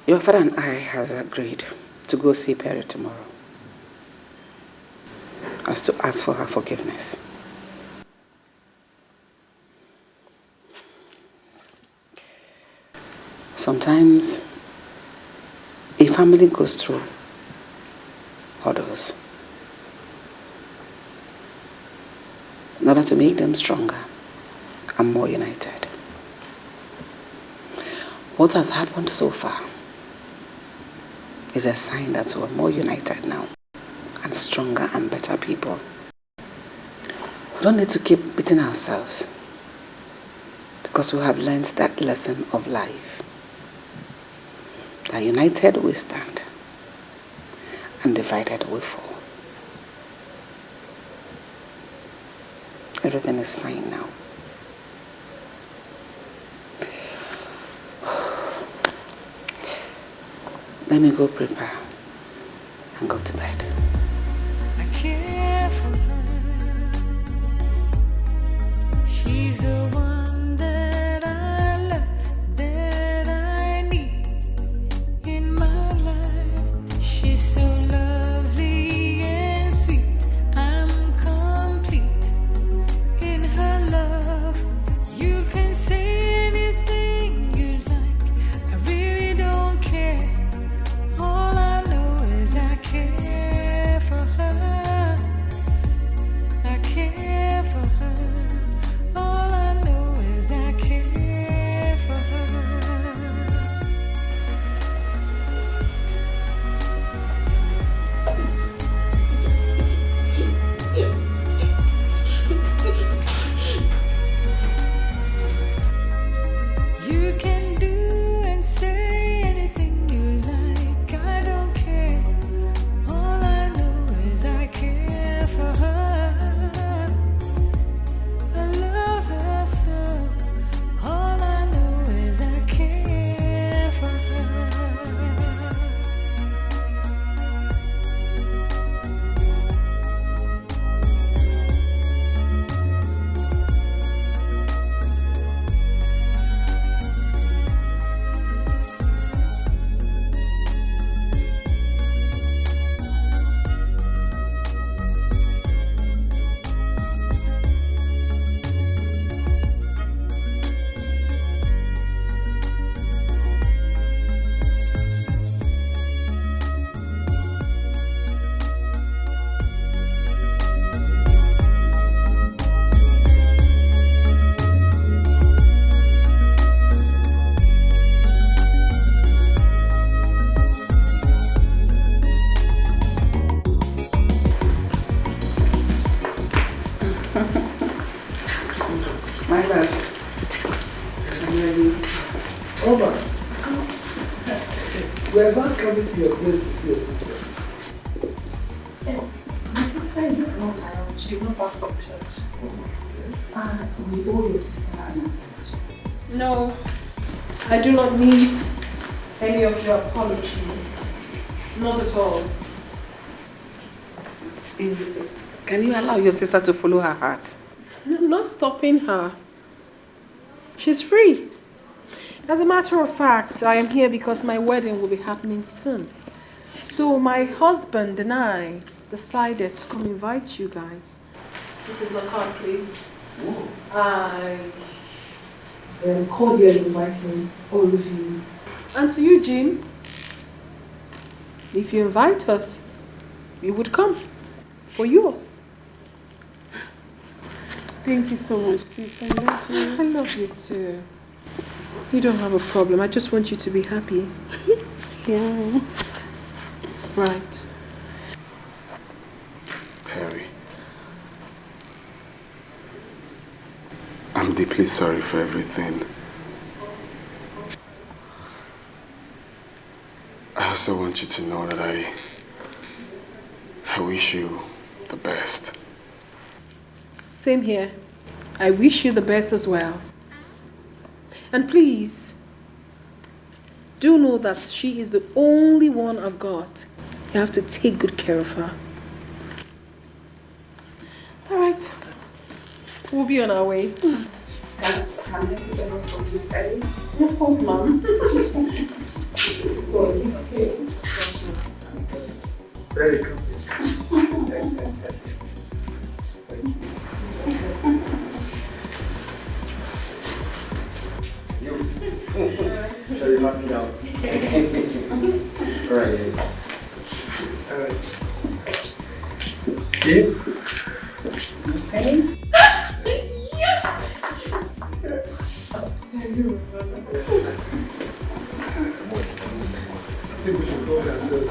Your father and I has agreed to go see Perry tomorrow. As to ask for her forgiveness. Sometimes a family goes through hurdles in order to make them stronger and more united. What has happened so far is a sign that we're more united now and stronger and better people. We don't need to keep beating ourselves because we have learned that lesson of life. That united we stand and divided we fall. Everything is fine now. Let me go prepare and go to bed. I care for her. She's the one that I love, that I need in my life. She's so lovely and sweet. I'm complete in her love. You can say anything you like. I really don't care. All I know is I care. We are not coming to your place to see your sister. My sister is not around. She's not back from church. We owe your sister an apology. No, I do not need any of your apologies. Not at all. Can you allow your sister to follow her heart? I'm not stopping her. She's free. As a matter of fact, I am here because my wedding will be happening soon. So my husband and I decided to come invite you guys. This is the card, please. I am cordially inviting all of you. And to you, Jim, if you invite us, we would come for yours. Thank you so much, sis. I love you. I love you too. You don't have a problem. I just want you to be happy. Yeah. Right. Perry, I'm deeply sorry for everything. I also want you to know that I wish you the best. Same here. I wish you the best as well. And please, do know that she is the only one I've got. You have to take good care of her. All right. We'll be on our way. Can I put them for you, Perry? Of course, Mom. Of course. Okay. Very good. Shall we knock me out? Alright. Okay. Ready? I think we should go ourselves.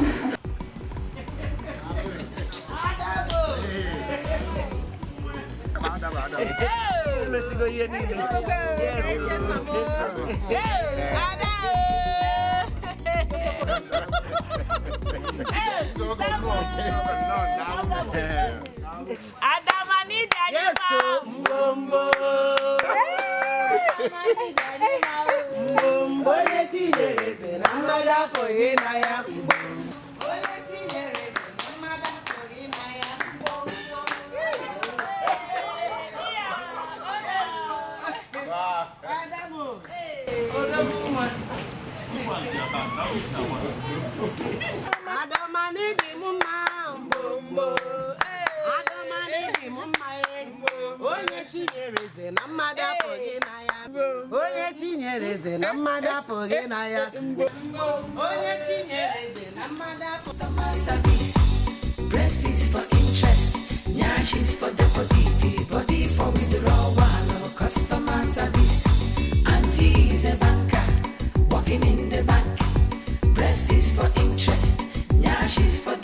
Let's go here. Breast is for interest, nyash is for deposit, body for withdrawal, customer service. Auntie is a banker, working in the bank. Breast is for interest, nyash is for